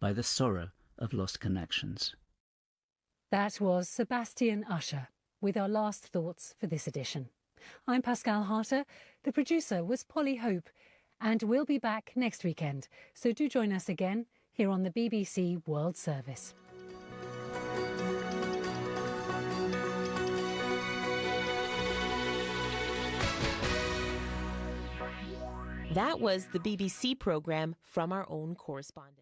by the sorrow of lost connections. That was Sebastian Usher with our last thoughts for this edition. I'm Pascal Harter. The producer was Polly Hope. And we'll be back next weekend. So do join us again here on the BBC World Service. That was the BBC programme from our own correspondent.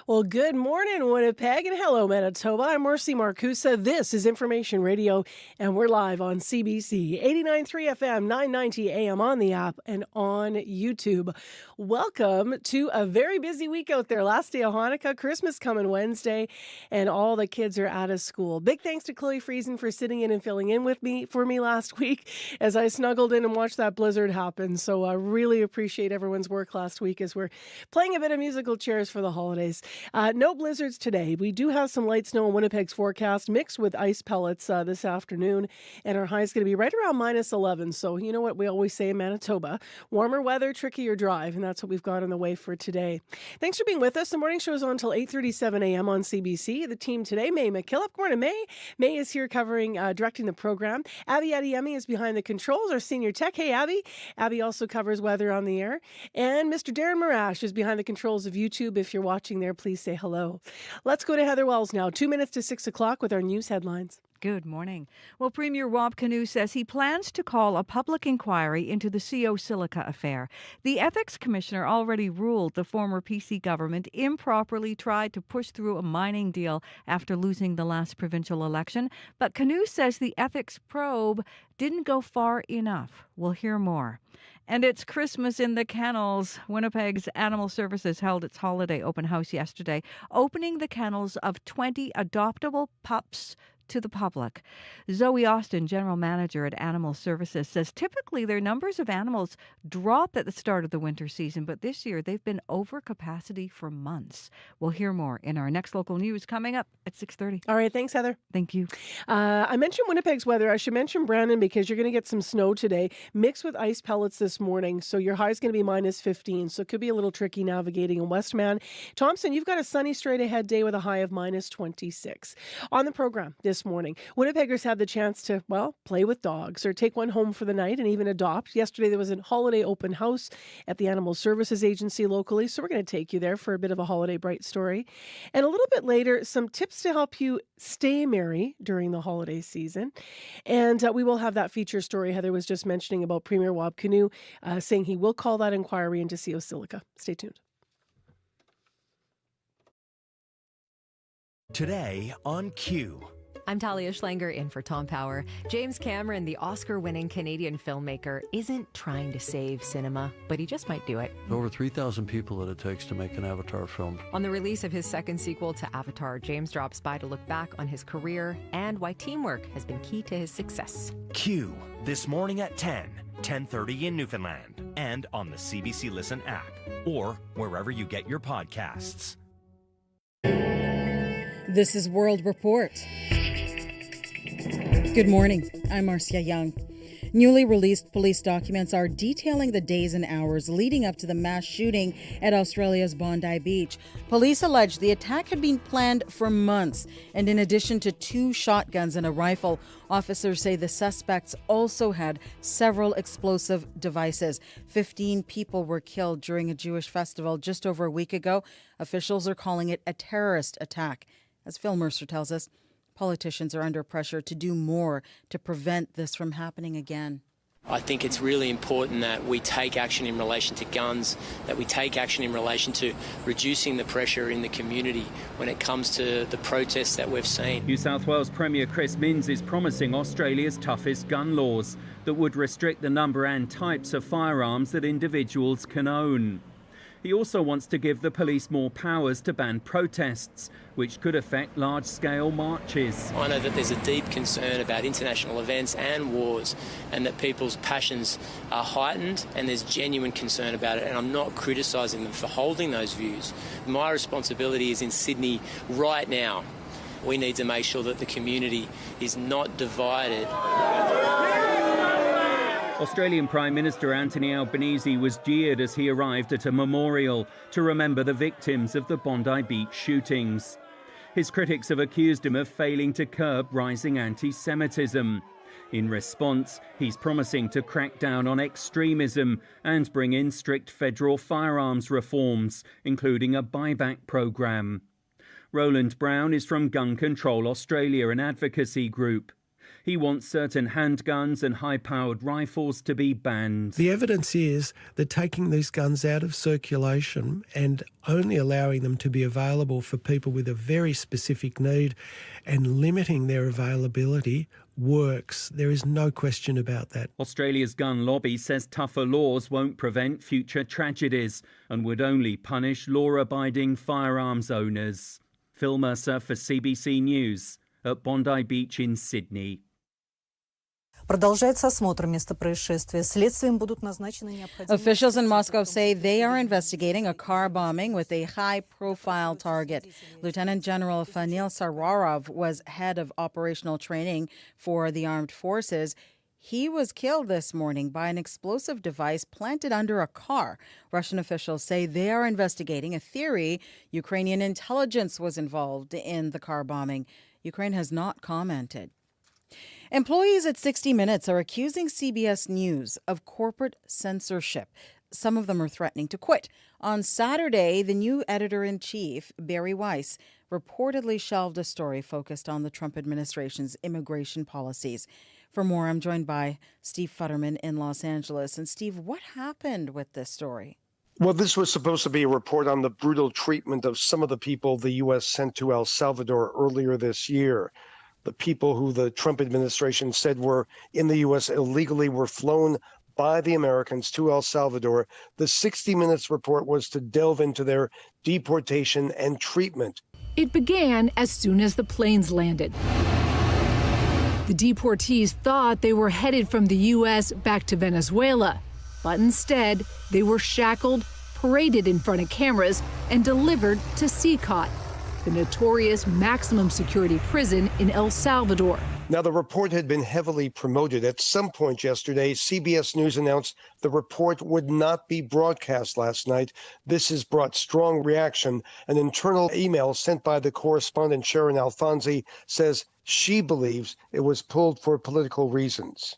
Well, good morning, Winnipeg, and hello, Manitoba. I'm Marcy Marcusa. This is Information Radio, and we're live on CBC 89.3 FM, 990 AM on the app and on YouTube. Welcome to a very busy week out there. Last day of Hanukkah, Christmas coming Wednesday, and all the kids are out of school. Big thanks to Chloe Friesen for sitting in and filling in for me last week as I snuggled in and watched that blizzard happen. So I really appreciate everyone's work last week as we're playing a bit of musical chairs for the holidays. No blizzards today. We do have some light snow in Winnipeg's forecast mixed with ice pellets this afternoon, and our high is going to be right around minus 11. So you know what we always say in Manitoba, warmer weather, trickier drive, and that's what we've got on the way for today. Thanks for being with us. The morning show is on until 8:37 a.m. on CBC. The team today, May McKillop. Good morning, May. May is here covering, directing the program. Abby Adeyemi is behind the controls, our senior tech. Hey, Abby. Abby also covers weather on the air. And Mr. Darren Marash is behind the controls of YouTube. If you're watching there, please say hello. Let's go to Heather Wells now. 2 minutes to 6 o'clock with our news headlines. Good morning. Well, Premier Rob Canoe says he plans to call a public inquiry into the CO Silica affair. The Ethics Commissioner already ruled the former PC government improperly tried to push through a mining deal after losing the last provincial election. But Canoe says the ethics probe didn't go far enough. We'll hear more. And it's Christmas in the kennels. Winnipeg's Animal Services held its holiday open house yesterday, opening the kennels of 20 adoptable pups to the public. Zoe Austin, General Manager at Animal Services, says typically their numbers of animals drop at the start of the winter season, but this year they've been over capacity for months. We'll hear more in our next local news coming up at 6:30. All right, thanks, Heather. Thank you. I mentioned Winnipeg's weather. I should mention Brandon because you're going to get some snow today, mixed with ice pellets this morning. So your high is going to be minus 15, so it could be a little tricky navigating in Westman. Thompson, you've got a sunny straight ahead day with a high of minus 26. On the program this morning, Winnipeggers had the chance to, well, play with dogs or take one home for the night and even adopt. Yesterday, there was a holiday open house at the Animal Services Agency locally, so we're going to take you there for a bit of a holiday bright story. And a little bit later, some tips to help you stay merry during the holiday season. And we will have that feature story Heather was just mentioning about Premier Rob Canoe saying he will call that inquiry into CO Silica. Stay tuned. Today on Q. I'm Talia Schlanger in for Tom Power. James Cameron, the Oscar-winning Canadian filmmaker, isn't trying to save cinema, but he just might do it. Over 3,000 people that it takes to make an Avatar film. On the release of his second sequel to Avatar, James drops by to look back on his career and why teamwork has been key to his success. Q, this morning at 10:30 in Newfoundland, and on the CBC Listen app, or wherever you get your podcasts. This is World Report. Good morning. I'm Marcia Young. Newly released police documents are detailing the days and hours leading up to the mass shooting at Australia's Bondi Beach. Police allege the attack had been planned for months, and in addition to 2 shotguns and a rifle, officers say the suspects also had several explosive devices. 15 people were killed during a Jewish festival just over a week ago. Officials are calling it a terrorist attack. As Phil Mercer tells us, politicians are under pressure to do more to prevent this from happening again. I think it's really important that we take action in relation to guns, that we take action in relation to reducing the pressure in the community when it comes to the protests that we've seen. New South Wales Premier Chris Minns is promising Australia's toughest gun laws that would restrict the number and types of firearms that individuals can own. He also wants to give the police more powers to ban protests, which could affect large-scale marches. I know that there's a deep concern about international events and wars, and that people's passions are heightened, and there's genuine concern about it, and I'm not criticising them for holding those views. My responsibility is in Sydney right now. We need to make sure that the community is not divided. Australian Prime Minister Anthony Albanese was jeered as he arrived at a memorial to remember the victims of the Bondi Beach shootings. His critics have accused him of failing to curb rising anti-Semitism. In response, he's promising to crack down on extremism and bring in strict federal firearms reforms, including a buyback program. Roland Brown is from Gun Control Australia, an advocacy group. He wants certain handguns and high-powered rifles to be banned. The evidence is that taking these guns out of circulation and only allowing them to be available for people with a very specific need and limiting their availability works. There is no question about that. Australia's gun lobby says tougher laws won't prevent future tragedies and would only punish law-abiding firearms owners. Phil Mercer for CBC News at Bondi Beach in Sydney. Продолжается осмотр места происшествия. Следствием будут назначены необходимые... Officials in Moscow say they are investigating a car bombing with a high-profile target. Lieutenant General Fanil Sararov was head of operational training for the armed forces. He was killed this morning by an explosive device planted under a car. Russian officials say they are investigating a theory Ukrainian intelligence was involved in the car bombing. Ukraine has not commented. Employees at 60 Minutes are accusing CBS News of corporate censorship. Some of them are threatening to quit. On Saturday, the new editor-in-chief, Barry Weiss, reportedly shelved a story focused on the Trump administration's immigration policies. For more, I'm joined by Steve Futterman in Los Angeles. And Steve, what happened with this story? Well, this was supposed to be a report on the brutal treatment of some of the people the U.S. sent to El Salvador earlier this year. The people who the Trump administration said were in the U.S. illegally were flown by the Americans to El Salvador. The 60 Minutes report was to delve into their deportation and treatment. It began as soon as the planes landed. The deportees thought they were headed from the U.S. back to Venezuela, but instead they were shackled, paraded in front of cameras, and delivered to CCOT, the notorious maximum security prison in El Salvador. Now, the report had been heavily promoted. At some point yesterday, CBS News announced the report would not be broadcast last night. This has brought strong reaction. An internal email sent by the correspondent Sharon Alfonsi says she believes it was pulled for political reasons.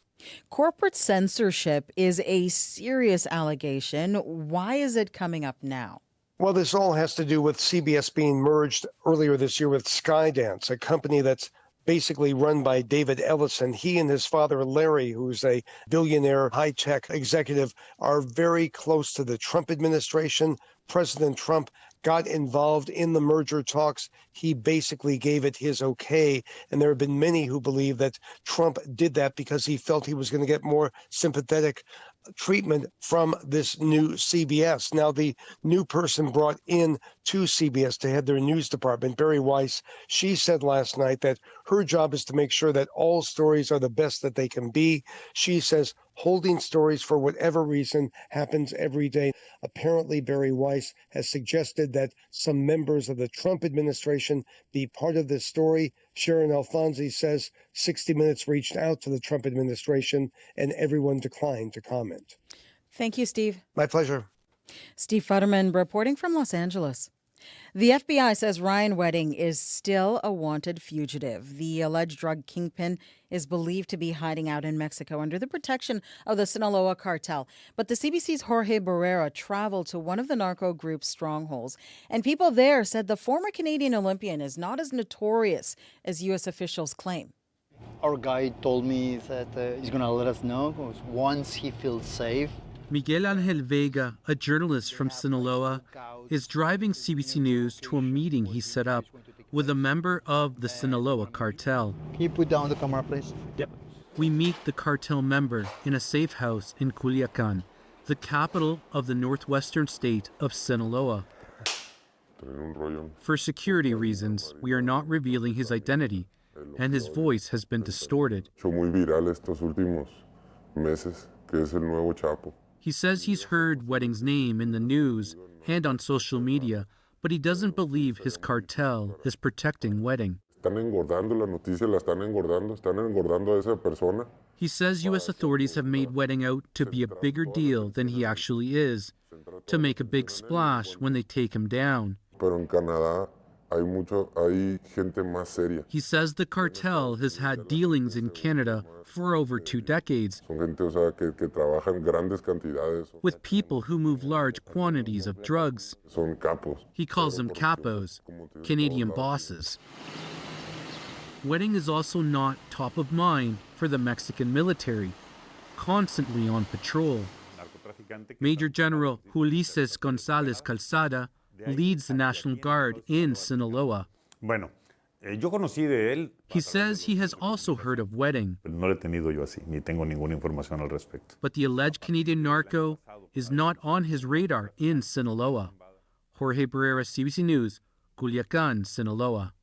Corporate censorship is a serious allegation. Why is it coming up now? Well, this all has to do with CBS being merged earlier this year with Skydance, a company that's basically run by David Ellison. He and his father, Larry, who's a billionaire high-tech executive, are very close to the Trump administration. President Trump got involved in the merger talks. He basically gave it his okay. And there have been many who believe that Trump did that because he felt he was going to get more sympathetic treatment from this new CBS. Now, the new person brought in to CBS to head their news department, Barry Weiss, she said last night that her job is to make sure that all stories are the best that they can be. She says holding stories for whatever reason happens every day. Apparently, Barry Weiss has suggested that some members of the Trump administration be part of this story. Sharon Alfonsi says 60 Minutes reached out to the Trump administration and everyone declined to comment. Thank you, Steve. My pleasure. Steve Futterman reporting from Los Angeles. The FBI says Ryan Wedding is still a wanted fugitive. The alleged drug kingpin is believed to be hiding out in Mexico under the protection of the Sinaloa cartel. But the CBC's Jorge Barrera traveled to one of the narco group's strongholds, and people there said the former Canadian Olympian is not as notorious as U.S. officials claim. Our guy told me that he's going to let us know once he feels safe. Miguel Angel Vega, a journalist from Sinaloa, is driving CBC News to a meeting he set up with a member of the Sinaloa cartel. Can you put down the camera, please? Yep. We meet the cartel member in a safe house in Culiacan, the capital of the northwestern state of Sinaloa. For security reasons, we are not revealing his identity, and his voice has been distorted. He says he's heard Wedding's name in the news and on social media, but he doesn't believe his cartel is protecting Wedding. Están engordando la noticia, la están engordando a esa persona. He says U.S. authorities have made wedding out to be a bigger deal than he actually is, to make a big splash when they take him down. Pero en Canadá hay gente más seria. He says the cartel has had dealings in Canada for over 2 decades, Son gente, o sea, que trabajan grandes cantidades. with people who move large quantities of drugs. Son capos. He calls them capos, Canadian bosses. Wedding is also not top of mind for the Mexican military, constantly on patrol. Major General Ulises González Calzada leads the National Guard in Sinaloa. Yo conocí de él. He says he has also heard of Wedding, No lo he tenido yo así, ni tengo ninguna información al respecto. but the alleged Canadian narco is not on his radar in Sinaloa. Jorge Barrera, CBC News, Culiacán, Sinaloa.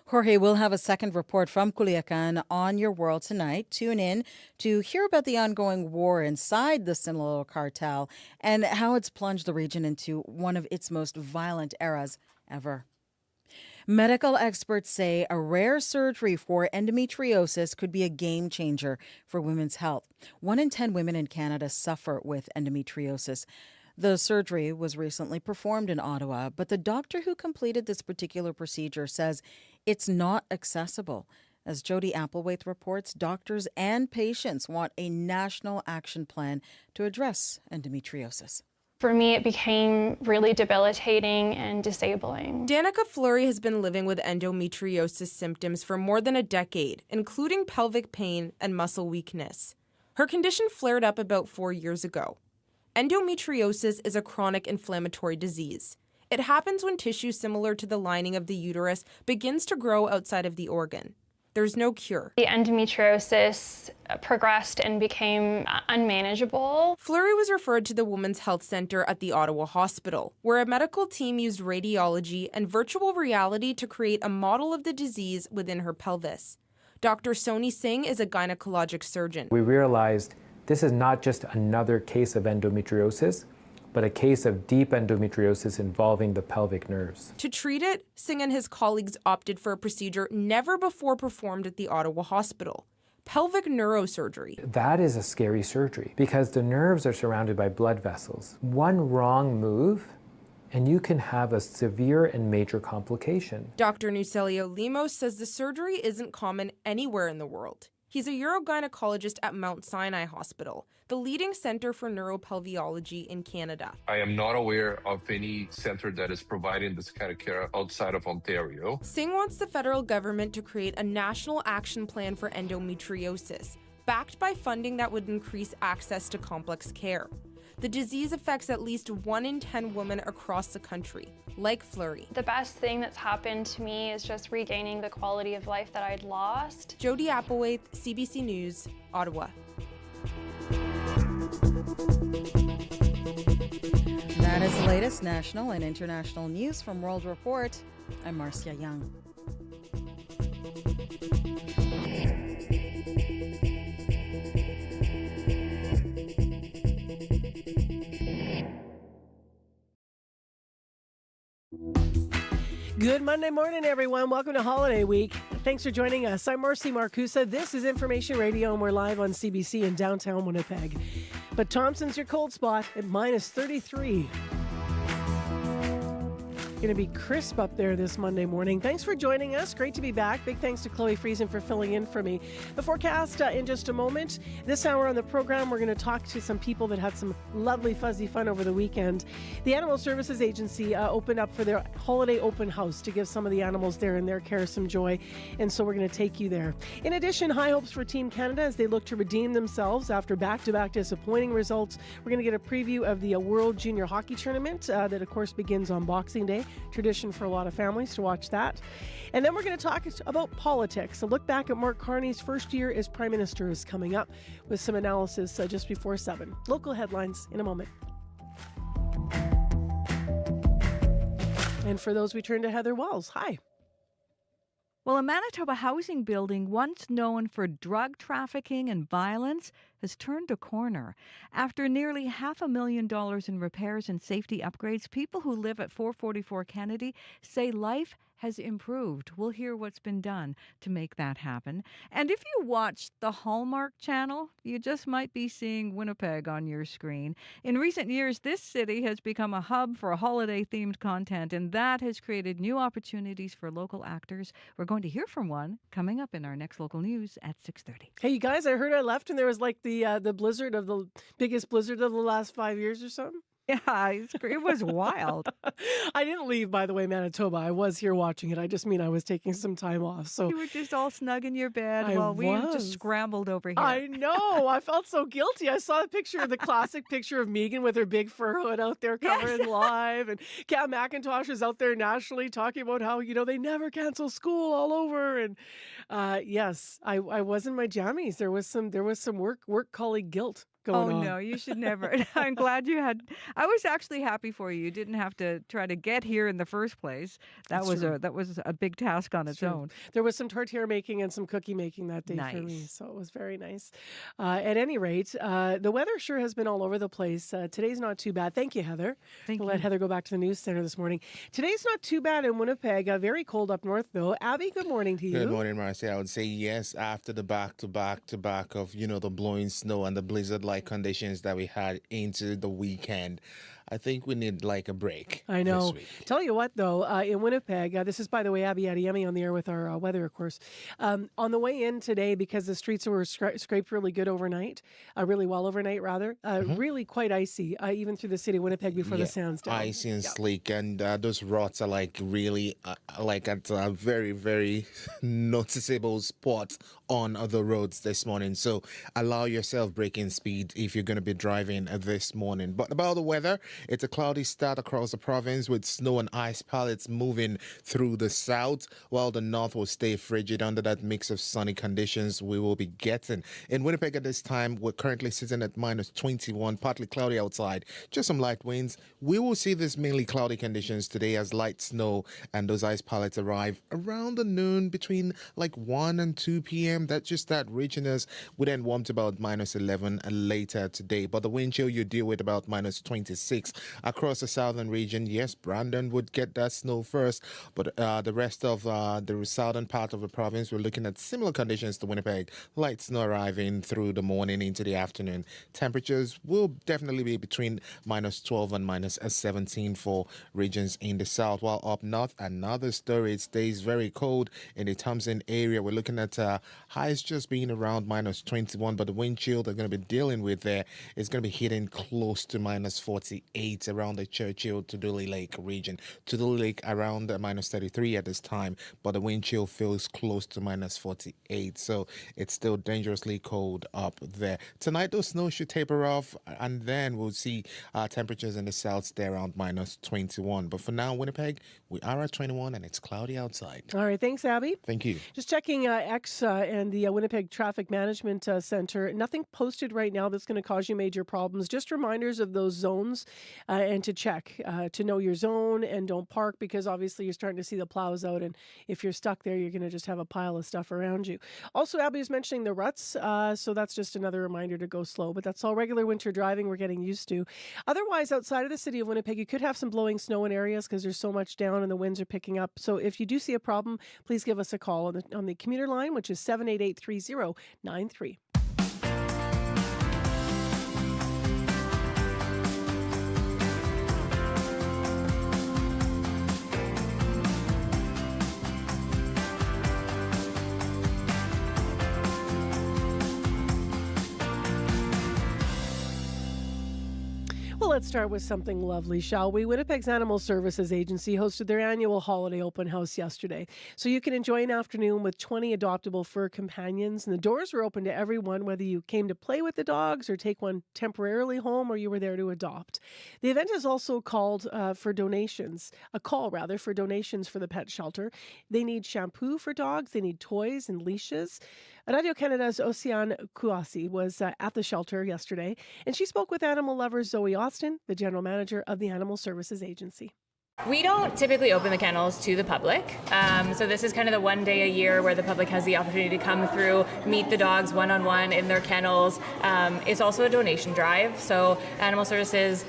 Jorge, we'll have a second report from Culiacán on your world tonight. Tune in to hear about the ongoing war inside the Sinaloa cartel and how it's plunged the region into one of its most violent eras ever. Medical experts say a rare surgery for endometriosis could be a game changer for women's health. 1 in 10 women in Canada suffer with endometriosis. The surgery was recently performed in Ottawa, but the doctor who completed this particular procedure says it's not accessible. As Jody Applewhite reports, doctors and patients want a national action plan to address endometriosis. For me, it became really debilitating and disabling. Danica Fleury has been living with endometriosis symptoms for more than a decade, including pelvic pain and muscle weakness. Her condition flared up about 4 years ago. Endometriosis is a chronic inflammatory disease. It happens when tissue similar to the lining of the uterus begins to grow outside of the organ. There's no cure. The endometriosis progressed and became unmanageable. Fleury was referred to the Women's Health Centre at the Ottawa Hospital, where a medical team used radiology and virtual reality to create a model of the disease within her pelvis. Dr. Soni Singh is a gynecologic surgeon. We realized this is not just another case of endometriosis, but a case of deep endometriosis involving the pelvic nerves. To treat it, Singh and his colleagues opted for a procedure never before performed at the Ottawa Hospital: pelvic neurosurgery. That is a scary surgery because the nerves are surrounded by blood vessels. One wrong move and you can have a severe and major complication. Dr. Nucelio Lemos says the surgery isn't common anywhere in the world. He's a urogynecologist at Mount Sinai Hospital, the leading center for neuropelviology in Canada. I am not aware of any center that is providing this kind of care outside of Ontario. Singh wants the federal government to create a national action plan for endometriosis, backed by funding that would increase access to complex care. The disease affects at least 1 in 10 women across the country, like Fleury. The best thing that's happened to me is just regaining the quality of life that I'd lost. Jody Applewhite, CBC News, Ottawa. That is the latest national and international news from World Report. I'm Marcia Young. Good Monday morning, everyone. Welcome to Holiday Week. Thanks for joining us. I'm Marcy Marcusa. This is Information Radio, and we're live on CBC in downtown Winnipeg. But Thompson's your cold spot at minus 33. Going to be crisp up there this Monday morning. Thanks for joining us. Great to be back. Big thanks to Chloe Friesen for filling in for me. The forecast in just a moment. This hour on the program, we're going to talk to some people that had some lovely fuzzy fun over the weekend. The Animal Services Agency opened up for their holiday open house to give some of the animals there in their care some joy, and so we're going to take you there. In addition, high hopes for Team Canada as they look to redeem themselves after back-to-back disappointing results. We're going to get a preview of the World Junior Hockey Tournament that, of course, begins on Boxing Day. Tradition for a lot of families to watch that. And then we're going to talk about politics. A look back at Mark Carney's first year as Prime Minister is coming up with some analysis just before 7. Local headlines in a moment. And for those, we turn to Heather Wells. Hi. Well, a Manitoba housing building once known for drug trafficking and violence has turned a corner. After nearly $500,000 in repairs and safety upgrades, people who live at 444 Kennedy say life has improved. We'll hear what's been done to make that happen. And if you watch the Hallmark Channel, you just might be seeing Winnipeg on your screen. In recent years, this city has become a hub for holiday-themed content, and that has created new opportunities for local actors. We're going to hear from one coming up in our next local news at 6:30. Hey, you guys, I heard I left and there was like the blizzard of the biggest blizzard of the last 5 years or something. Yeah, it was wild. I didn't leave, by the way, Manitoba. I was here watching it. I just mean I was taking some time off. So you were just all snug in your bed while we just scrambled over here. I know. I felt so guilty. I saw the classic picture of Megan with her big fur hood out there covering live. And Cam McIntosh is out there nationally talking about how, they never cancel school all over. And yes, I was in my jammies. There was some work colleague guilt. Oh, no, you should never. I'm glad you had. I was actually happy for you. You didn't have to try to get here in the first place. That was a big task on its own. There was some tortilla making and some cookie making that day for me, so it was very nice. At any rate, the weather sure has been all over the place. Today's not too bad. Thank you, Heather. Thank you. Let Heather go back to the news center this morning. Today's not too bad in Winnipeg. Very cold up north, though. Abby, good morning to you. Good morning, Marcy. I would say yes, after the back-to-back of, the blowing snow and the blizzard-like conditions that we had into the weekend. I think we need like a break. I know. This week. Tell you what, though, in Winnipeg, this is, by the way, Abby Adiyemi on the air with our weather, of course. On the way in today, because the streets were scraped really good overnight, really well overnight, rather, really quite icy, even through the city of Winnipeg before the sands down. Icy and sleek, and those ruts are like really like at a very, very noticeable spot on the roads this morning. So allow yourself braking speed if you're going to be driving this morning. But about the weather, it's a cloudy start across the province with snow and ice pellets moving through the south, while the north will stay frigid under that mix of sunny conditions we will be getting. In Winnipeg at this time, we're currently sitting at -21, partly cloudy outside, just some light winds. We will see this mainly cloudy conditions today as light snow and those ice pellets arrive around the noon between like 1 and 2 p.m. That's just that reaching us. We then warm to about -11 later today, but the wind chill you deal with about -26. Across the southern region. Yes, Brandon would get that snow first, but the rest of the southern part of the province, we're looking at similar conditions to Winnipeg. Light snow arriving through the morning into the afternoon. Temperatures will definitely be between -12 and -17 for regions in the south, while up north, another story. It stays very cold in the Thompson area. We're looking at highs just being around -21, but the wind chill they're going to be dealing with there is going to be hitting close to -48 around the Churchill to Dooley Lake region. To Dooley Lake around -33 at this time, but the wind chill feels close to -48, so it's still dangerously cold up there. Tonight, those snow should taper off, and then we'll see temperatures in the south stay around -21. But for now, Winnipeg, we are at 21, and it's cloudy outside. All right, thanks, Abby. Thank you. Just checking X and the Winnipeg Traffic Management Center. Nothing posted right now that's going to cause you major problems. Just reminders of those zones and to check, to know your zone and don't park because obviously you're starting to see the plows out. And if you're stuck there, you're going to just have a pile of stuff around you. Also, Abby was mentioning the ruts. So that's just another reminder to go slow. But that's all regular winter driving we're getting used to. Otherwise, outside of the city of Winnipeg, you could have some blowing snow in areas because there's so much down and the winds are picking up. So if you do see a problem, please give us a call on the commuter line, which is 788-3093. Well, let's start with something lovely, shall we? Winnipeg's Animal Services Agency hosted their annual holiday open house yesterday. So you can enjoy an afternoon with 20 adoptable fur companions. And the doors were open to everyone, whether you came to play with the dogs or take one temporarily home or you were there to adopt. The event is also called for donations, a call rather, for donations for the pet shelter. They need shampoo for dogs. They need toys and leashes. Radio Canada's Oceane Kouassi was at the shelter yesterday, and she spoke with animal lover Zoe Austin, the general manager of the Animal Services Agency. We don't typically open the kennels to the public. So this is kind of the one day a year where the public has the opportunity to come through, meet the dogs one-on-one in their kennels. It's also a donation drive. So Animal Services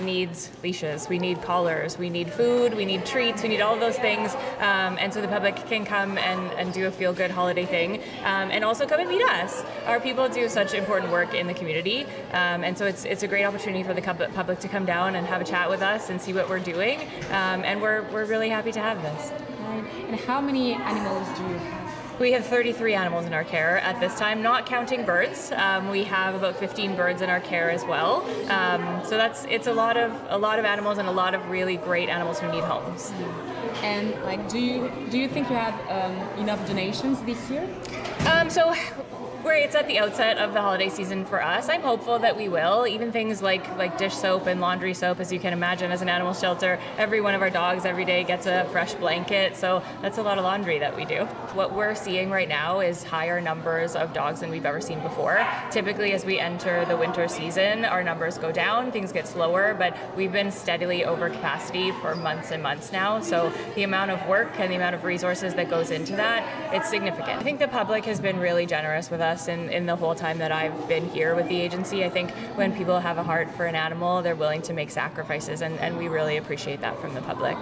needs leashes, we need collars, we need food, we need treats, we need all of those things. And so the public can come and do a feel-good holiday thing. And also come and meet us. Our people do such important work in the community. And so it's a great opportunity for the public to come down and have a chat with us and see what we're doing. And we're really happy to have this. Right. And how many animals do you have? We have 33 animals in our care at this time, not counting birds. We have about 15 birds in our care as well. So it's a lot of animals and a lot of really great animals who need homes. And like, do you think you have enough donations this year? So it's at the outset of the holiday season for us. I'm hopeful that we will. Even things like dish soap and laundry soap, as you can imagine, as an animal shelter, every one of our dogs every day gets a fresh blanket. So that's a lot of laundry that we do. What we're seeing right now is higher numbers of dogs than we've ever seen before. Typically, as we enter the winter season, our numbers go down, things get slower, but we've been steadily over capacity for months and months now. So the amount of work and the amount of resources that goes into that, it's significant. I think the public has been really generous with us in the whole time that I've been here with the agency. I think when people have a heart for an animal, they're willing to make sacrifices, and we really appreciate that from the public.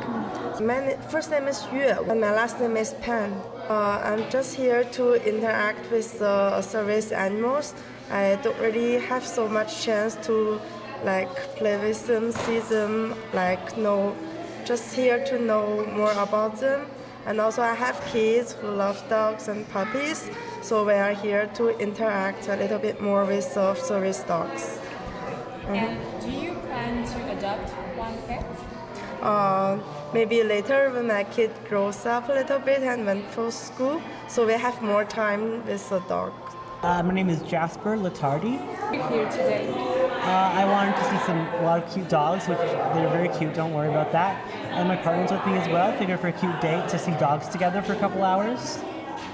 My first name is Yue, and my last name is Pan. I'm just here to interact with service animals. I don't really have so much chance to play with them, see them, just here to know more about them. And also I have kids who love dogs and puppies, so we are here to interact a little bit more with service dogs. And do you plan to adopt one pet? Maybe later when my kid grows up a little bit and went for school, so we have more time with the dog. My name is Jasper Latardi. You're here today. I wanted to see a lot of cute dogs, which they're very cute, don't worry about that. And my partner's with me as well, figured for a cute date to see dogs together for a couple hours.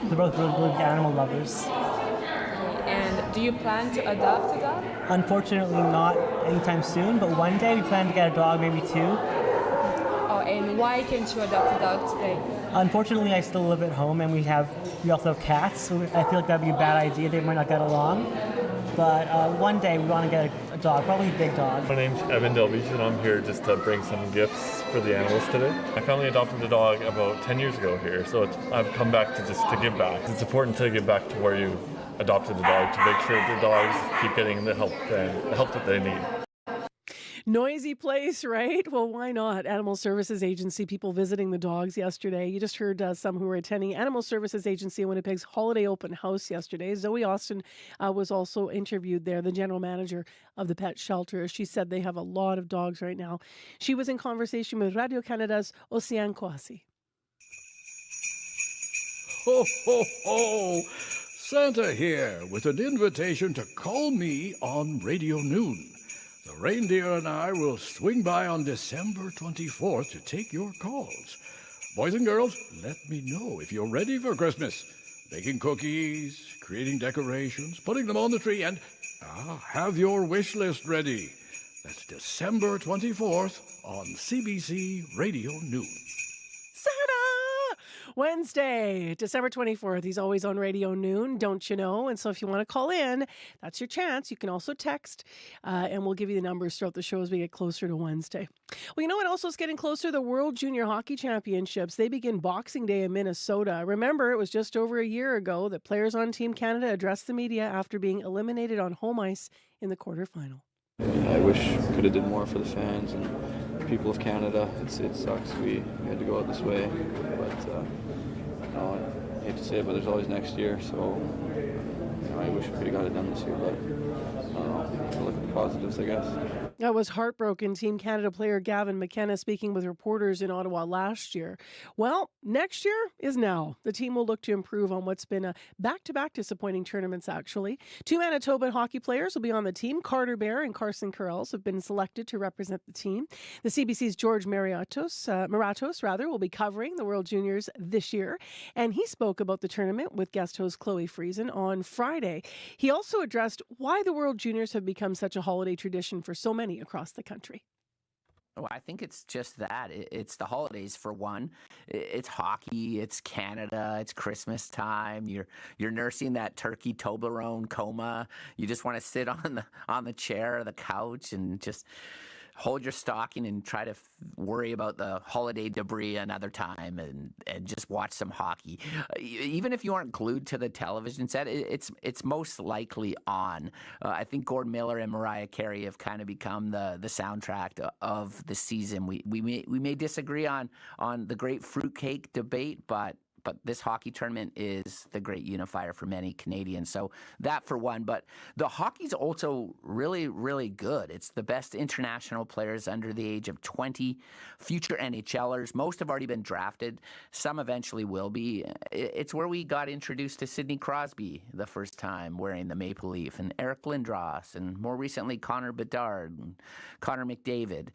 They're both really animal lovers. And do you plan to adopt a dog? Unfortunately not anytime soon, but one day we plan to get a dog, maybe two. Oh, and why can't you adopt a dog today? Unfortunately, I still live at home, and we also have cats, so I feel like that'd be a bad idea. They might not get along. But one day we want to get a dog, probably a big dog. My name's Evan Delvich, and I'm here just to bring some gifts for the animals today. My family adopted a dog about 10 years ago here, so I've come back to give back. It's important to give back to where you adopted the dog, to make sure the dogs keep getting the help that they need. Noisy place, right? Well, why not? Animal Services Agency, people visiting the dogs yesterday. You just heard some who were attending Animal Services Agency in Winnipeg's holiday open house yesterday. Zoe Austin was also interviewed there, the general manager of the pet shelter. She said they have a lot of dogs right now. She was in conversation with Radio Canada's Ocean Kwasi. Ho, ho, ho! Santa here with an invitation to call me on Radio Noon. The reindeer and I will swing by on December 24th to take your calls. Boys and girls, let me know if you're ready for Christmas. Baking cookies, creating decorations, putting them on the tree, and have your wish list ready. That's December 24th on CBC Radio Noon. Wednesday, December 24th. He's always on Radio Noon, don't you know? And so if you want to call in, that's your chance. You can also text, and we'll give you the numbers throughout the show as we get closer to Wednesday. Well, you know what also is getting closer? The World Junior Hockey Championships. They begin Boxing Day in Minnesota. Remember, it was just over a year ago that players on Team Canada addressed the media after being eliminated on home ice in the quarterfinal. I wish we could have did more for the fans and the people of Canada. It sucks we had to go out this way, but I hate to say it, but there's always next year. So I wish we could have got it done this year, but I don't know. We'll look at the positives, I guess. That was heartbroken Team Canada player Gavin McKenna speaking with reporters in Ottawa last year. Well, next year is now. The team will look to improve on what's been a back-to-back disappointing tournaments, actually. Two Manitoba hockey players will be on the team. Carter Bear and Carson Carrells have been selected to represent the team. The CBC's George Maratos will be covering the World Juniors this year. And he spoke about the tournament with guest host Chloe Friesen on Friday. He also addressed why the World Juniors have become such a holiday tradition for so many across the country. Well, I think it's just that. It's the holidays for one. It's hockey. It's Canada. It's Christmas time. You're nursing that turkey Toblerone coma. You just want to sit on the chair or the couch and just hold your stocking and try to worry about the holiday debris another time and just watch some hockey. Even if you aren't glued to the television set, it's most likely on. I think Gord Miller and Mariah Carey have kind of become the soundtrack of the season. We may disagree on the great fruitcake debate, but this hockey tournament is the great unifier for many Canadians. So that for one. But the hockey's also really, really good. It's the best international players under the age of 20, future NHLers. Most have already been drafted. Some eventually will be. It's where we got introduced to Sidney Crosby the first time wearing the Maple Leaf, and Eric Lindros, and more recently Connor Bedard and Connor McDavid.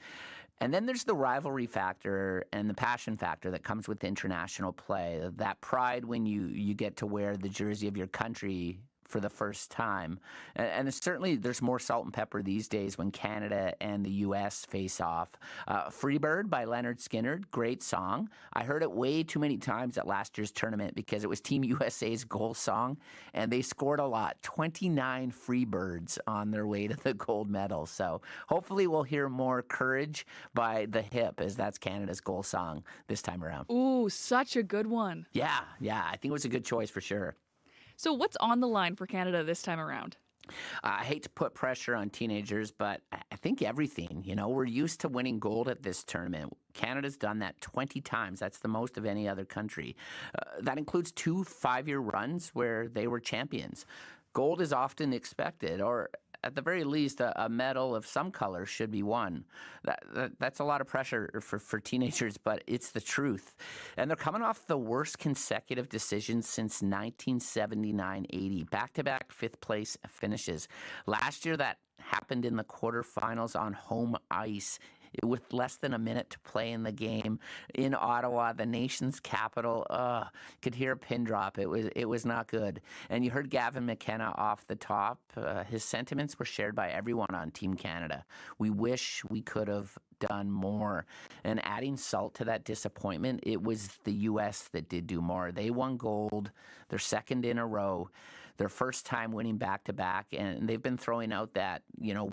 And then there's the rivalry factor and the passion factor that comes with international play, that pride when you get to wear the jersey of your country for the first time. And certainly there's more salt and pepper these days when Canada and the U.S. face off. Freebird by Leonard Skinner, great song. I heard it way too many times at last year's tournament because it was Team USA's goal song, and they scored a lot, 29 Freebirds on their way to the gold medal. So hopefully we'll hear more Courage by The Hip, as that's Canada's goal song this time around. Ooh, such a good one. Yeah, I think it was a good choice for sure. So what's on the line for Canada this time around? I hate to put pressure on teenagers, but I think everything. We're used to winning gold at this tournament. Canada's done that 20 times. That's the most of any other country. That includes 2 5-year runs where they were champions. Gold is often expected, or at the very least, a medal of some color should be won. That's a lot of pressure for teenagers, but it's the truth. And they're coming off the worst consecutive decisions since 1979-80, back-to-back fifth-place finishes. Last year, that happened in the quarterfinals on home ice with less than a minute to play in the game in Ottawa, the nation's capital. Could hear a pin drop. It was not good. And you heard Gavin McKenna off the top. His sentiments were shared by everyone on Team Canada. We wish we could have done more. And adding salt to that disappointment, it was the U.S. that did do more. They won gold, their second in a row, their first time winning back-to-back, and they've been throwing out that,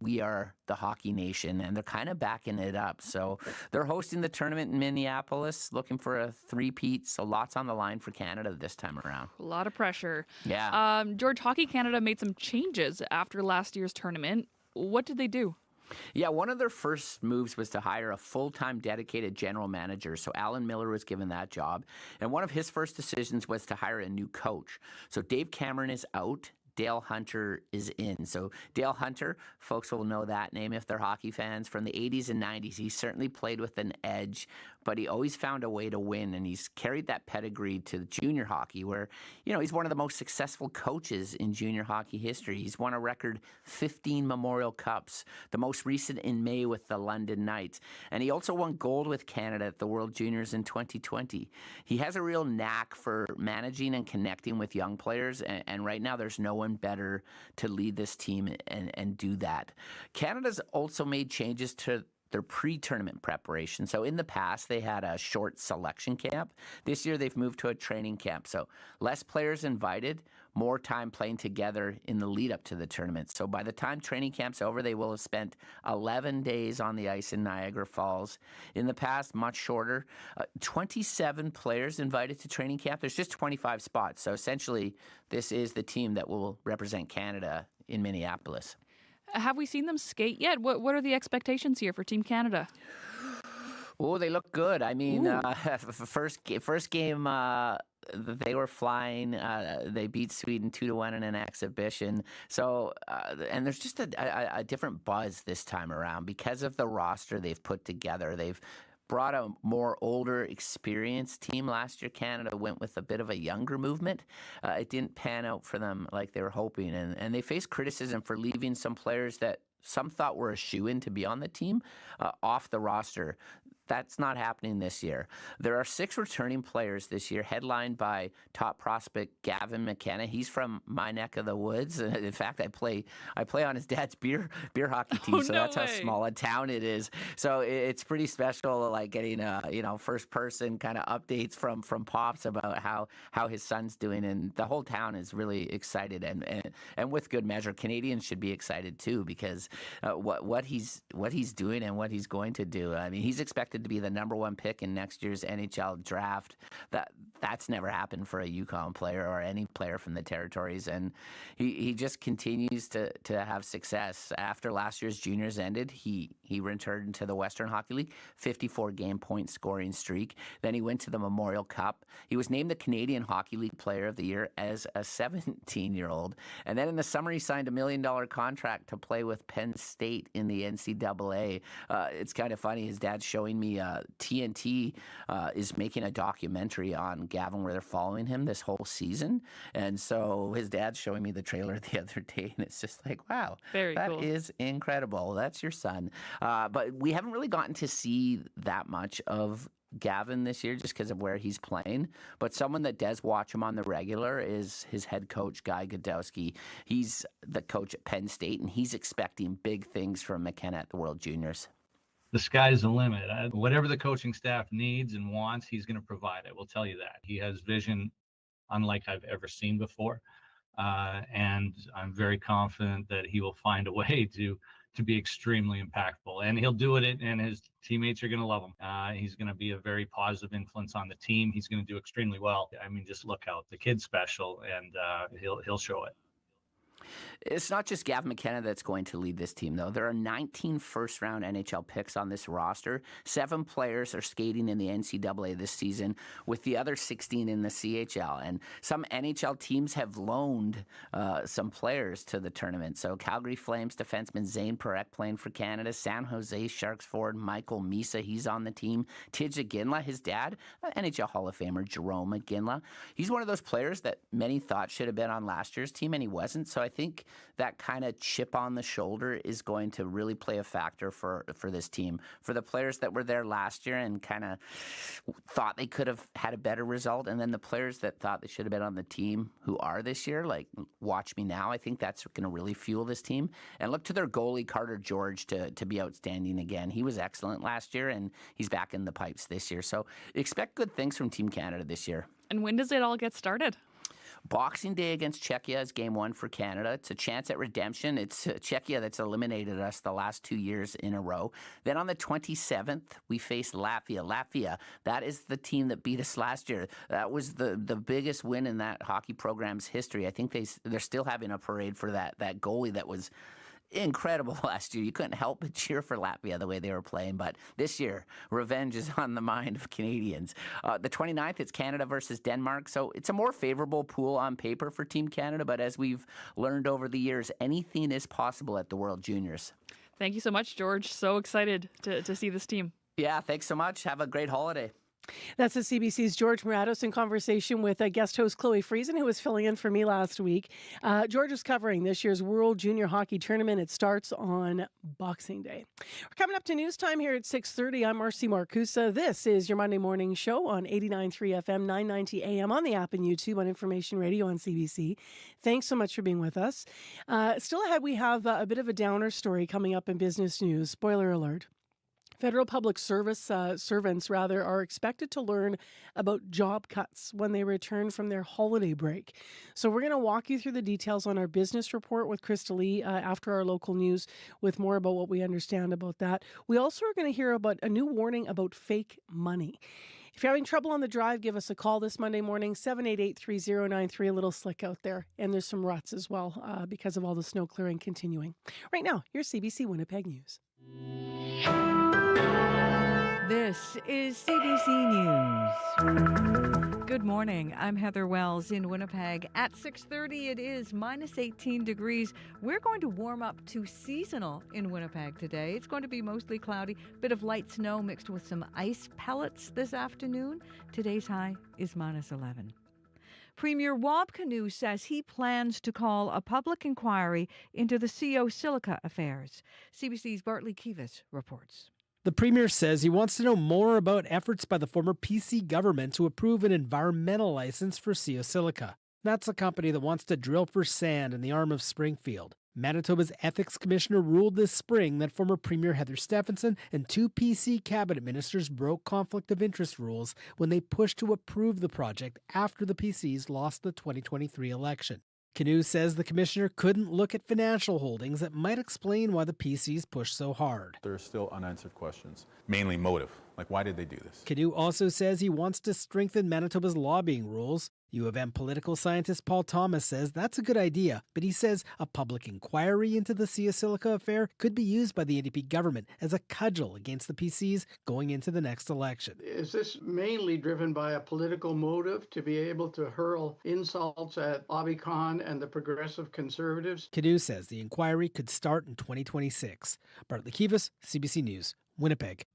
we are the hockey nation, and they're kind of backing it up. So they're hosting the tournament in Minneapolis, looking for a three-peat, so lots on the line for Canada this time around. A lot of pressure. Yeah. George, Hockey Canada made some changes after last year's tournament. What did they do? Yeah, one of their first moves was to hire a full-time dedicated general manager. So Alan Miller was given that job. And one of his first decisions was to hire a new coach. So Dave Cameron is out. Dale Hunter is in. So Dale Hunter, folks will know that name if they're hockey fans, from the 80s and 90s. He certainly played with an edge, but he always found a way to win, and he's carried that pedigree to junior hockey where, he's one of the most successful coaches in junior hockey history. He's won a record 15 Memorial Cups, the most recent in May with the London Knights. And he also won gold with Canada at the World Juniors in 2020. He has a real knack for managing and connecting with young players, and right now there's no one better to lead this team and do that. Canada's also made changes to their pre-tournament preparation. So in the past, they had a short selection camp. This year, they've moved to a training camp. So less players invited, more time playing together in the lead up to the tournament. So by the time training camp's over, they will have spent 11 days on the ice in Niagara Falls. In the past, much shorter. 27 players invited to training camp. There's just 25 spots. So essentially, this is the team that will represent Canada in Minneapolis. Have we seen them skate yet? What are the expectations here for Team Canada? Oh, they look good. I mean, first game, they were flying. They beat Sweden 2-1 in an exhibition. So, and there's just a different buzz this time around because of the roster they've put together. They've brought a more older, experienced team. Last year, Canada went with a bit of a younger movement. It didn't pan out for them like they were hoping, and they faced criticism for leaving some players that some thought were a shoo-in to be on the team off the roster. That's not happening this year. There are 6 returning players this year, headlined by top prospect Gavin McKenna. He's from my neck of the woods. In fact, I play on his dad's beer hockey team, so that's how small a town it is. So it's pretty special, like getting first person kind of updates from Pops about how his son's doing, and the whole town is really excited, and with good measure. Canadians should be excited too, because what he's doing and what he's going to do. I mean, he's expected to be the number 1 pick in next year's NHL draft. That's never happened for a Yukon player or any player from the territories, and he just continues to have success. After last year's juniors ended, he returned to the Western Hockey League, 54-game point scoring streak. Then he went to the Memorial Cup. He was named the Canadian Hockey League Player of the Year as a 17-year-old, and then in the summer he signed a $1 million contract to play with Penn State in the NCAA. It's kind of funny. His dad's showing me TNT is making a documentary on Gavin where they're following him this whole season. And so his dad's showing me the trailer the other day, and it's just like, wow, that is incredible. That's your son. But we haven't really gotten to see that much of Gavin this year just because of where he's playing. But someone that does watch him on the regular is his head coach, Guy Godowski. He's the coach at Penn State, and he's expecting big things from McKenna at the World Juniors. The sky's the limit. Whatever the coaching staff needs and wants, he's going to provide. I will tell you that. He has vision unlike I've ever seen before. And I'm very confident that he will find a way to be extremely impactful. And he'll do it, and his teammates are going to love him. He's going to be a very positive influence on the team. He's going to do extremely well. I mean, just look out. The kid's special, and he'll show it. It's not just Gavin McKenna that's going to lead this team, though. There are 19 first-round NHL picks on this roster. 7 players are skating in the NCAA this season, with the other 16 in the CHL. And some NHL teams have loaned some players to the tournament. So Calgary Flames defenseman Zane Parekh playing for Canada. San Jose Sharks forward Michael Misa, he's on the team. Tidge Iginla, his dad, NHL Hall of Famer Jerome Iginla. He's one of those players that many thought should have been on last year's team, and he wasn't. So I think that kind of chip on the shoulder is going to really play a factor for this team. For the players that were there last year and kind of thought they could have had a better result, and then the players that thought they should have been on the team who are this year, like watch me now. I think that's going to really fuel this team. And look to their goalie, Carter George, to be outstanding again. He was excellent last year, and he's back in the pipes this year. So expect good things from Team Canada this year. And when does it all get started? Boxing Day against Czechia is game 1 for Canada. It's a chance at redemption. It's Czechia that's eliminated us the last 2 years in a row. Then on the 27th, we face Latvia. Latvia, that is the team that beat us last year. That was the biggest win in that hockey program's history. I think they're still having a parade for that goalie that was incredible last year. You couldn't help but cheer for Latvia the way they were playing. But this year, revenge is on the mind of Canadians. The 29th, it's Canada versus Denmark. So it's a more favorable pool on paper for Team Canada. But as we've learned over the years, anything is possible at the World Juniors. Thank you so much, George. So excited to see this team. Yeah, thanks so much. Have a great holiday. That's the CBC's George Moratos in conversation with guest host Chloe Friesen, who was filling in for me last week. George is covering this year's World Junior Hockey Tournament. It starts on Boxing Day. We're coming up to news time here at 6:30. I'm Marcy Marcusa. This is your Monday morning show on 89.3 FM, 990 AM, on the app and YouTube, on Information Radio on CBC. Thanks so much for being with us. Still ahead, we have a bit of a downer story coming up in business news. Spoiler alert. Federal public service servants are expected to learn about job cuts when they return from their holiday break. So we're going to walk you through the details on our business report with Krista Lee after our local news with more about what we understand about that. We also are going to hear about a new warning about fake money. If you're having trouble on the drive, give us a call this Monday morning, 788-3093. A little slick out there. And there's some ruts as well because of all the snow clearing continuing. Right now, here's CBC Winnipeg News. This is CBC News. Good morning. I'm Heather Wells in Winnipeg. At 6:30, it is minus 18 degrees. We're going to warm up to seasonal in Winnipeg today. It's going to be mostly cloudy, bit of light snow mixed with some ice pellets this afternoon. Today's high is minus 11. Premier Wab Kinew says he plans to call a public inquiry into the CO Silica affairs. CBC's Bartley Kivas reports. The Premier says he wants to know more about efforts by the former PC government to approve an environmental license for CO Silica. That's a company that wants to drill for sand in the arm of Springfield. Manitoba's Ethics Commissioner ruled this spring that former Premier Heather Stephenson and 2 PC cabinet ministers broke conflict of interest rules when they pushed to approve the project after the PCs lost the 2023 election. Canoe says the commissioner couldn't look at financial holdings that might explain why the PCs pushed so hard. There are still unanswered questions, mainly motive. Like, why did they do this? Canoe also says he wants to strengthen Manitoba's lobbying rules. U of M political scientist Paul Thomas says that's a good idea, but he says a public inquiry into the CO Silica affair could be used by the NDP government as a cudgel against the PCs going into the next election. Is this mainly driven by a political motive to be able to hurl insults at Bobby Kahn and the progressive conservatives? Canoe says the inquiry could start in 2026. Bartley Kivas, CBC News, Winnipeg.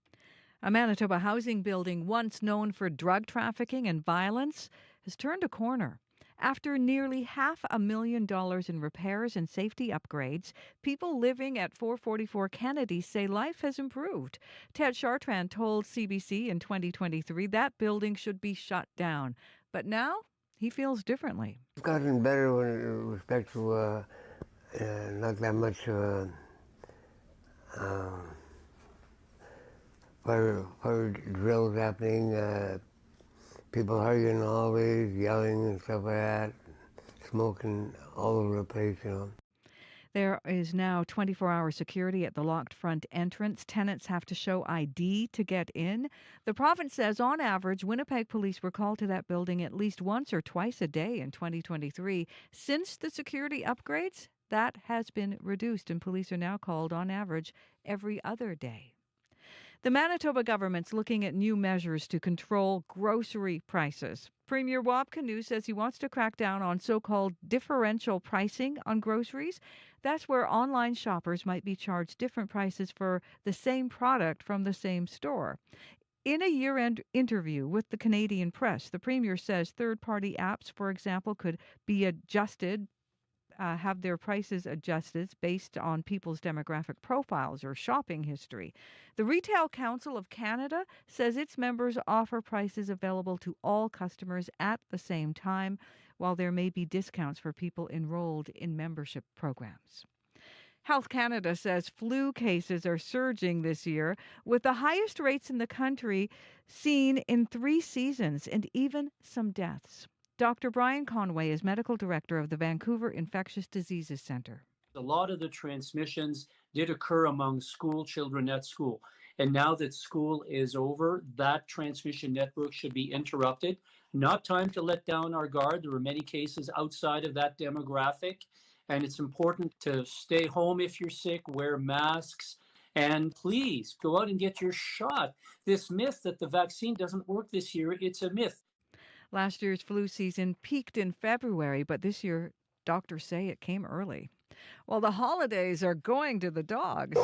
A Manitoba housing building once known for drug trafficking and violence has turned a corner. After nearly $500,000 in repairs and safety upgrades, people living at 444 Kennedy say life has improved. Ted Chartrand told CBC in 2023 that building should be shut down. But now he feels differently. It's gotten better with respect to not that much fire drills happening, people arguing always, yelling and stuff like that, smoking all over the place, you know. There is now 24-hour security at the locked front entrance. Tenants have to show ID to get in. The province says on average, Winnipeg police were called to that building at least once or twice a day in 2023. Since the security upgrades, that has been reduced, and police are now called on average every other day. The Manitoba government's looking at new measures to control grocery prices. Premier Wab Kinew says he wants to crack down on so-called differential pricing on groceries. That's where online shoppers might be charged different prices for the same product from the same store. In a year-end interview with the Canadian Press, the Premier says third-party apps, for example, could be adjusted, have their prices adjusted based on people's demographic profiles or shopping history. The Retail Council of Canada says its members offer prices available to all customers at the same time, while there may be discounts for people enrolled in membership programs. Health Canada says flu cases are surging this year, with the highest rates in the country seen in 3 seasons, and even some deaths. Dr. Brian Conway is medical director of the Vancouver Infectious Diseases Centre. A lot of the transmissions did occur among school children at school. And now that school is over, that transmission network should be interrupted. Not time to let down our guard. There are many cases outside of that demographic. And it's important to stay home if you're sick, wear masks, and please go out and get your shot. This myth that the vaccine doesn't work this year, it's a myth. Last year's flu season peaked in February, but this year, doctors say it came early. Well, the holidays are going to the dogs.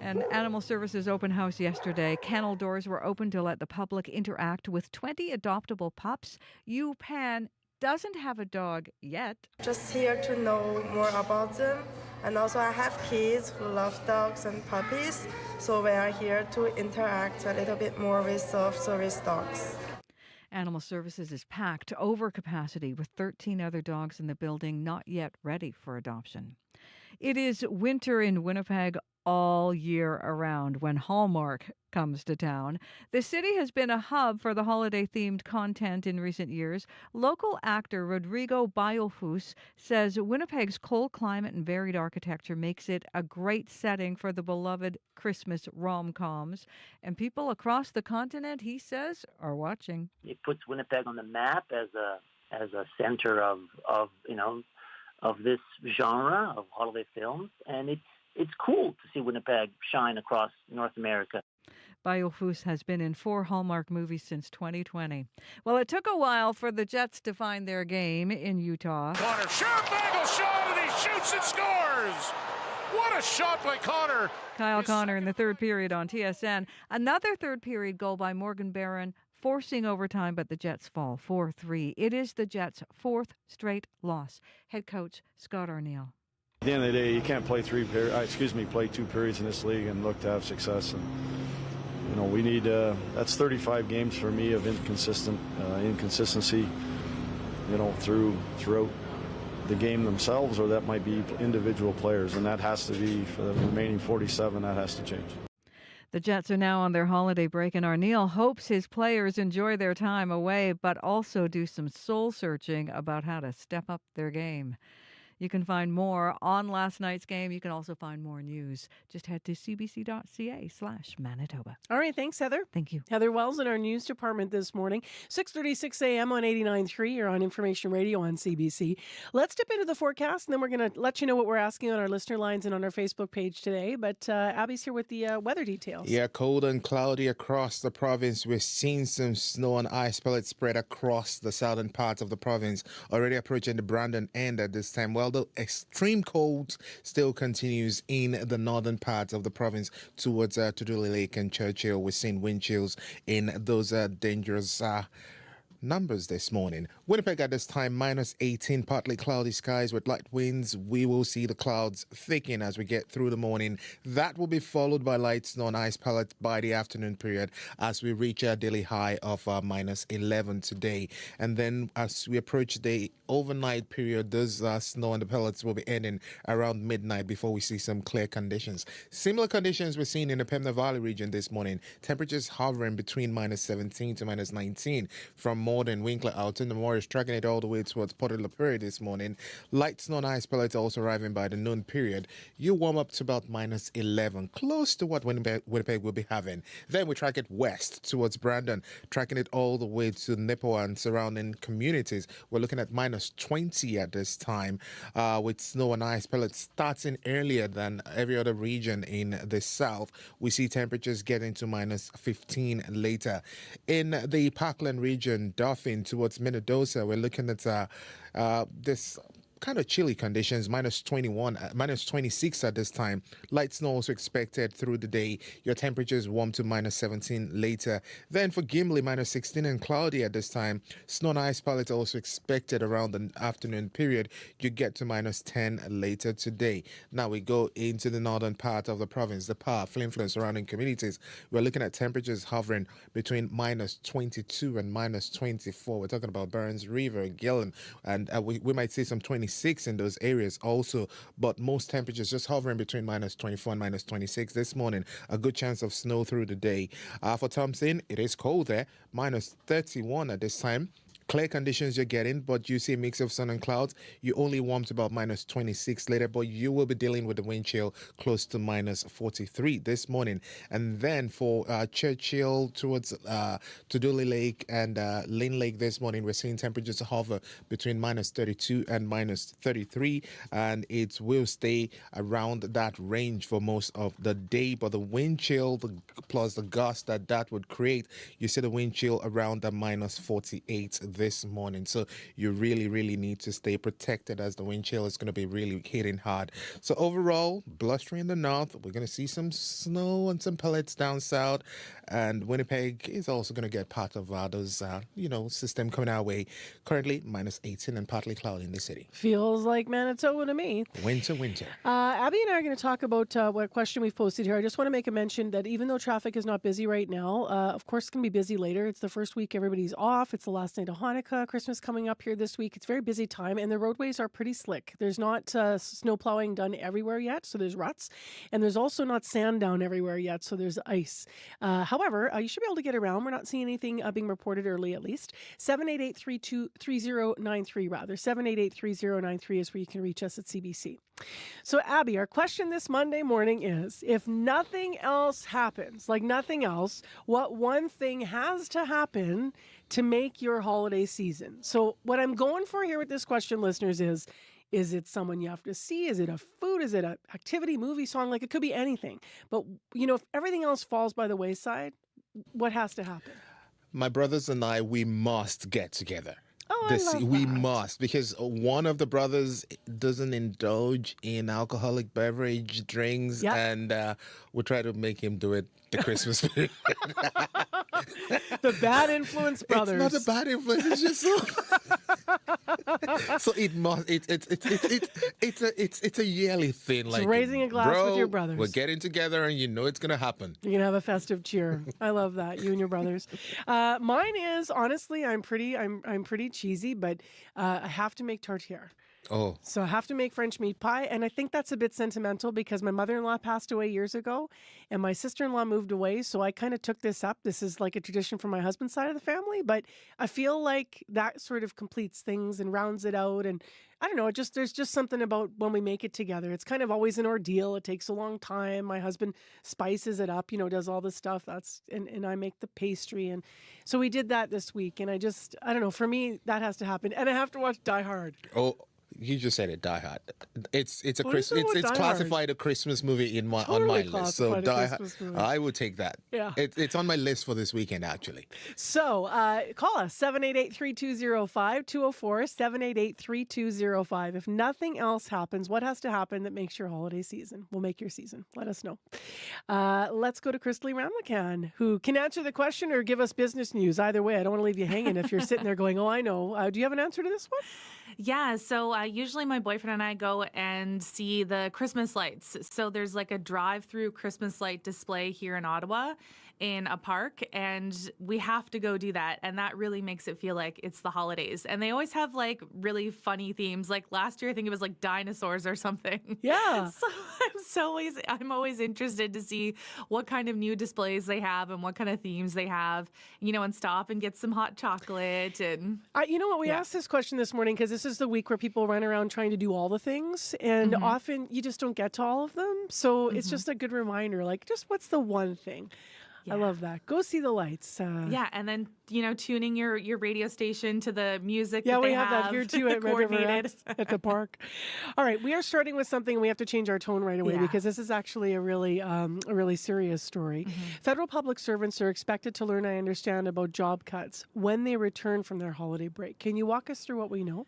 An Animal Services open house yesterday. Kennel doors were open to let the public interact with 20 adoptable pups. UPenn doesn't have a dog yet. Just here to know more about them. And also I have kids who love dogs and puppies, so we are here to interact a little bit more with service dogs. Animal Services is packed over capacity with 13 other dogs in the building not yet ready for adoption. It is winter in Winnipeg all year around when Hallmark comes to town. The city has been a hub for the holiday-themed content in recent years. Local actor Rodrigo Baiofus says Winnipeg's cold climate and varied architecture makes it a great setting for the beloved Christmas rom-coms. And people across the continent, he says, are watching. It puts Winnipeg on the map as a center of this genre of holiday films, and it's cool to see Winnipeg shine across North America. Baiofus has been in 4 Hallmark movies since 2020. Well, it took a while for the Jets to find their game in Utah. Connor, sharp angle shot, and he shoots and scores! What a shot by Connor! Kyle Connor in the third period on TSN. Another third period goal by Morgan Barron, forcing overtime, but the Jets fall 4-3. It is the Jets' 4th straight loss. Head coach Scott Arniel. At the end of the day, you can't play play 2 periods in this league and look to have success. And we need that's 35 games for me of inconsistency. Throughout the game themselves, or that might be individual players, and that has to be for the remaining 47. That has to change. The Jets are now on their holiday break, and Arneal hopes his players enjoy their time away, but also do some soul-searching about how to step up their game. You can find more on last night's game. You can also find more news. Just head to cbc.ca/Manitoba. All right, thanks, Heather. Thank you. Heather Wells in our news department this morning. 6:36 a.m. on 89.3. You're on Information Radio on CBC. Let's dip into the forecast, and then we're going to let you know what we're asking on our listener lines and on our Facebook page today. But Abby's here with the weather details. Yeah, cold and cloudy across the province. We're seeing some snow and ice pellets spread across the southern parts of the province, already approaching the Brandon end at this time. Well, the extreme cold still continues in the northern parts of the province towards Tuduli Lake and Churchill. We're seeing wind chills in those dangerous numbers this morning. Winnipeg at this time, -18, partly cloudy skies with light winds. We will see the clouds thicken as we get through the morning. That will be followed by light snow and ice pellets by the afternoon period as we reach a daily high of -11 today. And then as we approach the overnight period, those snow and the pellets will be ending around midnight before we see some clear conditions. Similar conditions we're seeing in the Pembina Valley region this morning. Temperatures hovering between -17 to -19 from Morden, Winkler out in the Morris, tracking it all the way towards Port La Prairie this morning. Light snow and ice pellets also arriving by the noon period. You warm up to about -11, close to what Winnipeg will be having. Then we track it west towards Brandon, tracking it all the way to Nipawin and surrounding communities. We're looking at -20 at this time, with snow and ice pellets starting earlier than every other region in the south. We see temperatures getting to -15 later. In the Parkland region, Dauphin towards Minnedosa, we're looking at this kind of chilly conditions, -21, -26 at this time. Light snow also expected through the day. Your temperatures warm to -17 later. Then for Gimli, -16 and cloudy at this time. Snow and ice pellets also expected around the afternoon period. You get to -10 later today. Now we go into the northern part of the province, the Par, Flin Flon surrounding communities. We're looking at temperatures hovering between -22 and -24. We're talking about Burns River, Gillen, and we might see some 26 in those areas also, but most temperatures just hovering between -24 and -26 this morning. A good chance of snow through the day. For Thompson, it is cold there, -31 at this time. Clear conditions you're getting, but you see a mix of sun and clouds. You only warm to about -26 later, but you will be dealing with the wind chill close to -43 this morning. And then for Churchill towards Tuduli Lake and Lynn Lake this morning, we're seeing temperatures hover between -32 and -33, and it will stay around that range for most of the day. But the wind chill plus the gust that would create, you see the wind chill around the -48 this morning. So you really need to stay protected as the wind chill is going to be really hitting hard. So overall, blustery in the north. We're going to see some snow and some pellets down south. And Winnipeg is also going to get part of those, system coming our way. Currently, -18 and partly cloudy in the city. Feels like Manitoba to me. Winter. Abby and I are going to talk about what question we've posted here. I just want to make a mention that even though traffic is not busy right now, of course it's going to be busy later. It's the first week everybody's off. It's the last night of Hanukkah, Christmas coming up here this week. It's a very busy time, and the roadways are pretty slick. There's not snow plowing done everywhere yet, so there's ruts. And there's also not sand down everywhere yet, so there's ice. However, you should be able to get around. We're not seeing anything being reported early, at least. 788-3093, rather. 788-3093 is where you can reach us at CBC. So, Abby, our question this Monday morning is, if nothing else happens, like nothing else, what one thing has to happen to make your holiday season? So what I'm going for here with this question, listeners, is it someone you have to see? Is it a food? Is it an activity, movie, song? Like, it could be anything. But, if everything else falls by the wayside, what has to happen? My brothers and I, we must get together. Oh, I love we that. must, because one of the brothers doesn't indulge in alcoholic beverage drinks, and we try to make him do it the Christmas period. The bad influence brothers. It's not a bad influence. It's just so. So it must. It's a yearly thing. It's raising a glass with your brothers. We're getting together, and you know it's gonna happen. You're gonna have a festive cheer. I love that, you and your brothers. Mine is honestly, I'm pretty cheesy, but I have to make tortilla. Oh. So I have to make French meat pie, and I think that's a bit sentimental because my mother-in-law passed away years ago, and my sister-in-law moved away, so I kind of took this up. This is like a tradition from my husband's side of the family, but I feel like that sort of completes things and rounds it out, and I don't know, there's just something about when we make it together. It's kind of always an ordeal. It takes a long time. My husband spices it up, does all this stuff. And I make the pastry, and so we did that this week, and I don't know, for me, that has to happen, and I have to watch Die Hard. Oh. You just said it, Die Hard. It's Die classified a Christmas movie on my list. So Die Hard, I would take that. Yeah. It's on my list for this weekend, actually. So call us 788-3205 204-788-3205. If nothing else happens, what has to happen that makes your holiday season? We'll make your season. Let us know. Let's go to Christelle Ramlakan, who can answer the question or give us business news. Either way, I don't want to leave you hanging if you're sitting there going, "Oh, I know." Do you have an answer to this one? Yeah, so usually my boyfriend and I go and see the Christmas lights. So there's like a drive-through Christmas light display here in Ottawa in a park, and we have to go do that. And that really makes it feel like it's the holidays. And they always have like really funny themes. Like last year, I think it was like dinosaurs or something. Yeah. So I'm always interested to see what kind of new displays they have and what kind of themes they have, and stop and get some hot chocolate. And you know what? We asked this question this morning because this is the week where people run around trying to do all the things, and often you just don't get to all of them. So it's just a good reminder, like, just what's the one thing? Yeah. I love that. Go see the lights. Yeah, and then, tuning your radio station to the music that they have that here too at Red River coordinated. at the park. All right, we are starting with something, and we have to change our tone right away because this is actually a really serious story. Federal public servants are expected to learn, I understand, about job cuts when they return from their holiday break. Can you walk us through what we know?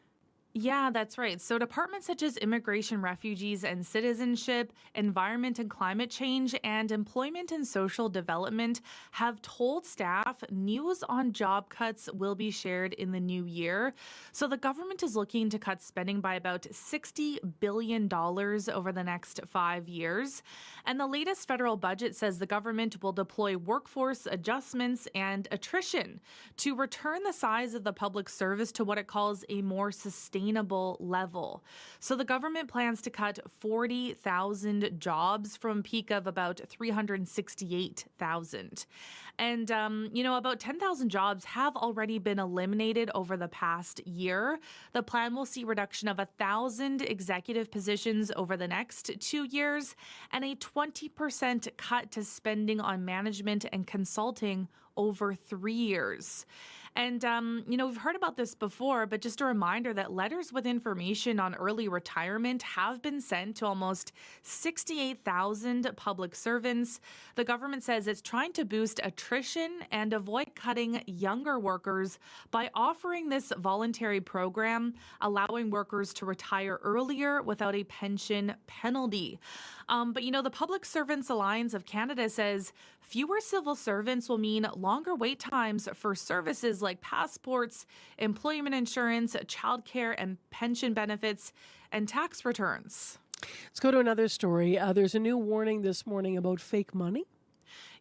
Yeah, that's right. So departments such as Immigration, Refugees and Citizenship, Environment and Climate Change, and Employment and Social Development have told staff news on job cuts will be shared in the new year. So the government is looking to cut spending by about $60 billion over the next 5 years. And the latest federal budget says the government will deploy workforce adjustments and attrition to return the size of the public service to what it calls a more sustainable level. So the government plans to cut 40,000 jobs from a peak of about 368,000. And, about 10,000 jobs have already been eliminated over the past year. The plan will see reduction of 1,000 executive positions over the next 2 years and a 20% cut to spending on management and consulting over 3 years. And, we've heard about this before, but just a reminder that letters with information on early retirement have been sent to almost 68,000 public servants. The government says it's trying to boost attrition and avoid cutting younger workers by offering this voluntary program, allowing workers to retire earlier without a pension penalty. But the Public Servants Alliance of Canada says fewer civil servants will mean longer wait times for services like passports, employment insurance, childcare and pension benefits, and tax returns. Let's go to another story. There's a new warning this morning about fake money.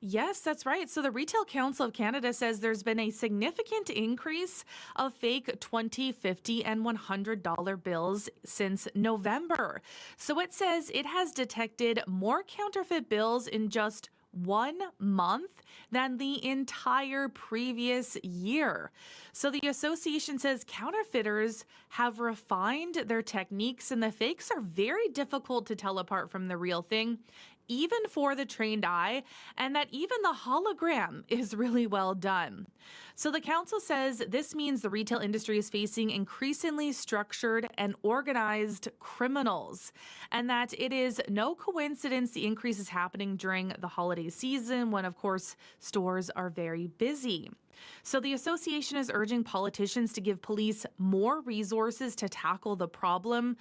Yes, that's right. So the Retail Council of Canada says there's been a significant increase of fake $20, $50, and $100 bills since November. So it says it has detected more counterfeit bills in just 1 month than the entire previous year. So the association says counterfeiters have refined their techniques and the fakes are very difficult to tell apart from the real thing, even for the trained eye, and that even the hologram is really well done. So the council says this means the retail industry is facing increasingly structured and organized criminals, and that it is no coincidence the increase is happening during the holiday season when, of course, stores are very busy. So the association is urging politicians to give police more resources to tackle the problem,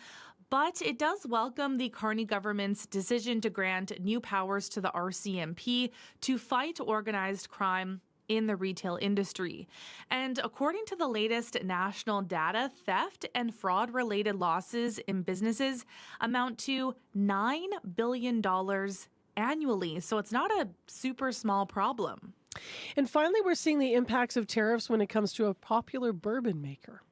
but it does welcome the Carney government's decision to grant new powers to the RCMP to fight organized crime in the retail industry. And according to the latest national data, theft and fraud-related losses in businesses amount to $9 billion annually. So it's not a super small problem. And finally, we're seeing the impacts of tariffs when it comes to a popular bourbon maker.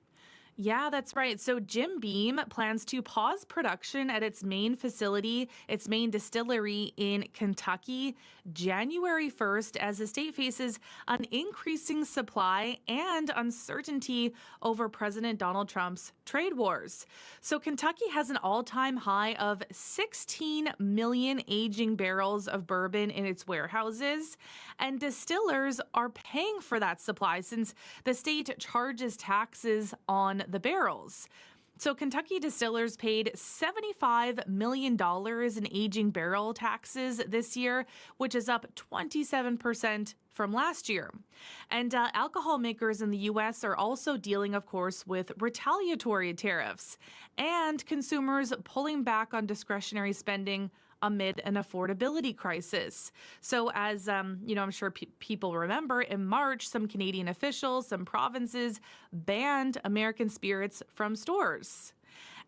Yeah, that's right. So Jim Beam plans to pause production at its main facility, its main distillery in Kentucky, January 1st, as the state faces an increasing supply and uncertainty over President Donald Trump's trade wars. So Kentucky has an all-time high of 16 million aging barrels of bourbon in its warehouses, and distillers are paying for that supply since the state charges taxes on the barrels. So Kentucky distillers paid $75 million in aging barrel taxes this year, which is up 27% from last year. And alcohol makers in the U.S. are also dealing, of course, with retaliatory tariffs and consumers pulling back on discretionary spending amid an affordability crisis. So as, I'm sure people remember, in March, some Canadian officials, some provinces banned American spirits from stores.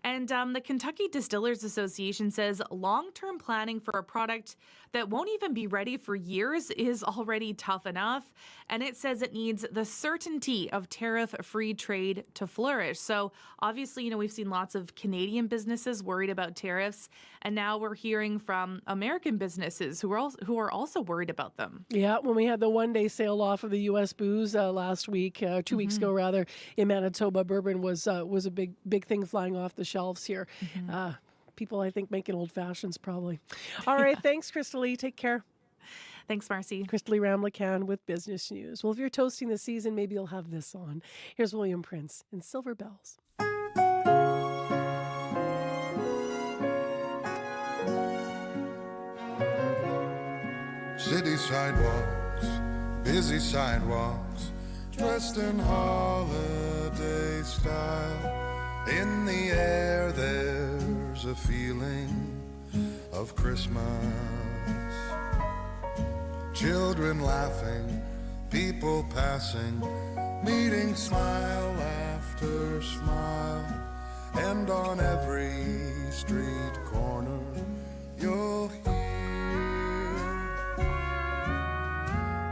And the Kentucky Distillers Association says long-term planning for a product that won't even be ready for years is already tough enough. And it says it needs the certainty of tariff-free trade to flourish. So obviously, we've seen lots of Canadian businesses worried about tariffs. And now we're hearing from American businesses who are also worried about them. Yeah, when we had the one-day sale off of the U.S. booze last week, 2 weeks ago rather, in Manitoba, bourbon was a big thing flying off the shelves here. People, I think, making old fashions probably. All right, thanks, Crystal Lee. Take care. Thanks, Marcy. Crystal Lee Ramlacan with Business News. Well, if you're toasting the season, maybe you'll have this on. Here's William Prince in Silver Bells. City sidewalks, busy sidewalks, dressed in holiday style. In the air there's a feeling of Christmas. Children laughing, people passing, meeting smile after smile. And on every street corner you'll hear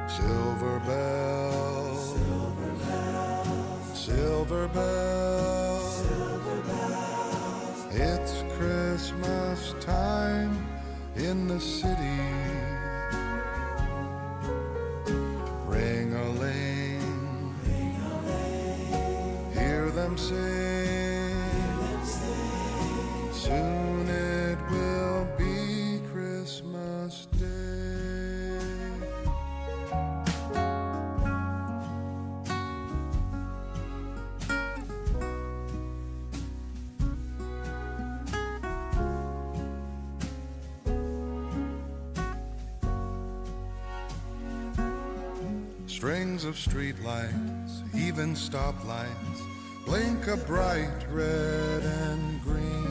silver bells, silver bells, silver bells, silver bells. It's Christmas time in the city. Ring-a-ling, ring-a-ling. Hear them sing, soon it will be Christmas Day. Strings of streetlights, even stoplights, blink a bright red and green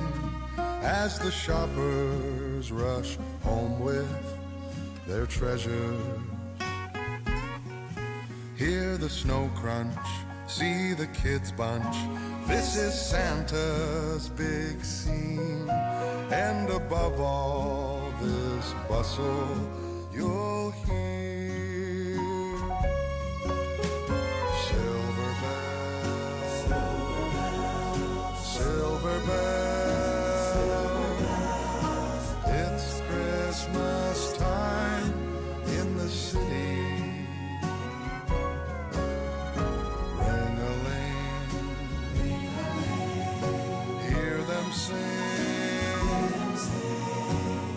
as the shoppers rush home with their treasures. Hear the snow crunch, see the kids bunch. This is Santa's big scene, and above all this bustle you'll hear silver bells, silver bells, silver bells. It's Christmas time in the city. Ring-a-ling, hear them sing,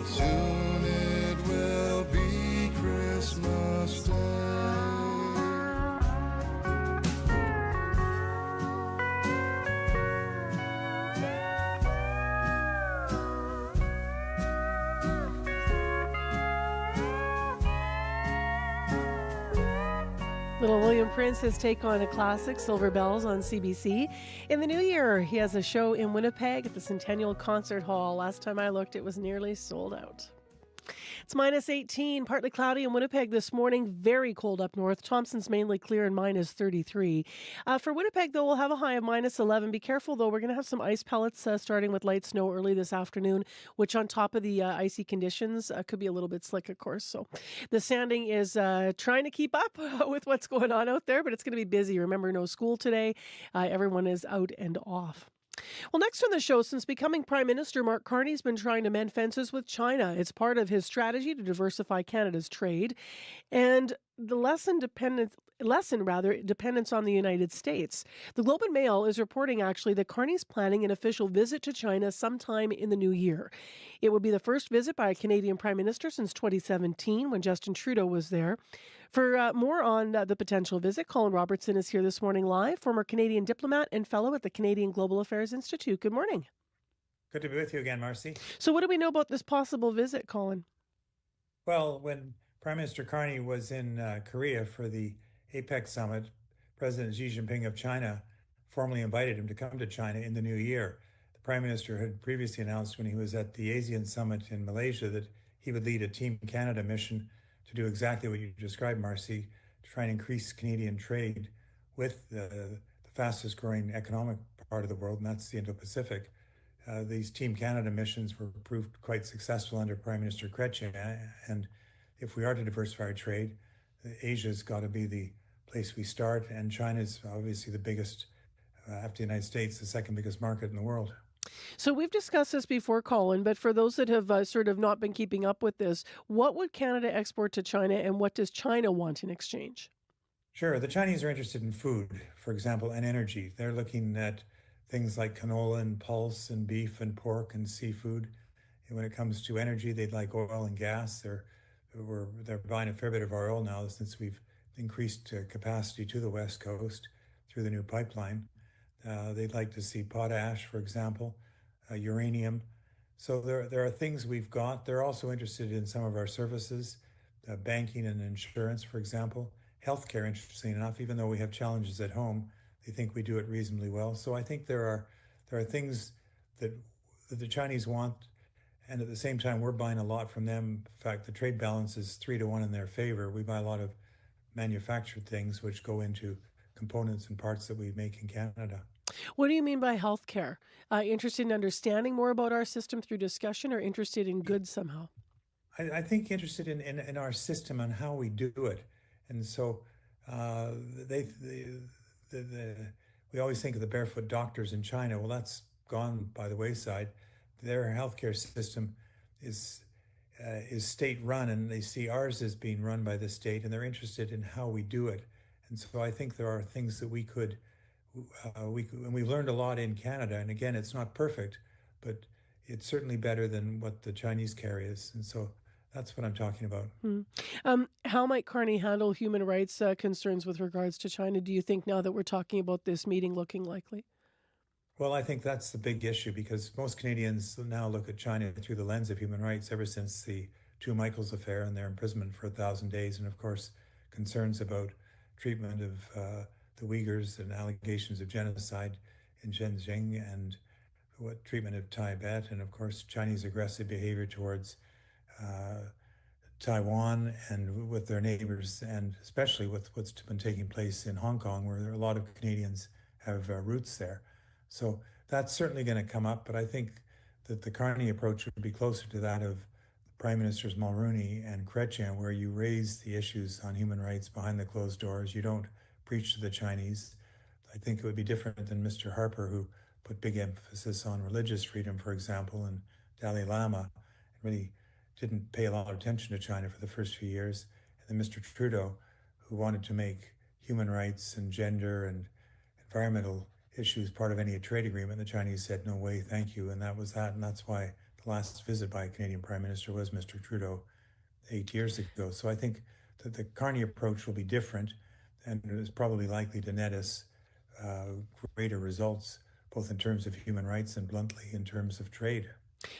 soon it will be Christmas Day. Little William Prince, his take on a classic, Silver Bells, on CBC. In the new year, he has a show in Winnipeg at the Centennial Concert Hall. Last time I looked, it was nearly sold out. It's minus 18, partly cloudy in Winnipeg this morning, very cold up north. Thompson's mainly clear and minus 33. For Winnipeg, though, we'll have a high of minus 11. Be careful, though. We're going to have some ice pellets starting with light snow early this afternoon, which on top of the icy conditions could be a little bit slick, of course. So the sanding is trying to keep up with what's going on out there, but it's going to be busy. Remember, no school today. Everyone is out and off. Well, next on the show, since becoming Prime Minister, Mark Carney's been trying to mend fences with China. It's part of his strategy to diversify Canada's trade and the dependence on the United States. The Globe and Mail is reporting, actually, that Carney's planning an official visit to China sometime in the new year. It would be the first visit by a Canadian Prime Minister since 2017, when Justin Trudeau was there. For more on the potential visit, Colin Robertson is here this morning live, former Canadian diplomat and fellow at the Canadian Global Affairs Institute. Good morning. Good to be with you again, Marcy. So what do we know about this possible visit, Colin? Well, when Prime Minister Carney was in Korea for the APEC summit, President Xi Jinping of China formally invited him to come to China in the new year. The Prime Minister had previously announced when he was at the ASEAN summit in Malaysia that he would lead a Team Canada mission to do exactly what you described, Marcy, to try and increase Canadian trade with the fastest growing economic part of the world, and that's the Indo-Pacific. These Team Canada missions were proved quite successful under Prime Minister Chrétien, and if we are to diversify our trade, Asia's got to be the place we start, and China's obviously the biggest, after the United States, the second biggest market in the world. So we've discussed this before, Colin, but for those that have sort of not been keeping up with this, what would Canada export to China and what does China want in exchange? Sure. The Chinese are interested in food, for example, and energy. They're looking at things like canola and pulse and beef and pork and seafood. And when it comes to energy, they'd like oil and gas. They're buying a fair bit of our oil now since we've increased capacity to the West Coast through the new pipeline. They'd like to see potash, for example, uranium. So there are things we've got. They're also interested in some of our services, banking and insurance, for example. Healthcare, interestingly enough, even though we have challenges at home, they think we do it reasonably well. So I think there are things that the Chinese want, and at the same time, we're buying a lot from them. In fact, the trade balance is 3-1 in their favor. We buy a lot of manufactured things which go into components and parts that we make in Canada. What do you mean by healthcare? Interested in understanding more about our system through discussion or interested in goods somehow? I think interested in our system and how we do it. And so we always think of the barefoot doctors in China. Well, that's gone by the wayside. Their healthcare system is state-run, and they see ours as being run by the state, and they're interested in how we do it. And so I think there are things that we could, and we've learned a lot in Canada. And again, it's not perfect, but it's certainly better than what the Chinese care is. And so that's what I'm talking about. How might Carney handle human rights concerns with regards to China, do you think, now that we're talking about this meeting looking likely? Well, I think that's the big issue because most Canadians now look at China through the lens of human rights ever since the two Michaels affair and their imprisonment for 1,000 days. And of course, concerns about treatment of the Uyghurs and allegations of genocide in Xinjiang and what treatment of Tibet. And of course, Chinese aggressive behavior towards Taiwan and with their neighbors, and especially with what's been taking place in Hong Kong, where a lot of Canadians have roots there. So that's certainly going to come up, but I think that the Carney approach would be closer to that of Prime Ministers Mulroney and Chrétien, where you raise the issues on human rights behind the closed doors. You don't preach to the Chinese. I think it would be different than Mr. Harper, who put big emphasis on religious freedom, for example, and Dalai Lama, and really didn't pay a lot of attention to China for the first few years. And then Mr. Trudeau, who wanted to make human rights and gender and environmental issues part of any trade agreement. The Chinese said, no way, thank you. And that was that. And that's why the last visit by a Canadian Prime Minister was Mr. Trudeau 8 years ago. So I think that the Carney approach will be different and is probably likely to net us greater results, both in terms of human rights and bluntly in terms of trade.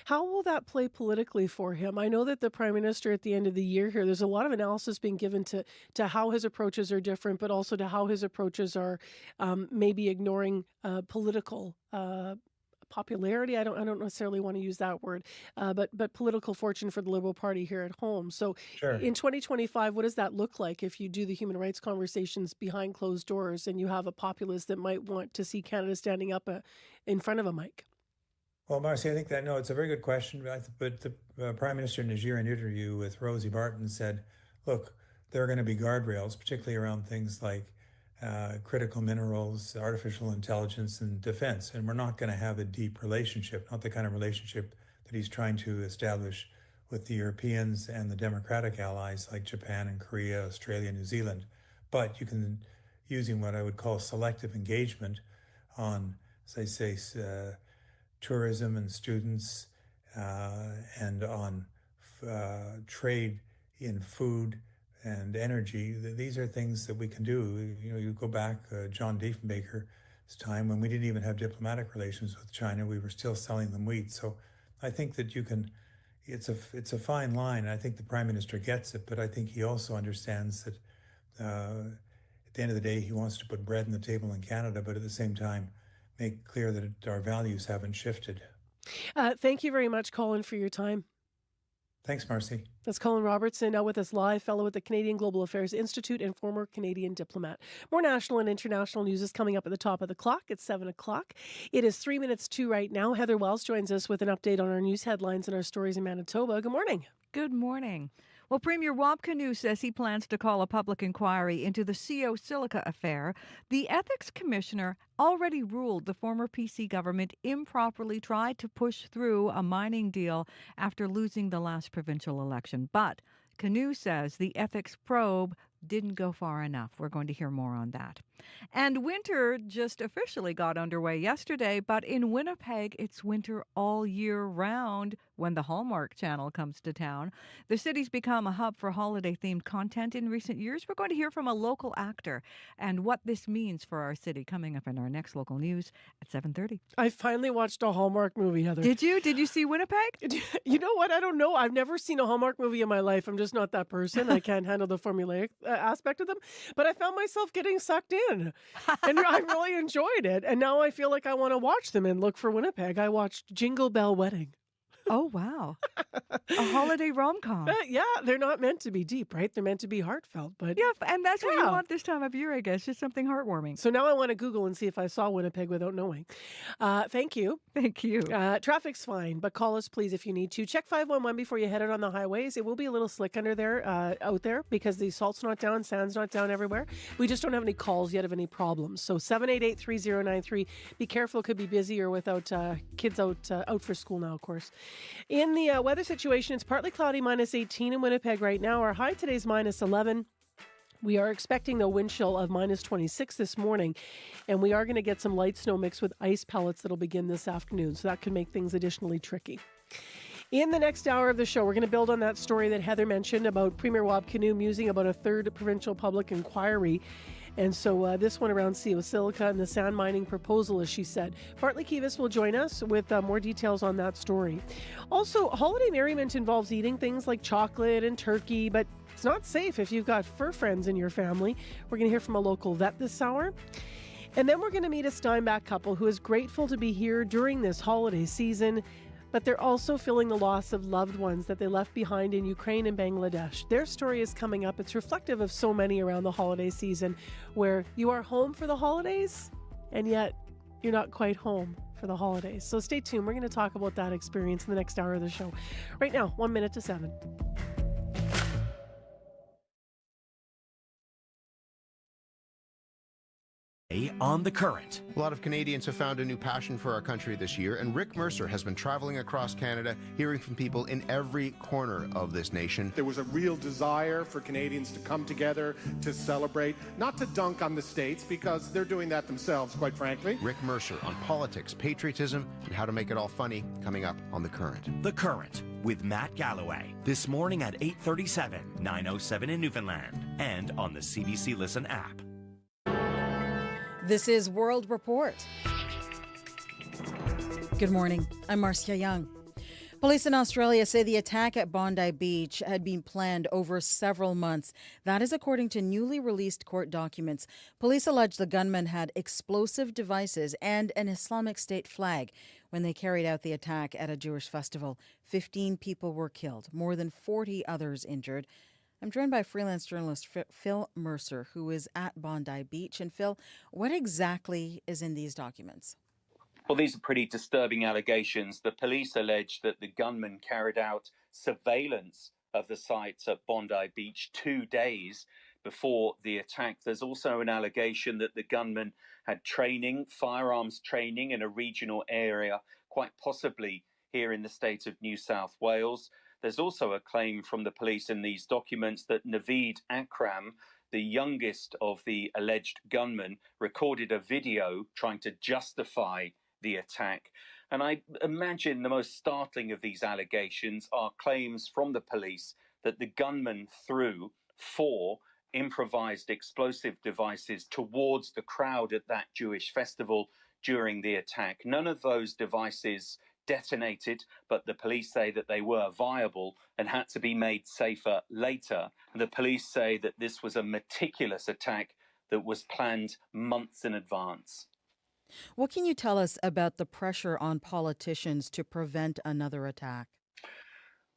How will that play politically for him? I know that the Prime Minister at the end of the year here, there's a lot of analysis being given to how his approaches are different, but also to how his approaches are maybe ignoring political popularity. I don't necessarily want to use that word, but political fortune for the Liberal Party here at home. So Sure. in 2025, what does that look like if you do the human rights conversations behind closed doors and you have a populace that might want to see Canada standing up in front of a mic? Well, Marcy, I think that, no, it's a very good question. But the Prime Minister in an interview with Rosie Barton said, look, there are going to be guardrails, particularly around things like critical minerals, artificial intelligence, and defense. And we're not going to have a deep relationship, not the kind of relationship that he's trying to establish with the Europeans and the democratic allies like Japan and Korea, Australia, New Zealand. But you can, using what I would call selective engagement on, as I say, tourism and students, and on trade in food and energy. These are things that we can do. You know, you go back John Diefenbaker's time when we didn't even have diplomatic relations with China. We were still selling them wheat. So I think that you can. It's a fine line. I think the Prime Minister gets it, but I think he also understands that at the end of the day, he wants to put bread on the table in Canada, but at the same time, make clear that our values haven't shifted. Thank you very much, Colin, for your time. Thanks, Marcy. That's Colin Robertson, now with us live, fellow at the Canadian Global Affairs Institute and former Canadian diplomat. More national and international news is coming up at the top of the clock at 7 o'clock. It is 3 minutes to right now. Heather Wells joins us with an update on our news headlines and our stories in Manitoba. Good morning. Good morning. Well, Premier Rob Canoe says he plans to call a public inquiry into the CO Silica affair. The Ethics Commissioner already ruled the former PC government improperly tried to push through a mining deal after losing the last provincial election. But Canoe says the ethics probe didn't go far enough. We're going to hear more on that. And winter just officially got underway yesterday, but in Winnipeg, it's winter all year round when the Hallmark Channel comes to town. The city's become a hub for holiday-themed content in recent years. We're going to hear from a local actor and what this means for our city coming up in our next local news at 7:30. I finally watched a Hallmark movie, Heather. Did you? Did you see Winnipeg? You know what? I don't know. I've never seen a Hallmark movie in my life. I'm just not that person. I can't handle the formulaic aspect of them. But I found myself getting sucked in. And I really enjoyed it. And now I feel like I want to watch them and look for Winnipeg. I watched Jingle Bell Wedding. Oh, wow. A holiday rom-com. Yeah, they're not meant to be deep, right? They're meant to be heartfelt. But yeah, and that's what you want this time of year, I guess. Just something heartwarming. So now I want to Google and see if I saw Winnipeg without knowing. Thank you. Thank you. Traffic's fine, but call us, please, if you need to. Check 511 before you head out on the highways. It will be a little slick under there, out there, because the salt's not down, sand's not down everywhere. We just don't have any calls yet of any problems. So 788-3093. Be careful. It could be busy or without kids out for school now, of course. In the weather situation, it's partly cloudy, -18 in Winnipeg right now. Our high today is -11. We are expecting a wind chill of -26 this morning, and we are going to get some light snow mixed with ice pellets that'll begin this afternoon, so that could make things additionally tricky. In the next hour of the show, we're going to build on that story that Heather mentioned about Premier Rob Canoe musing about a third provincial public inquiry. And so this one around CO Silica and the sand mining proposal, as she said. Bartley Kivas will join us with more details on that story. Also, holiday merriment involves eating things like chocolate and turkey, but it's not safe if you've got fur friends in your family. We're going to hear from a local vet this hour. And then we're going to meet a Steinbach couple who is grateful to be here during this holiday season, but they're also feeling the loss of loved ones that they left behind in Ukraine and Bangladesh. Their story is coming up. It's reflective of so many around the holiday season where you are home for the holidays and yet you're not quite home for the holidays. So stay tuned. We're going to talk about that experience in the next hour of the show. Right now, 1 minute to 7. On The Current. A lot of Canadians have found a new passion for our country this year, and Rick Mercer has been traveling across Canada, hearing from people in every corner of this nation. There was a real desire for Canadians to come together, to celebrate, not to dunk on the States, because they're doing that themselves, quite frankly. Rick Mercer on politics, patriotism, and how to make it all funny, coming up on The Current. The Current with Matt Galloway. This morning at 8:37, 9:07 in Newfoundland, and on the CBC Listen app. This is World Report. Good morning. I'm Marcia Young. Police in Australia say the attack at Bondi Beach had been planned over several months. That is according to newly released court documents. Police allege the gunman had explosive devices and an Islamic State flag when they carried out the attack at a Jewish festival. 15 people were killed, more than 40 others injured. I'm joined by freelance journalist Phil Mercer, who is at Bondi Beach. And Phil, what exactly is in these documents? Well, these are pretty disturbing allegations. The police allege that the gunman carried out surveillance of the sites at Bondi Beach 2 days before the attack. There's also an allegation that the gunman had training, firearms training in a regional area, quite possibly here in the state of New South Wales. There's also a claim from the police in these documents that Naveed Akram, the youngest of the alleged gunmen, recorded a video trying to justify the attack. And I imagine the most startling of these allegations are claims from the police that the gunman threw 4 improvised explosive devices towards the crowd at that Jewish festival during the attack. None of those devices detonated, but the police say that they were viable and had to be made safer later. And the police say that this was a meticulous attack that was planned months in advance. What can you tell us about the pressure on politicians to prevent another attack?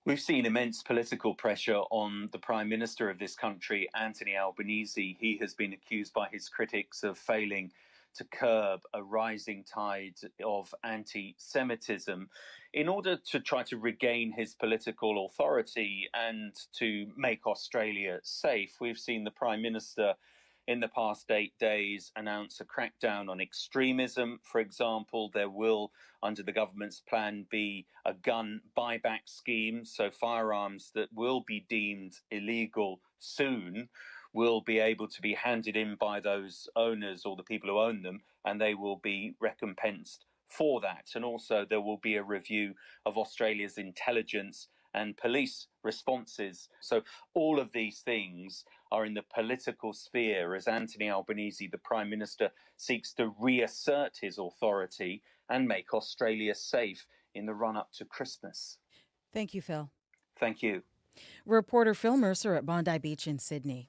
We've seen immense political pressure on the Prime Minister of this country, Anthony Albanese. He has been accused by his critics of failing to curb a rising tide of anti-Semitism. In order to try to regain his political authority and to make Australia safe, we've seen the Prime Minister in the past 8 days announce a crackdown on extremism. For example, there will, under the government's plan, be a gun buyback scheme. So firearms that will be deemed illegal soon will be able to be handed in by those owners or the people who own them, and they will be recompensed for that. And also there will be a review of Australia's intelligence and police responses. So all of these things are in the political sphere as Anthony Albanese, the Prime Minister, seeks to reassert his authority and make Australia safe in the run-up to Christmas. Thank you, Phil. Thank you. Reporter Phil Mercer at Bondi Beach in Sydney.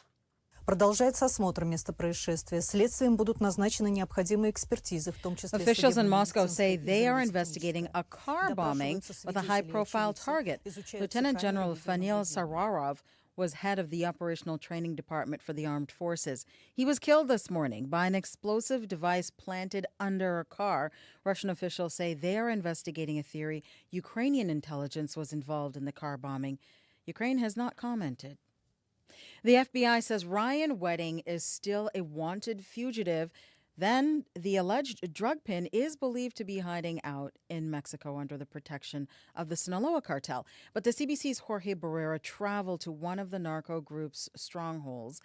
Продолжается осмотр места происшествия. Следствием будут назначены необходимые экспертизы, в том числе... Officials in Moscow say they are investigating a car bombing with a high-profile target. Lieutenant General Fanil Sararov was head of the operational training department for the armed forces. He was killed this morning by an explosive device planted under a car. Russian officials say they are investigating a theory Ukrainian intelligence was involved in the car bombing. Ukraine has not commented. The FBI says Ryan Wedding is still a wanted fugitive. Then the alleged drug pin is believed to be hiding out in Mexico under the protection of the Sinaloa cartel. But the CBC's Jorge Barrera traveled to one of the narco group's strongholds,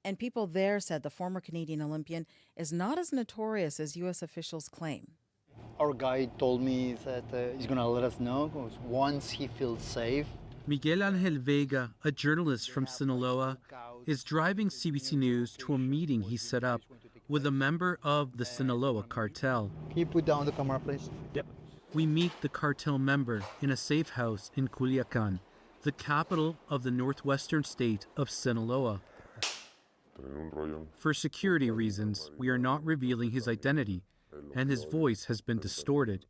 and people there said the former Canadian Olympian is not as notorious as U.S. officials claim. Our guide told me that he's going to let us know once he feels safe. Miguel Angel Vega, a journalist from Sinaloa, is driving CBC News to a meeting he set up with a member of the Sinaloa cartel. Can you put down the camera, please? Yep. We meet the cartel member in a safe house in Culiacan, the capital of the northwestern state of Sinaloa. For security reasons, we are not revealing his identity, and his voice has been distorted.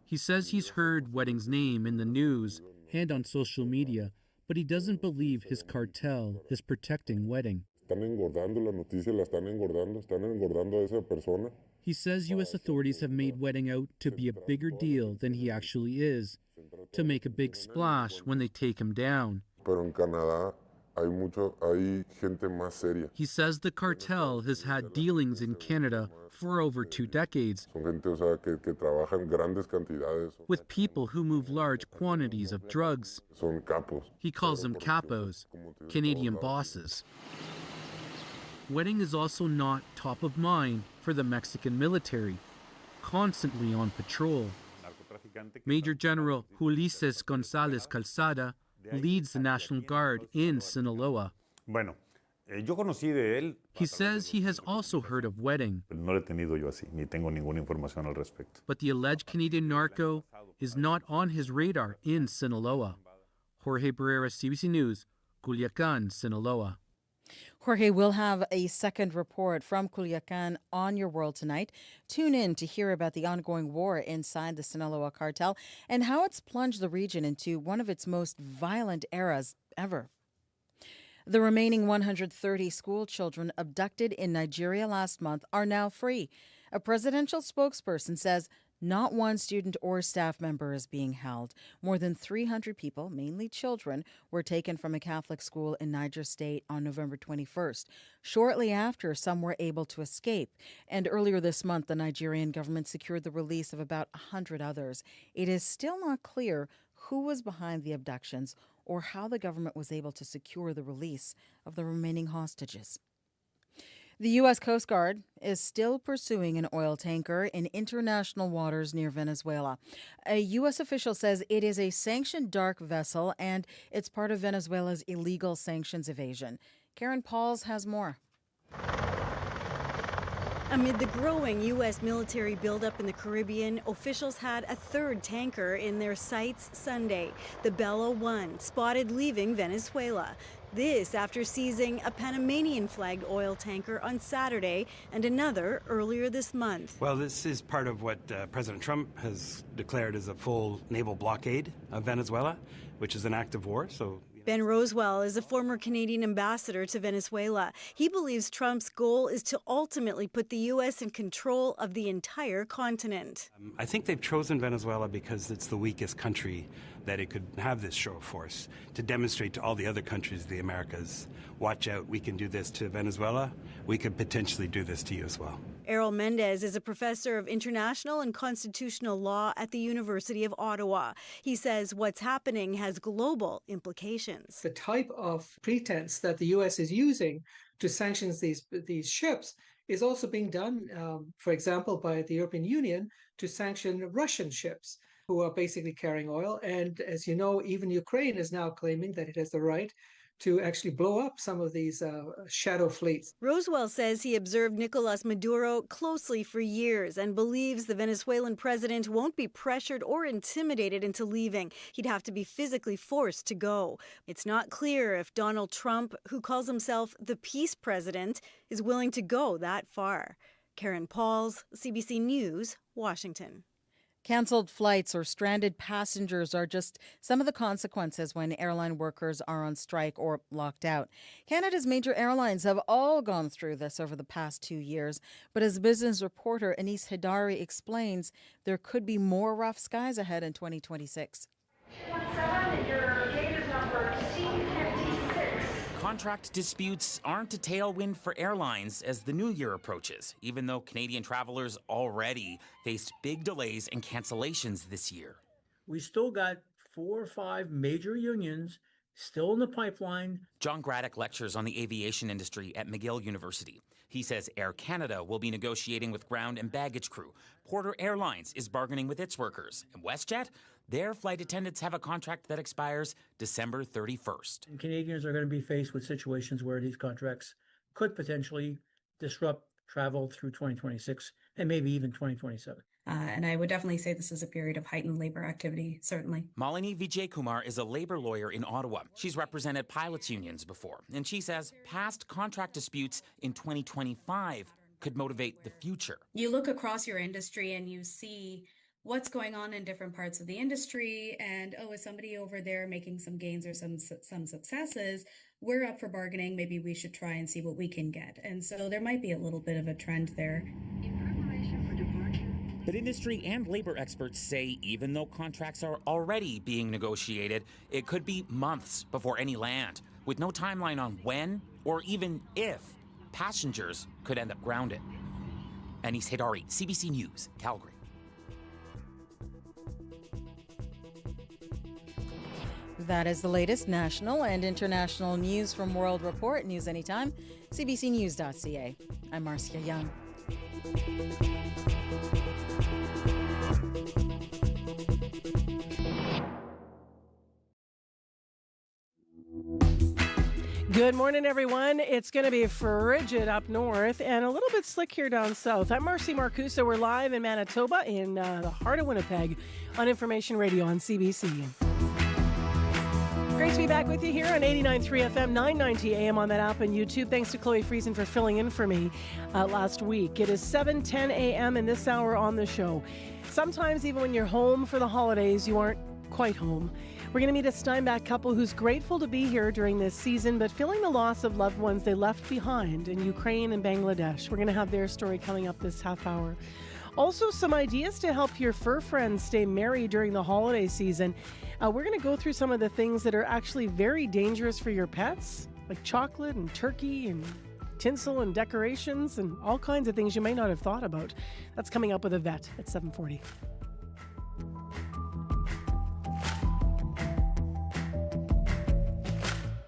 He says he's heard Wedding's name in the news and on social media, but he doesn't believe his cartel is protecting Wedding. He says U.S. authorities have made Wedding out to be a bigger deal than he actually is, to make a big splash when they take him down. He says the cartel has had dealings in Canada for over 2 decades with people who move large quantities of drugs. He calls them capos, Canadian bosses. Wedding is also not top of mind for the Mexican military, constantly on patrol. Major General Ulises González Calzada leads the National Guard in Sinaloa. He says he has also heard of Wedding. But the alleged Canadian narco is not on his radar in Sinaloa. Jorge Barrera, CBC News, Culiacan, Sinaloa. Jorge will have a second report from Culiacan on Your World tonight. Tune in to hear about the ongoing war inside the Sinaloa cartel and how it's plunged the region into one of its most violent eras ever. The remaining 130 school children abducted in Nigeria last month are now free. A presidential spokesperson says not one student or staff member is being held. More than 300 people, mainly children, were taken from a Catholic school in Niger State on November 21st. Shortly after, some were able to escape. And earlier this month, the Nigerian government secured the release of about 100 others. It is still not clear who was behind the abductions or how the government was able to secure the release of the remaining hostages. The U.S. Coast Guard is still pursuing an oil tanker in international waters near Venezuela. A U.S. official says it is a sanctioned dark vessel and it's part of Venezuela's illegal sanctions evasion. Karen Pauls has more. Amid the growing U.S. military buildup in the Caribbean, officials had a third tanker in their sights Sunday. The Bella 1, spotted leaving Venezuela. This after seizing a Panamanian-flagged oil tanker on Saturday and another earlier this month. Well, this is part of what President Trump has declared as a full naval blockade of Venezuela, which is an act of war. So Ben Rosewell is a former Canadian ambassador to Venezuela. He believes Trump's goal is to ultimately put the U.S. in control of the entire continent. I think they've chosen Venezuela because it's the weakest country that it could have this show of force to demonstrate to all the other countries of the Americas, watch out, we can do this to Venezuela, we could potentially do this to you as well. Errol Mendez is a professor of international and constitutional law at the University of Ottawa. He says what's happening has global implications. The type of pretense that the U.S. is using to sanction these ships is also being done, for example, by the European Union to sanction Russian ships who are basically carrying oil. And as you know, even Ukraine is now claiming that it has the right to actually blow up some of these shadow fleets. Rosewell says he observed Nicolas Maduro closely for years and believes the Venezuelan president won't be pressured or intimidated into leaving. He'd have to be physically forced to go. It's not clear if Donald Trump, who calls himself the peace president, is willing to go that far. Karen Pauls, CBC News, Washington. Cancelled flights or stranded passengers are just some of the consequences when airline workers are on strike or locked out. Canada's major airlines have all gone through this over the past 2 years. But as business reporter Anis Hidari explains, there could be more rough skies ahead in 2026. Contract disputes aren't a tailwind for airlines as the new year approaches, even though Canadian travelers already faced big delays and cancellations this year. We still got 4 or 5 major unions still in the pipeline. John Graddick lectures on the aviation industry at McGill University. He says Air Canada will be negotiating with ground and baggage crew. Porter Airlines is bargaining with its workers. And WestJet, their flight attendants have a contract that expires December 31st. And Canadians are going to be faced with situations where these contracts could potentially disrupt travel through 2026 and maybe even 2027. And I would definitely say this is a period of heightened labor activity, certainly. Malini Vijaykumar is a labor lawyer in Ottawa. She's represented pilots' unions before, and she says past contract disputes in 2025 could motivate the future. You look across your industry and you see what's going on in different parts of the industry, and is somebody over there making some gains or some successes? We're up for bargaining. Maybe we should try and see what we can get. And so there might be a little bit of a trend there. But industry and labor experts say even though contracts are already being negotiated, it could be months before any land, with no timeline on when or even if passengers could end up grounded. Anis Hidari, CBC News, Calgary. That is the latest national and international news from World Report. News anytime, cbcnews.ca. I'm Marcia Young. Good morning, everyone. It's going to be frigid up north and a little bit slick here down south. I'm Marcy Marcusa. We're live in Manitoba in the heart of Winnipeg on Information Radio on CBC. Great to be back with you here on 89.3 FM, 990 AM on that app and YouTube. Thanks to Chloe Friesen for filling in for me last week. It is 7:10 a.m. in this hour on the show. Sometimes even when you're home for the holidays, you aren't quite home. We're going to meet a Steinbach couple who's grateful to be here during this season, but feeling the loss of loved ones they left behind in Ukraine and Bangladesh. We're going to have their story coming up this half hour. Also, some ideas to help your fur friends stay merry during the holiday season. We're going to go through some of the things that are actually very dangerous for your pets, like chocolate and turkey and tinsel and decorations and all kinds of things you may not have thought about. That's coming up with a vet at 7:40.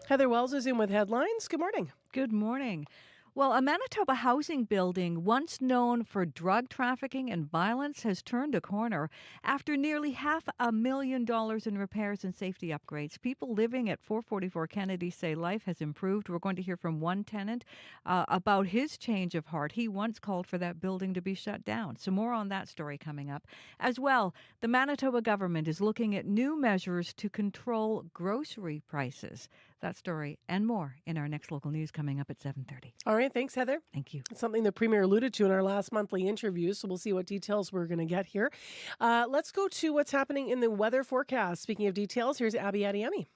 Heather Wells is in with headlines. Good morning. Good morning. Well, a Manitoba housing building once known for drug trafficking and violence has turned a corner. After nearly $500,000 in repairs and safety upgrades, people living at 444 Kennedy say life has improved. We're going to hear from one tenant about his change of heart. He once called for that building to be shut down. So more on that story coming up. As well, the Manitoba government is looking at new measures to control grocery prices. That story and more in our next local news coming up at 7:30. All right. Thanks, Heather. Thank you. It's something the Premier alluded to in our last monthly interview, so we'll see what details we're going to get here. Let's go to what's happening in the weather forecast. Speaking of details, here's Abby Adiemi.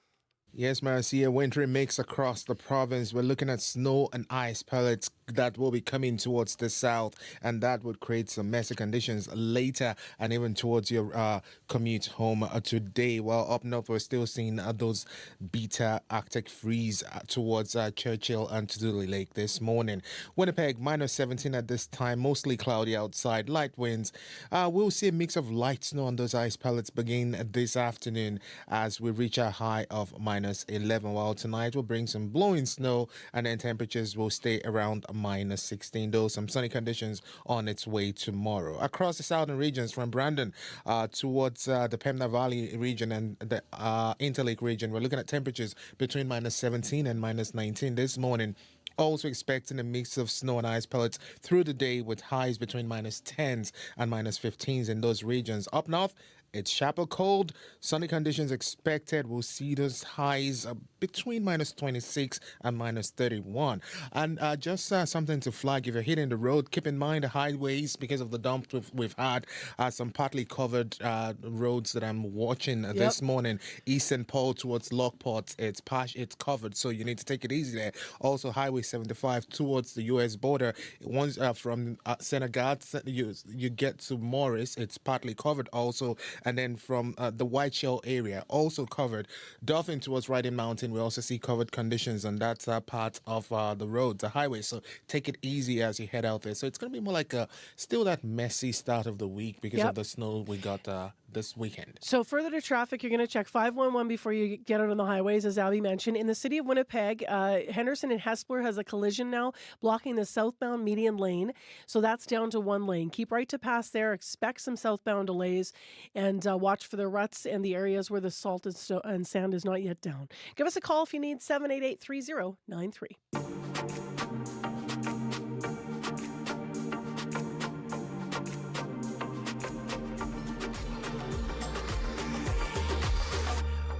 Yes, Marcia, wintry mix across the province. We're looking at snow and ice pellets that will be coming towards the south, and that would create some messy conditions later and even towards your commute home today. Well, up north, we're still seeing those beta Arctic freeze towards Churchill and Tuduli Lake this morning. Winnipeg, minus 17 at this time, mostly cloudy outside, light winds. We'll see a mix of light snow on those ice pellets begin this afternoon as we reach a high of minus 11, while tonight will bring some blowing snow and then temperatures will stay around minus 16, though some sunny conditions on its way tomorrow. Across the southern regions from Brandon towards the Pembina Valley region and the Interlake region, we're looking at temperatures between minus 17 and minus 19 this morning. Also expecting a mix of snow and ice pellets through the day with highs between minus 10s and minus 15s in those regions. Up north, it's sharper cold. Sunny conditions expected. We'll see those highs between minus 26 and minus 31. And just something to flag. If you're hitting the road, keep in mind the highways because of the dump we've had. Some partly covered roads that I'm watching this morning. East St. Paul towards Lockport, it's covered, so you need to take it easy there. Also, Highway 75 towards the U.S. border. Once from Senegal, you get to Morris, it's partly covered also. And then from the Whiteshell area, also covered. Dauphin towards Riding Mountain, we also see covered conditions on that part of the road, the highway. So take it easy as you head out there. So it's going to be more like still that messy start of the week because of the snow we got this weekend. So further to traffic, you're going to check 511 before you get out on the highways, as Abby mentioned. In the city of Winnipeg, Henderson and Hespeler has a collision now blocking the southbound median lane. So that's down to one lane. Keep right to pass there. Expect some southbound delays and watch for the ruts and the areas where the salt and sand is not yet down. Give us a call if you need 788-3093.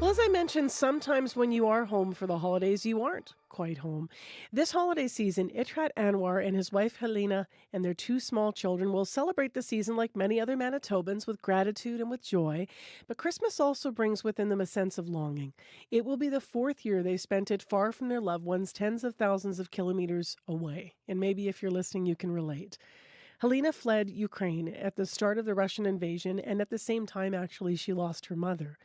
Well, as I mentioned, sometimes when you are home for the holidays, you aren't quite home. This holiday season, Itrat Anwar and his wife Helena and their two small children will celebrate the season like many other Manitobans with gratitude and with joy. But Christmas also brings within them a sense of longing. It will be the fourth year they've spent it far from their loved ones, tens of thousands of kilometers away. And maybe if you're listening, you can relate. Helena fled Ukraine at the start of the Russian invasion, and at the same time, actually, she lost her mother.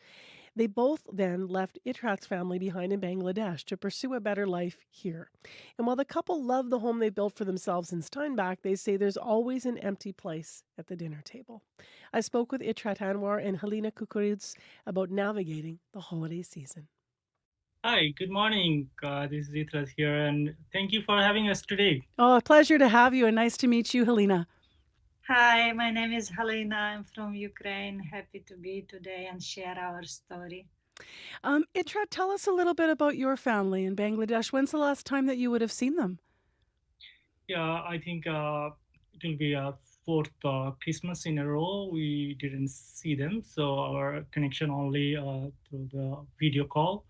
They both then left Itrat's family behind in Bangladesh to pursue a better life here. And while the couple love the home they built for themselves in Steinbach, they say there's always an empty place at the dinner table. I spoke with Itrat Anwar and Helena Kukuruz about navigating the holiday season. Hi, good morning. This is Itrat here, and thank you for having us today. Oh, a pleasure to have you, and nice to meet you, Helena. Hi, my name is Helena. I'm from Ukraine. Happy to be today and share our story. Itrat, tell us a little bit about your family in Bangladesh. When's the last time that you would have seen them? Yeah, I think it will be a fourth Christmas in a row. We didn't see them, so our connection only through the video call.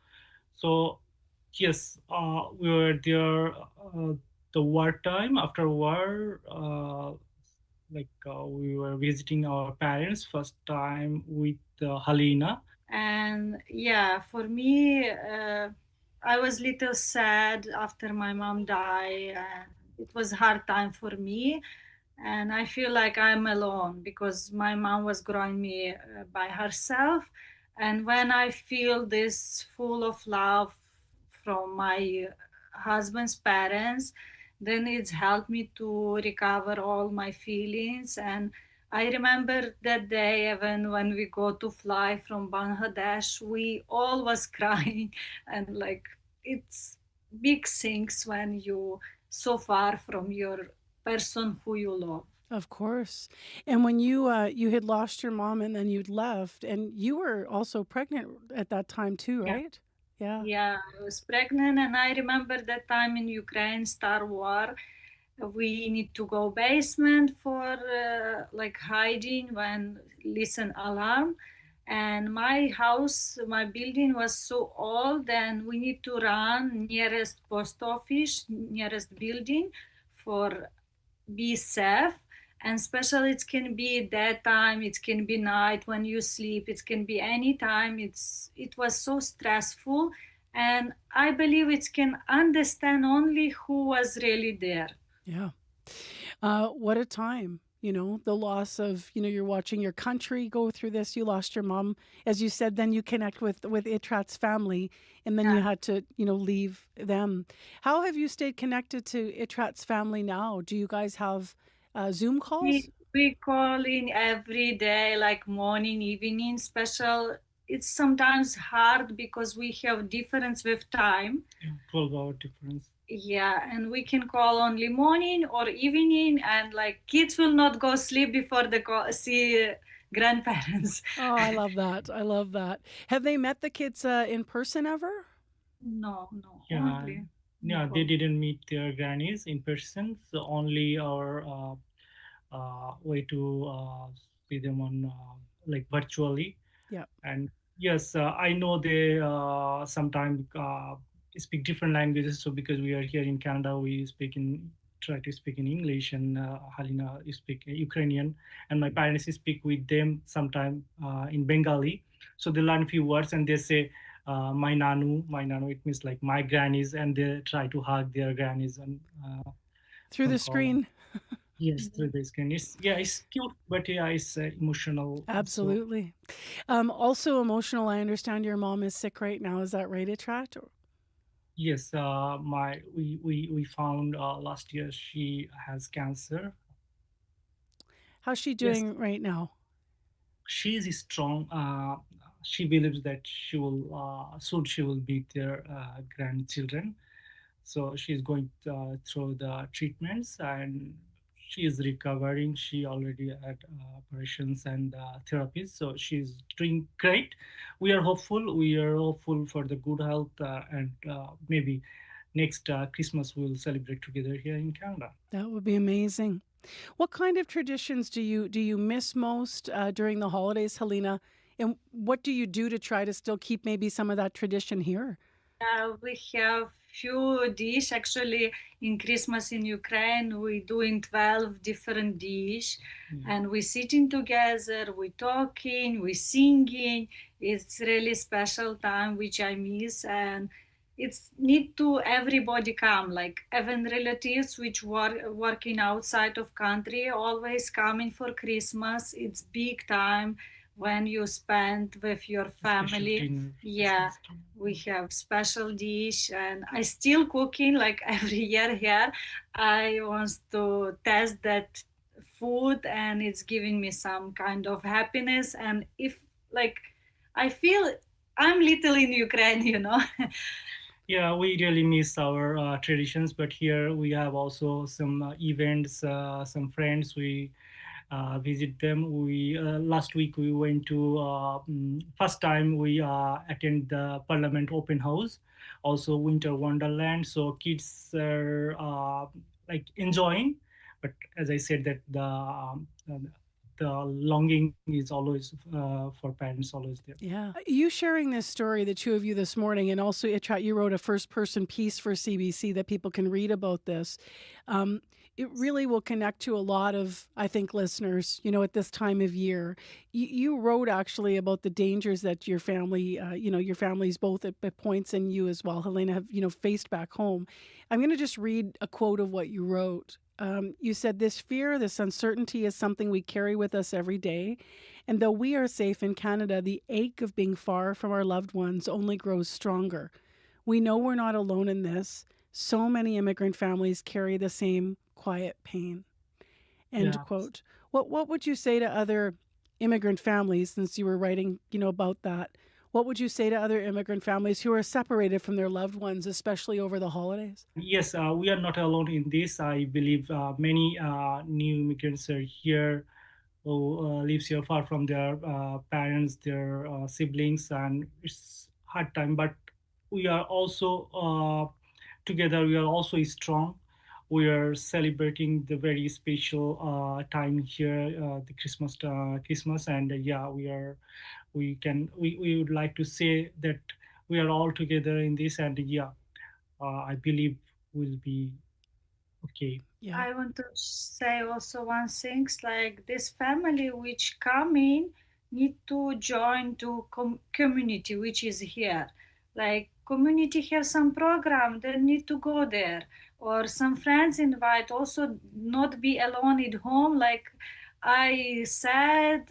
So yes, we were there the war time. After war, we were visiting our parents first time with Halina. And yeah, for me, I was little sad after my mom died. It was hard time for me, and I feel like I'm alone because my mom was growing me by herself. And when I feel this full of love from my husband's parents, then it's helped me to recover all my feelings. And I remember that day, even when we go to fly from Bangladesh, we all was crying, and like it's big things when you so far from your person who you love. Of course. And when you had lost your mom and then you'd left, and you were also pregnant at that time too, Yeah. right? Yeah. Yeah, I was pregnant, and I remember that time in Ukraine, Star War. We need to go basement for like hiding when listen alarm. And my house, my building was so old, and we need to run nearest post office, nearest building for be safe. And especially it can be daytime, it can be night when you sleep, it can be any time. It was so stressful, and I believe it can understand only who was really there. Yeah. What a time, the loss of, you're watching your country go through this. You lost your mom, as you said, then you connect with Itrat's family, and then you had to, leave them. How have you stayed connected to Itrat's family now? Do you guys have Zoom calls? We call in every day, like morning, evening, special. It's sometimes hard because we have difference with time. 12-hour difference. Yeah, and we can call only morning or evening, and like kids will not go sleep before they see grandparents. Oh, I love that. I love that. Have they met the kids in person ever? No. Yeah, Only. yeah, they didn't meet their grannies in person, so only our way to see them on like virtually. Yeah. And yes, I know they sometimes speak different languages. So because we are here in Canada, we try to speak in English, and Halina you speak Ukrainian, and my parents speak with them sometime in Bengali. So they learn a few words, and they say my nanu. It means like my grannies, and they try to hug their grannies and through the screen. Yes, through the screen. It's cute, but yeah, it's emotional. Absolutely. Also emotional. I understand your mom is sick right now. Is that right, Itrat? Yes, we found last year she has cancer. How's she doing right now? She is strong. She believes that soon she will beat their grandchildren. So she's going through the treatments, and she is recovering. She already had operations and therapies, so she's doing great. We are hopeful. We are hopeful for the good health, and maybe next Christmas we'll celebrate together here in Canada. That would be amazing. What kind of traditions do you miss most during the holidays, Halina? And what do you do to try to still keep maybe some of that tradition here? We have few dish actually in Christmas in Ukraine. We doing 12 different dish, and we sitting together, we talking, we singing. It's really special time which I miss, and it's need to everybody come, like even relatives which working outside of country always coming for Christmas. It's big time when you spend with your family. Yeah, we have special dish, and I still cooking like every year here. I want to test that food, and it's giving me some kind of happiness. And if like I feel I'm little in Ukraine. Yeah, we really miss our traditions, but here we have also some events, some friends. We visit them. We last week we went to first time we attend the Parliament open house, also Winter Wonderland. So kids are like enjoying, but as I said that longing is always for parents always there. Yeah. You sharing this story, the two of you this morning, and also Itrat, you wrote a first-person piece for CBC that people can read about this. It really will connect to a lot of, I think, listeners, at this time of year. You wrote actually about the dangers that your family, your families both at points, and you as well, Helena, have, faced back home. I'm going to just read a quote of what you wrote. You said, "This fear, this uncertainty is something we carry with us every day. And though we are safe in Canada, the ache of being far from our loved ones only grows stronger. We know we're not alone in this. So many immigrant families carry the same quiet pain." End Yeah. quote. What would you say to other immigrant families, since you were writing, about that? What would you say to other immigrant families who are separated from their loved ones, especially over the holidays? Yes, we are not alone in this. I believe many new immigrants are here who lives here far from their parents, their siblings, and it's hard time. But we are also together. We are also strong. We are celebrating the very special time here, the Christmas, and we would like to say that we are all together in this, and I believe we'll be okay. Yeah. I want to say also one thing, like this family which come in need to join to community which is here. Like community have some program, they need to go there, or some friends invite. Also, not be alone at home. Like I said,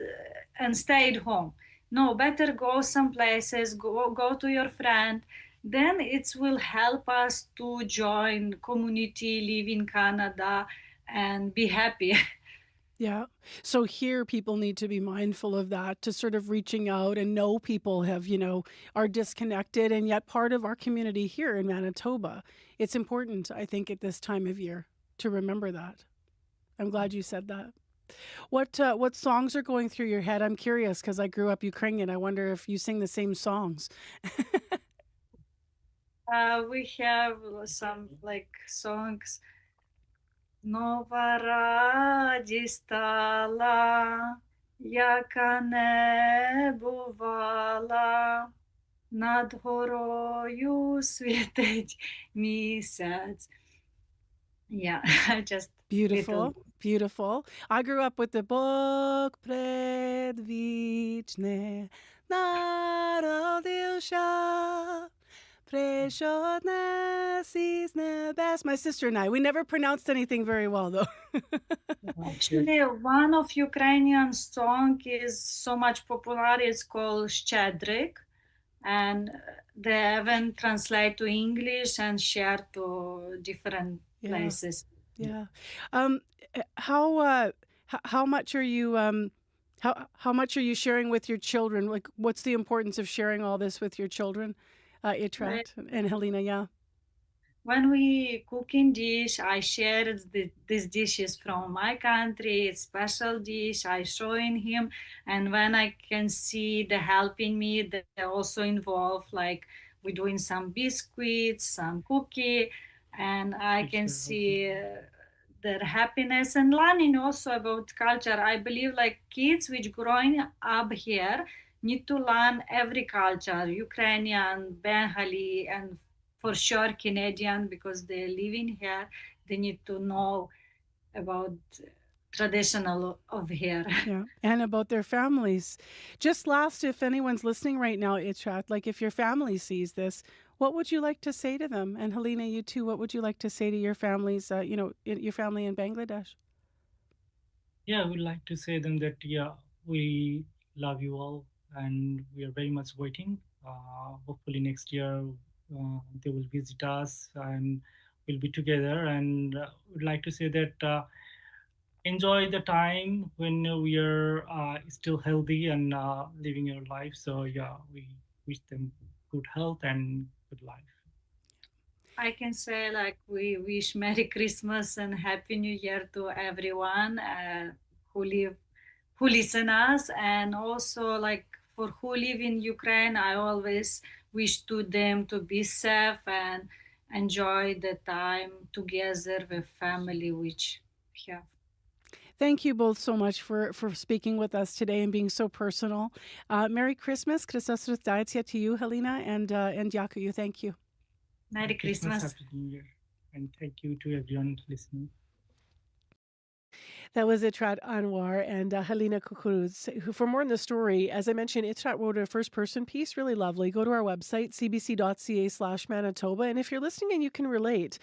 and stay at home. No, better go some places. Go to your friend. Then it will help us to join community, live in Canada, and be happy. Yeah. So here people need to be mindful of that, to sort of reaching out and know people have, are disconnected and yet part of our community here in Manitoba. It's important, I think, at this time of year to remember that. I'm glad you said that. What songs are going through your head? I'm curious because I grew up Ukrainian. I wonder if you sing the same songs. We have some like songs. Нова радість стала, яка не бувала, над горою світить місяць. Yeah, just Beautiful, beautiful. I grew up with the Bog предвічне народився. My sister and I, we never pronounced anything very well, though. Actually, one of Ukrainian song is so much popular. It's called Щедрик, and they even translate to English and share to different places. Yeah. How much are you how much are you sharing with your children? Like, what's the importance of sharing all this with your children? Itrat and Helena, yeah. When we cooking dish, I share these dishes from my country. It's special dish. I showing him, and when I can see the helping me, they also involved. Like we're doing some biscuits, some cookie, and I can see their happiness and learning also about culture. I believe like kids which growing up here need to learn every culture, Ukrainian, Bengali, and for sure Canadian, because they're living here. They need to know about traditional of here. Yeah, and about their families. Just last, if anyone's listening right now, Itrat, like if your family sees this, what would you like to say to them? And Helena, you too, what would you like to say to your families, your family in Bangladesh? Yeah, I would like to say them that, we love you all, and we are very much waiting. Hopefully next year they will visit us and we'll be together. And would like to say that enjoy the time when we are still healthy and living our life. So we wish them good health and good life. I can say like we wish Merry Christmas and Happy New Year to everyone who listen us, and also like for who live in Ukraine, I always wish to them to be safe and enjoy the time together with family which we have. Thank you both so much for speaking with us today and being so personal. Merry Christmas. Christos Rutdaitsia to you, Helena, and Yakuyu. Thank you. Merry Christmas. Happy New Year. And thank you to everyone listening. That was Itrat Anwar and Helena Kukuruz. Who, for more on the story, as I mentioned, Itrat wrote a first-person piece, really lovely. Go to our website, cbc.ca/Manitoba. And if you're listening and you can relate,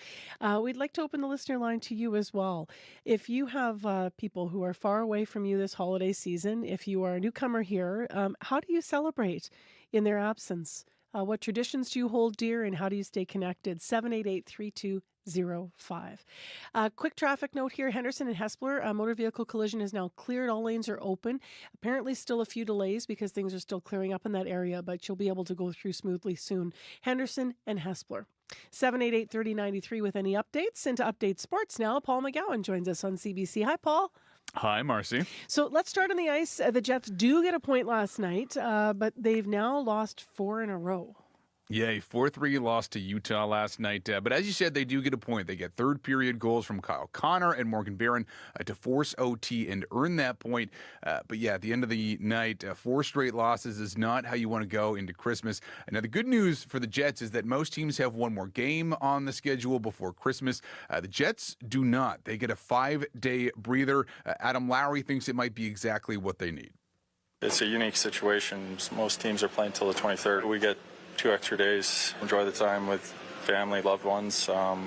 we'd like to open the listener line to you as well. If you have people who are far away from you this holiday season, if you are a newcomer here, how do you celebrate in their absence? What traditions do you hold dear, and how do you stay connected? 788-3205. Quick traffic note here. Henderson and Hespeler, a motor vehicle collision is now cleared. All lanes are open. Apparently still a few delays because things are still clearing up in that area, but you'll be able to go through smoothly soon. Henderson and Hespeler. 788-3093 with any updates. And to update sports now, Paul McGowan joins us on CBC. Hi, Paul. Hi, Marcy. So let's start on the ice. The Jets do get a point last night, but they've now lost 4 in a row. Yeah, a 4-3 loss to Utah last night. But as you said, they do get a point. They get third period goals from Kyle Connor and Morgan Barron to force OT and earn that point. But yeah, at the end of the night, 4 straight losses is not how you want to go into Christmas. Now, the good news for the Jets is that most teams have one more game on the schedule before Christmas. The Jets do not. They get a 5-day breather. Adam Lowry thinks it might be exactly what they need. It's a unique situation. Most teams are playing till the 23rd. We get 2 extra days, enjoy the time with family, loved ones, and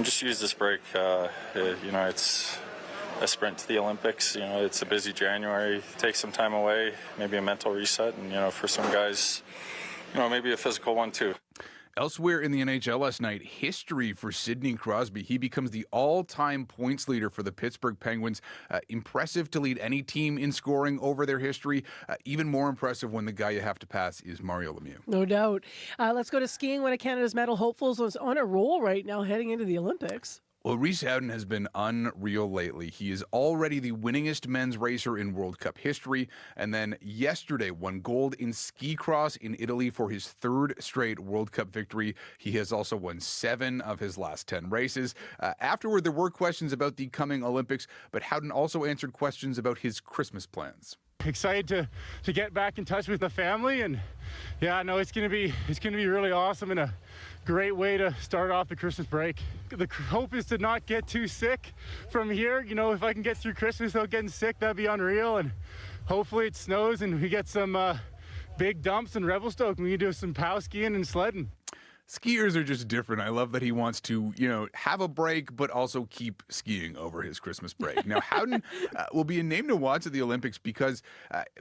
just use this break. It's a sprint to the Olympics. It's a busy January. Take some time away, maybe a mental reset, and for some guys, maybe a physical one too. Elsewhere in the NHL last night, history for Sidney Crosby. He becomes the all-time points leader for the Pittsburgh Penguins. Impressive to lead any team in scoring over their history. Even more impressive when the guy you have to pass is Mario Lemieux. No doubt. Let's go to skiing. One of Canada's medal hopefuls is on a roll right now heading into the Olympics. Well, Rhys Howden has been unreal lately. He is already the winningest men's racer in World Cup history, and then yesterday won gold in ski cross in Italy for his 3rd straight World Cup victory. He has also won 7 of his last 10 races. Afterward, there were questions about the coming Olympics, but Howden also answered questions about his Christmas plans. Excited to get back in touch with the family, and yeah, no, it's gonna be really awesome and a great way to start off the Christmas break. The hope is to not get too sick from here. If I can get through Christmas without getting sick, that'd be unreal. And hopefully it snows and we get some big dumps in Revelstoke and we can do some pow skiing and sledding. Skiers are just different. I love that he wants to, have a break, but also keep skiing over his Christmas break. Now, Howden will be a name to watch at the Olympics because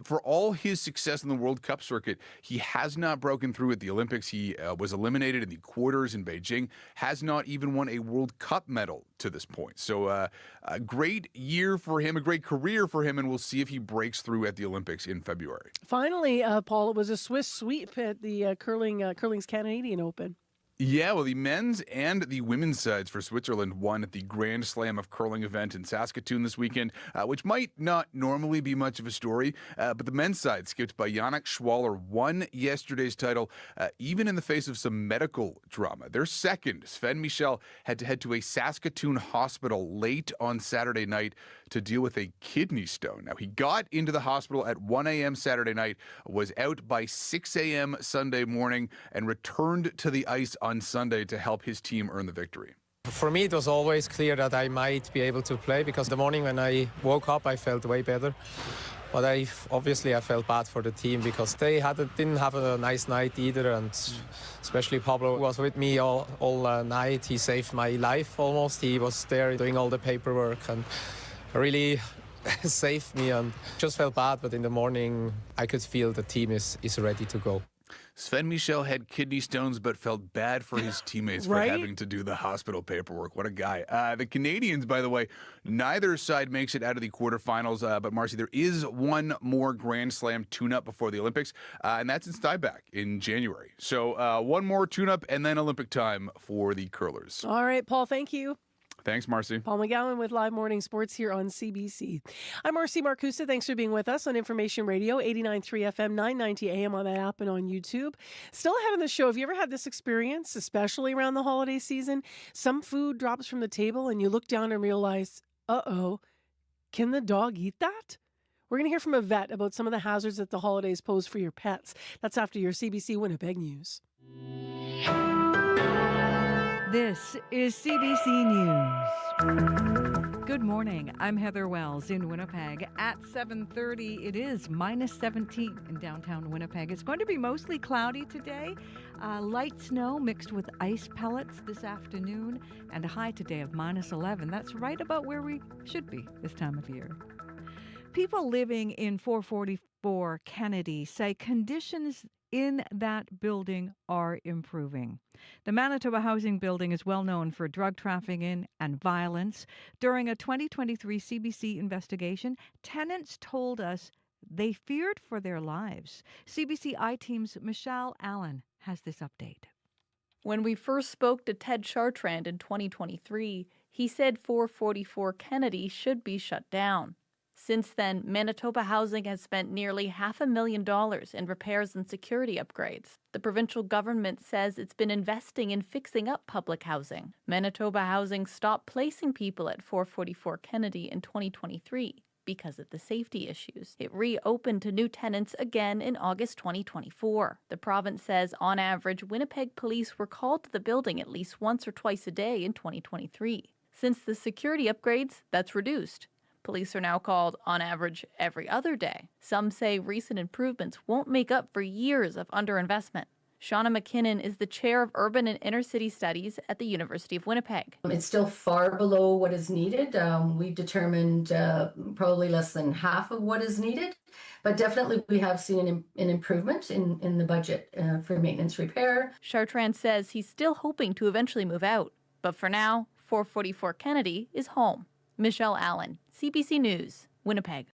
for all his success in the World Cup circuit, he has not broken through at the Olympics. He was eliminated in the quarters in Beijing, has not even won a World Cup medal to this point. So a great year for him, a great career for him, and we'll see if he breaks through at the Olympics in February. Finally, Paul, it was a Swiss sweep at the curling's Canadian Open. Yeah, well, the men's and the women's sides for Switzerland won at the Grand Slam of Curling event in Saskatoon this weekend, which might not normally be much of a story, but the men's side, skipped by Yannick Schwaller, won yesterday's title, even in the face of some medical drama. Their second, Sven Michel, had to head to a Saskatoon hospital late on Saturday night to deal with a kidney stone. Now, he got into the hospital at 1 a.m. Saturday night, was out by 6 a.m. Sunday morning, and returned to the ice on Sunday to help his team earn the victory. For me, it was always clear that I might be able to play because the morning when I woke up, I felt way better. But I felt bad for the team because they didn't have a nice night either, and especially Pablo was with me all night. He saved my life almost. He was there doing all the paperwork and really saved me, and just felt bad. But in the morning, I could feel the team is ready to go. Sven Michel had kidney stones but felt bad for his teammates for having to do the hospital paperwork. What a guy. The Canadians, by the way, neither side makes it out of the quarterfinals. But, Marcy, there is one more Grand Slam tune-up before the Olympics, and that's in Stuyback in January. So one more tune-up and then Olympic time for the curlers. All right, Paul, thank you. Thanks, Marcy. Paul McGowan with Live Morning Sports here on CBC. I'm Marcy Marcusa. Thanks for being with us on Information Radio, 89.3 FM, 990 AM on that app and on YouTube. Still ahead on the show, have you ever had this experience, especially around the holiday season? Some food drops from the table and you look down and realize, uh-oh, Can the dog eat that? We're going to hear from a vet about some of the hazards that the holidays pose for your pets. That's after your CBC Winnipeg News. This is CBC News. Good morning. I'm Heather Wells in Winnipeg. At 7:30, it is minus 17 in downtown Winnipeg. It's going to be mostly cloudy today. Light snow mixed with ice pellets this afternoon, and a high today of minus 11. That's right about where we should be this time of year. People living in 444 Kennedy say conditions in that building are improving. The Manitoba Housing Building is well known for drug trafficking and violence. During a 2023 CBC investigation, tenants told us they feared for their lives. CBC I-Team's Michelle Allen has this update. When we first spoke to Ted Chartrand in 2023, he said 444 Kennedy should be shut down. Since then, Manitoba Housing has spent nearly $500,000 in repairs and security upgrades. The provincial government says it's been investing in fixing up public housing. Manitoba Housing stopped placing people at 444 Kennedy in 2023 because of the safety issues. It reopened to new tenants again in August 2024. The province says, on average, Winnipeg police were called to the building at least once or twice a day in 2023. Since the security upgrades, that's reduced. Police are now called, on average, every other day. Some say recent improvements won't make up for years of underinvestment. Shauna McKinnon is the chair of Urban and Inner City Studies at the University of Winnipeg. It's still far below what is needed. We've determined probably less than half of what is needed, but definitely we have seen an improvement in the budget for maintenance repair. Chartrand says he's still hoping to eventually move out, but for now, 444 Kennedy is home. Michelle Allen, CBC News, Winnipeg.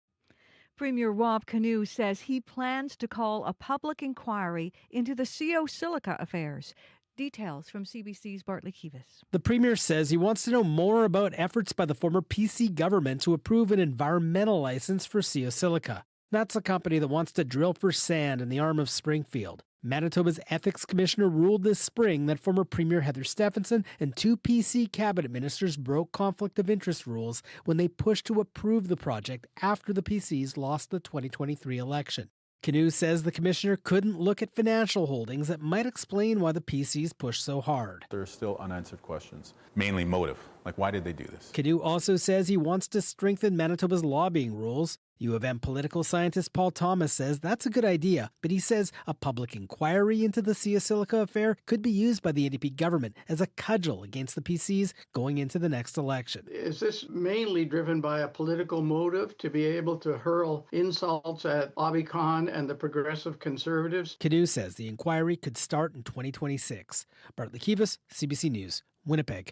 Premier Rob Canoe says he plans to call a public inquiry into the CO Silica affairs. Details from CBC's Bartley Kivas. The Premier says he wants to know more about efforts by the former PC government to approve an environmental license for CO Silica. That's a company that wants to drill for sand in the arm of Springfield. Manitoba's Ethics Commissioner ruled this spring that former Premier Heather Stephenson and two PC cabinet ministers broke conflict of interest rules when they pushed to approve the project after the PCs lost the 2023 election. Canoe says the commissioner couldn't look at financial holdings that might explain why the PCs pushed so hard. There are still unanswered questions, mainly motive. Like, why did they do this? Canoe also says he wants to strengthen Manitoba's lobbying rules. U of M political scientist Paul Thomas says that's a good idea, but he says a public inquiry into the CO Silica affair could be used by the NDP government as a cudgel against the PCs going into the next election. Is this mainly driven by a political motive to be able to hurl insults at Bobby Kahn and the progressive conservatives? Canoe says the inquiry could start in 2026. Bartley Kivas, CBC News, Winnipeg.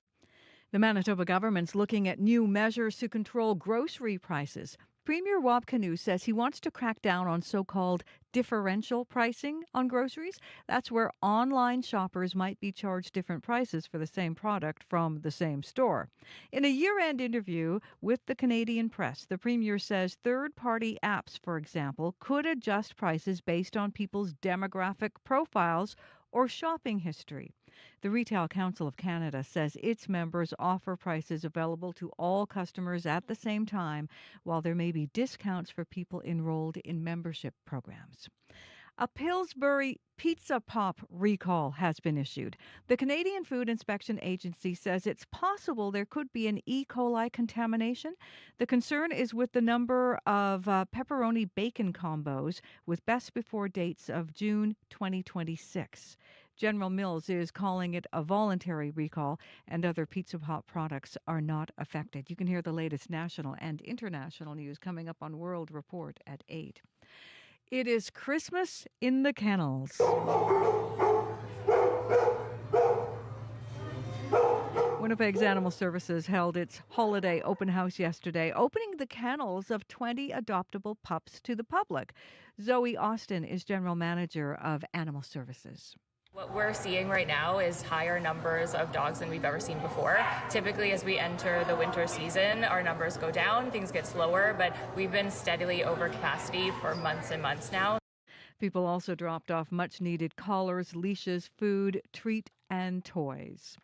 The Manitoba government's looking at new measures to control grocery prices. Premier Rob Canoe says he wants to crack down on so-called differential pricing on groceries. That's where online shoppers might be charged different prices for the same product from the same store. In a year-end interview with the Canadian Press, the Premier says third-party apps, for example, could adjust prices based on people's demographic profiles or shopping history. The Retail Council of Canada says its members offer prices available to all customers at the same time, while there may be discounts for people enrolled in membership programs. A Pillsbury Pizza Pop recall has been issued. The Canadian Food Inspection Agency says it's possible there could be an E. coli contamination. The concern is with the number of pepperoni bacon combos with best before dates of June 2026. General Mills is calling it a voluntary recall, and other Pizza Pop products are not affected. You can hear the latest national and international news coming up on World Report at 8. It is Christmas in the kennels. Winnipeg's Animal Services held its holiday open house yesterday, opening the kennels of 20 adoptable pups to the public. Zoe Austin is General Manager of Animal Services. What we're seeing right now is higher numbers of dogs than we've ever seen before. Typically, as we enter the winter season, our numbers go down, things get slower, but we've been steadily over capacity for months and months now. People also dropped off much-needed collars, leashes, food, treat, and toys.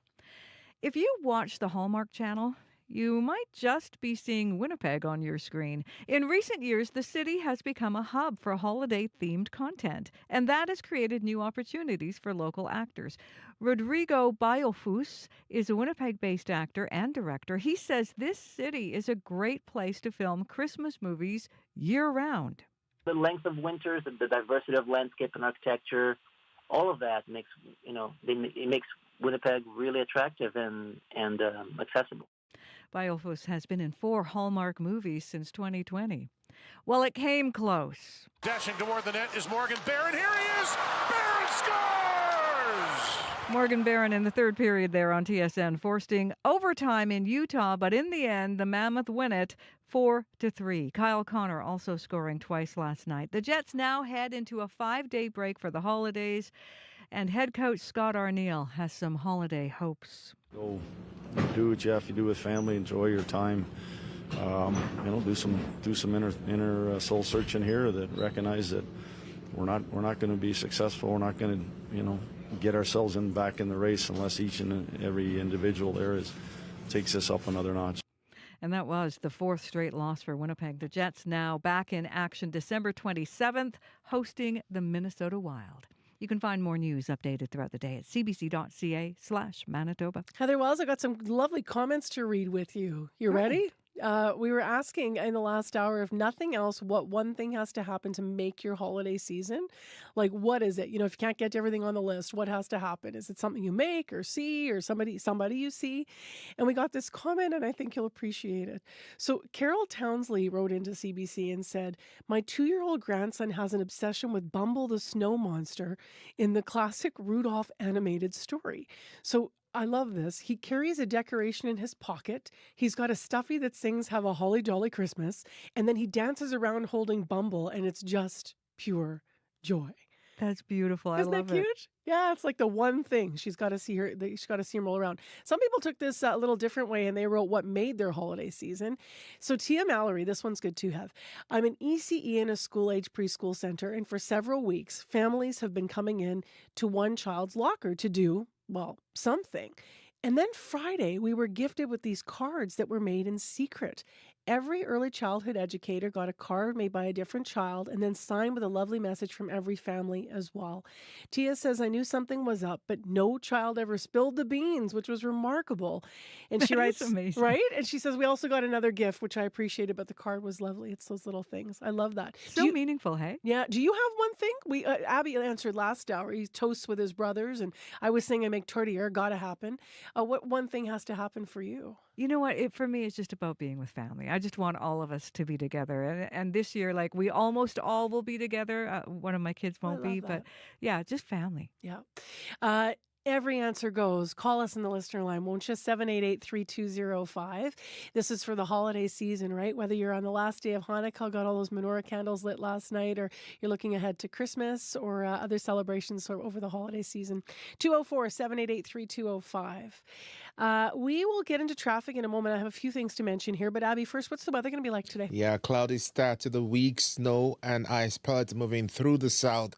If you watch the Hallmark Channel, you might just be seeing Winnipeg on your screen. In recent years, the city has become a hub for holiday-themed content, and that has created new opportunities for local actors. Rodrigo Biofus is a Winnipeg-based actor and director. He says this city is a great place to film Christmas movies year-round. The length of winters, the diversity of landscape and architecture, all of that makes, it makes Winnipeg really attractive and accessible. Biofus has been in 4 Hallmark movies since 2020. Well, it came close. Dashing toward the net is Morgan Barron. Here he is! Barron scores! Morgan Barron in the third period there on TSN, forcing overtime in Utah, but in the end, the Mammoth win it 4-3. Kyle Connor also scoring twice last night. The Jets now head into a 5-day break for the holidays, and head coach Scott Arniel has some holiday hopes. Go do what you have to do with family. Enjoy your time. Do some inner soul searching here. That recognize that we're not going to be successful. We're not going to get ourselves back in the race unless each and every individual there takes us up another notch. And that was the 4th straight loss for Winnipeg. The Jets now back in action December 27th, hosting the Minnesota Wild. You can find more news updated throughout the day at cbc.ca/Manitoba. Heather Wells, I got some lovely comments to read with you. You ready? We were asking in the last hour, if nothing else, what one thing has to happen to make your holiday season? Like, what is it? If you can't get to everything on the list, what has to happen? Is it something you make or see or somebody you see? And we got this comment, and I think you'll appreciate it. So Carol Townsley wrote into CBC and said, my 2-year-old grandson has an obsession with Bumble the Snow Monster in the classic Rudolph animated story. So I love this. He carries a decoration in his pocket. He's got a stuffy that sings "Have a Holly Jolly Christmas," and then he dances around holding Bumble, and it's just pure joy. That's beautiful. Isn't I love that cute? Yeah, it's like the one thing she's got to see her. She's got to see him roll around. Some people took this a little different way, and they wrote what made their holiday season. So Tia Mallory, this one's good to have. I'm an ECE in a school-age preschool center, and for several weeks, families have been coming in to one child's locker to do, well, something. And then Friday, we were gifted with these cards that were made in secret. Every early childhood educator got a card made by a different child and then signed with a lovely message from every family as well. Tia says, I knew something was up, but no child ever spilled the beans, which was remarkable. And she writes, amazing. Right? And she says, we also got another gift, which I appreciated, but the card was lovely. It's those little things. I love that. So meaningful, hey? Yeah. Do you have one thing? Abby answered last hour. He toasts with his brothers, and I was saying I make tortilla. Gotta happen. What one thing has to happen for you? You know what? For me, it's just about being with family. I just want all of us to be together. And this year, like, we almost all will be together. One of my kids won't be, but yeah, just family. Yeah. Every answer goes. Call us in the listener line, won't you? 788-3205. This is for the holiday season, right? Whether you're on the last day of Hanukkah, got all those menorah candles lit last night, or you're looking ahead to Christmas or other celebrations over the holiday season. 204-788-3205. We will get into traffic in a moment. I have a few things to mention here, but Abby, first, what's the weather going to be like today? Yeah, cloudy start to the week. Snow and ice pellets moving through the south.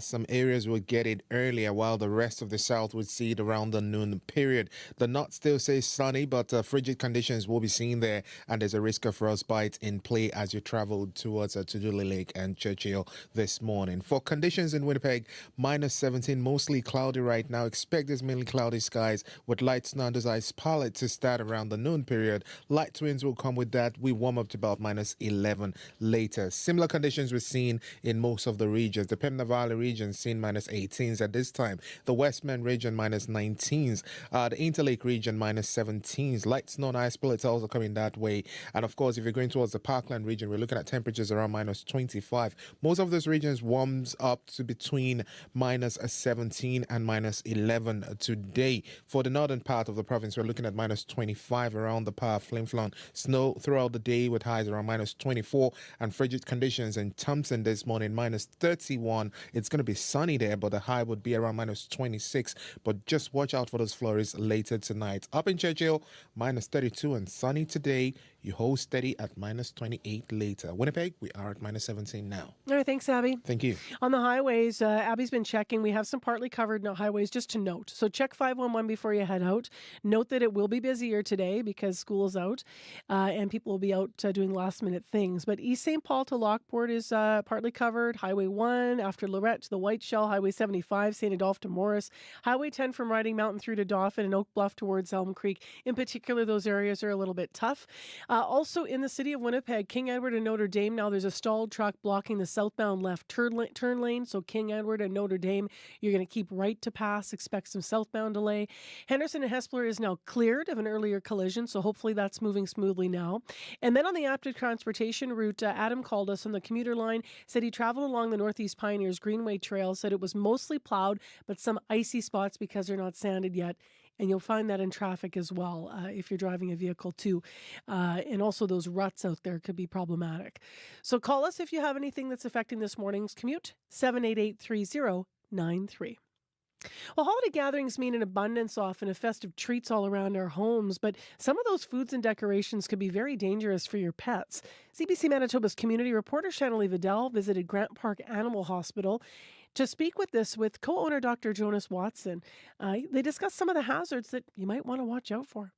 Some areas will get it earlier, while the rest of the south would see it around the noon period. The north still says sunny, but frigid conditions will be seen there, and there's a risk of frostbite in play as you travel towards Tuduli Lake and Churchill this morning. For conditions in Winnipeg, -17, mostly cloudy right now. Expect there's mainly cloudy skies with light snow and ice pellets to start around the noon period. Light winds will come with that. We warm up to about -11 later. Similar conditions we're seeing in most of the regions. The Pembina Valley region seeing -18s at this time. The Westman region -19s. The Interlake region -17s. Light snow and ice pellets also coming that way. And of course, if you're going towards the Parkland region, we're looking at temperatures around -25. Most of those regions warms up to between -17 and -11 today. For the northern part of the province, we're looking at -25 around the Par Flin Flon. Snow throughout the day with highs around -24, and frigid conditions in Thompson this morning, -31. It's going to be sunny there, but the high would be around -26. But just watch out for those flurries later tonight. Up in Churchill, -32 and sunny today. You hold steady at -28 later. Winnipeg, we are at -17 now. All right, thanks, Abby. Thank you. On the highways, Abby's been checking. We have some partly covered highways, just to note. So check 511 before you head out. Note that it will be busier today because school is out and people will be out doing last-minute things. But East St. Paul to Lockport is partly covered. Highway 1 after Lorette to the White Shell. Highway 75, St. Adolphe to Morris. Highway 10 from Riding Mountain through to Dauphin and Oak Bluff towards Elm Creek. In particular, those areas are a little bit tough. Also in the city of Winnipeg, King Edward and Notre Dame, now there's a stalled truck blocking the southbound left turn lane. So King Edward and Notre Dame, you're going to keep right to pass. Expect some southbound delay. Henderson and Hespeler is now cleared of an earlier collision, so hopefully that's moving smoothly now. And then on the active transportation route, Adam called us on the commuter line, said he traveled along the Northeast Pioneers Greenway Trail, said it was mostly plowed, but some icy spots because they're not sanded yet. And you'll find that in traffic as well if you're driving a vehicle too. And also those ruts out there could be problematic. So call us if you have anything that's affecting this morning's commute, 788-3093. Well, holiday gatherings mean an abundance often of festive treats all around our homes, but some of those foods and decorations could be very dangerous for your pets. CBC Manitoba's community reporter Shanley Vidal visited Grant Park Animal Hospital to speak with co-owner Dr. Jonas Watson. They discuss some of the hazards that you might want to watch out for.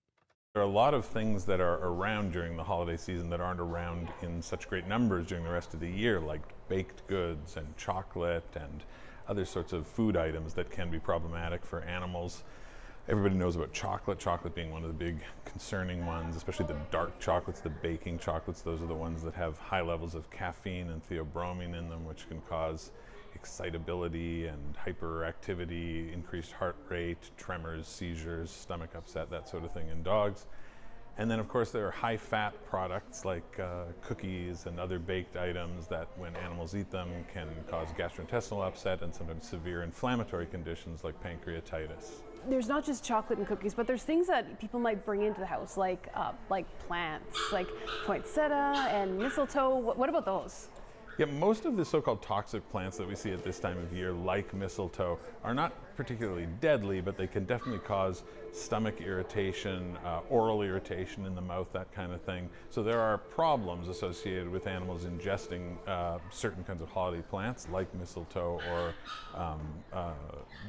There are a lot of things that are around during the holiday season that aren't around in such great numbers during the rest of the year, like baked goods and chocolate and other sorts of food items that can be problematic for animals. Everybody knows about chocolate being one of the big concerning ones, especially the dark chocolates, the baking chocolates. Those are the ones that have high levels of caffeine and theobromine in them, which can cause excitability and hyperactivity, increased heart rate, tremors, seizures, stomach upset, that sort of thing in dogs. And then, of course, there are high-fat products like cookies and other baked items that, when animals eat them, can cause gastrointestinal upset and sometimes severe inflammatory conditions like pancreatitis. There's not just chocolate and cookies, but there's things that people might bring into the house, like plants, like poinsettia and mistletoe. What about those? Yeah, most of the so-called toxic plants that we see at this time of year, like mistletoe, are not particularly deadly, but they can definitely cause stomach irritation, oral irritation in the mouth, that kind of thing. So there are problems associated with animals ingesting certain kinds of holiday plants, like mistletoe or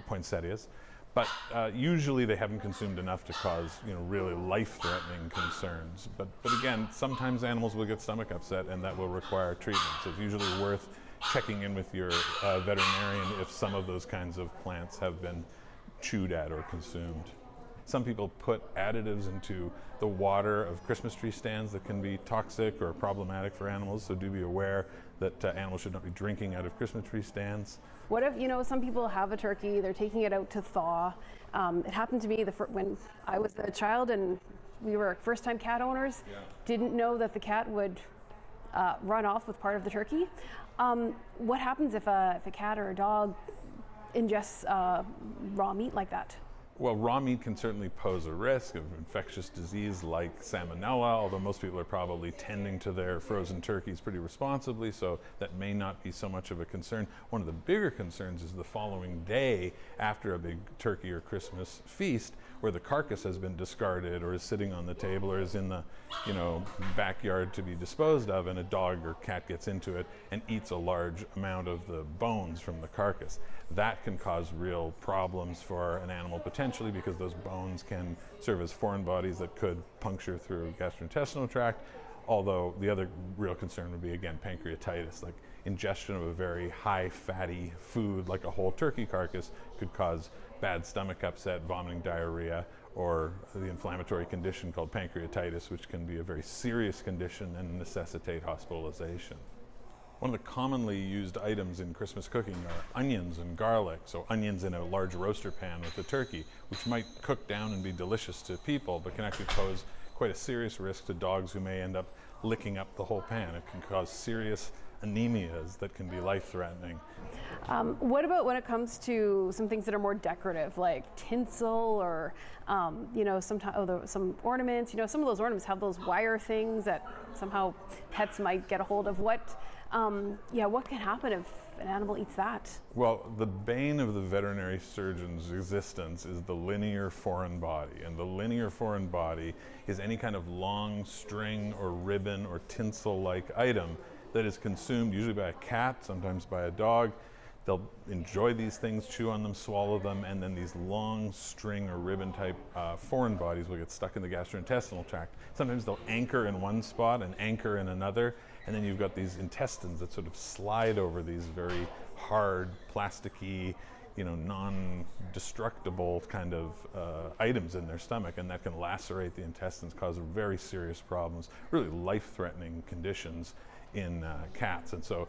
poinsettias. But usually they haven't consumed enough to cause, really life-threatening concerns. But again, sometimes animals will get stomach upset, and that will require treatment. So it's usually worth checking in with your veterinarian if some of those kinds of plants have been chewed at or consumed. Some people put additives into the water of Christmas tree stands that can be toxic or problematic for animals, so do be aware that animals should not be drinking out of Christmas tree stands. What if, some people have a turkey, they're taking it out to thaw. It happened to me when I was a child and we were first-time cat owners, didn't know that the cat would run off with part of the turkey. What happens if a cat or a dog ingests raw meat like that? Well, raw meat can certainly pose a risk of infectious disease like salmonella, although most people are probably tending to their frozen turkeys pretty responsibly, so that may not be so much of a concern. One of the bigger concerns is the following day after a big turkey or Christmas feast, where the carcass has been discarded or is sitting on the table or is in the backyard to be disposed of, and a dog or cat gets into it and eats a large amount of the bones from the carcass. That can cause real problems for an animal potentially, because those bones can serve as foreign bodies that could puncture through the gastrointestinal tract. Although the other real concern would be, again, pancreatitis. Like ingestion of a very high fatty food like a whole turkey carcass could cause bad stomach upset, vomiting, diarrhea, or the inflammatory condition called pancreatitis, which can be a very serious condition and necessitate hospitalization. One of the commonly used items in Christmas cooking are onions and garlic. So onions in a large roaster pan with the turkey, which might cook down and be delicious to people, but can actually pose quite a serious risk to dogs who may end up licking up the whole pan. It can cause serious anemias that can be life-threatening. What about when it comes to some things that are more decorative, like tinsel or, some ornaments? Some of those ornaments have those wire things that somehow pets might get a hold of. What can happen an animal eats that? Well, the bane of the veterinary surgeon's existence is the linear foreign body. And the linear foreign body is any kind of long string or ribbon or tinsel-like item that is consumed usually by a cat, sometimes by a dog. They'll enjoy these things, chew on them, swallow them, and then these long string or ribbon type foreign bodies will get stuck in the gastrointestinal tract. Sometimes they'll anchor in one spot and anchor in another, and then you've got these intestines that sort of slide over these very hard, plasticky, non-destructible kind of items in their stomach, and that can lacerate the intestines, cause very serious problems, really life-threatening conditions in cats. And so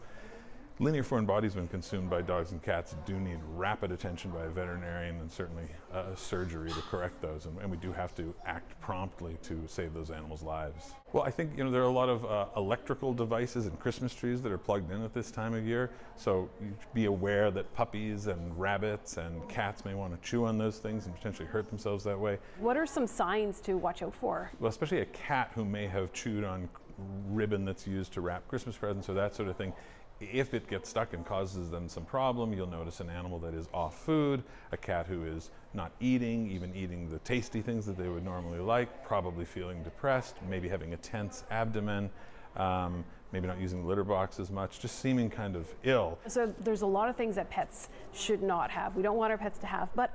linear foreign bodies, when consumed by dogs and cats, do need rapid attention by a veterinarian and certainly surgery to correct those. And we do have to act promptly to save those animals' lives. Well, I think there are a lot of electrical devices and Christmas trees that are plugged in at this time of year. So you be aware that puppies and rabbits and cats may want to chew on those things and potentially hurt themselves that way. What are some signs to watch out for? Well, especially a cat who may have chewed on ribbon that's used to wrap Christmas presents or that sort of thing. If it gets stuck and causes them some problem, you'll notice an animal that is off food, a cat who is not eating, even eating the tasty things that they would normally like, probably feeling depressed, maybe having a tense abdomen, maybe not using the litter box as much, just seeming kind of ill. So there's a lot of things that pets should not have. We don't want our pets to have, but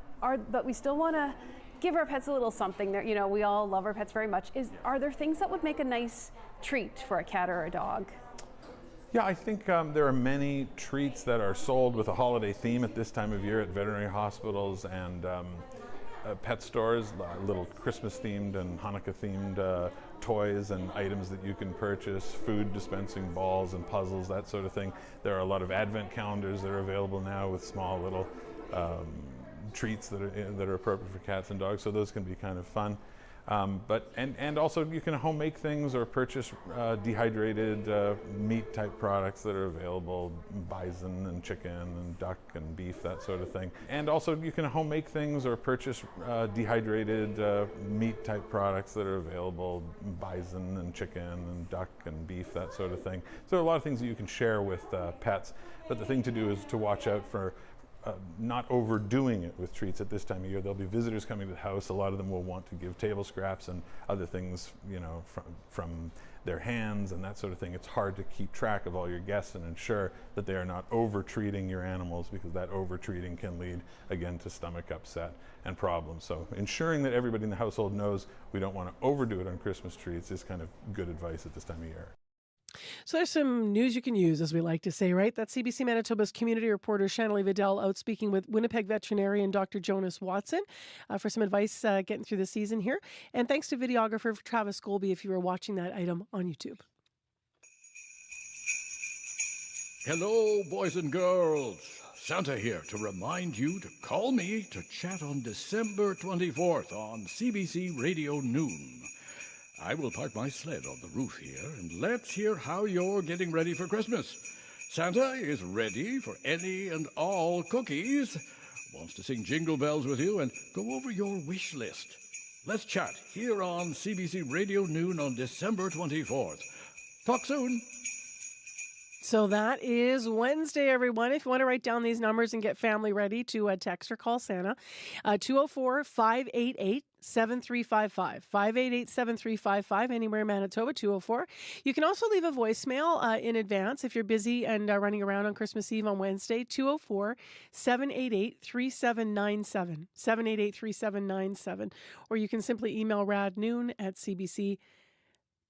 we still want to give our pets a little something. There, we all love our pets very much. Are there things that would make a nice treat for a cat or a dog? Yeah, I think there are many treats that are sold with a holiday theme at this time of year at veterinary hospitals and pet stores, little Christmas-themed and Hanukkah-themed toys and items that you can purchase, food dispensing balls and puzzles, that sort of thing. There are a lot of advent calendars that are available now with small little treats that are appropriate for cats and dogs, so those can be kind of fun. And also you can home make things or purchase dehydrated meat type products that are available, bison and chicken and duck and beef, that sort of thing. And also you can home make things or purchase dehydrated meat type products that are available, bison and chicken and duck and beef, that sort of thing. So there are a lot of things that you can share with pets, but the thing to do is to watch out for not overdoing it with treats at this time of year. There'll be visitors coming to the house. A lot of them will want to give table scraps and other things, from their hands and that sort of thing. It's hard to keep track of all your guests and ensure that they are not over-treating your animals, because that over-treating can lead, again, to stomach upset and problems. So ensuring that everybody in the household knows we don't want to overdo it on Christmas treats is kind of good advice at this time of year. So there's some news you can use, as we like to say, right? That's CBC Manitoba's community reporter Shanley Vidal out speaking with Winnipeg veterinarian Dr. Jonas Watson for some advice getting through the season here. And thanks to videographer Travis Golby if you were watching that item on YouTube. Hello, boys and girls. Santa here to remind you to call me to chat on December 24th on CBC Radio Noon. I will park my sled on the roof here, and let's hear how you're getting ready for Christmas. Santa is ready for any and all cookies, wants to sing Jingle Bells with you and go over your wish list. Let's chat here on CBC Radio Noon on December 24th. Talk soon. So that is Wednesday, everyone. If you want to write down these numbers and get family ready to text or call Santa, 204-588-7355. 588-7355, anywhere in Manitoba, 204. You can also leave a voicemail in advance if you're busy and running around on Christmas Eve on Wednesday, 204-788-3797, 788-3797. Or you can simply email radnoon@cbc.ca.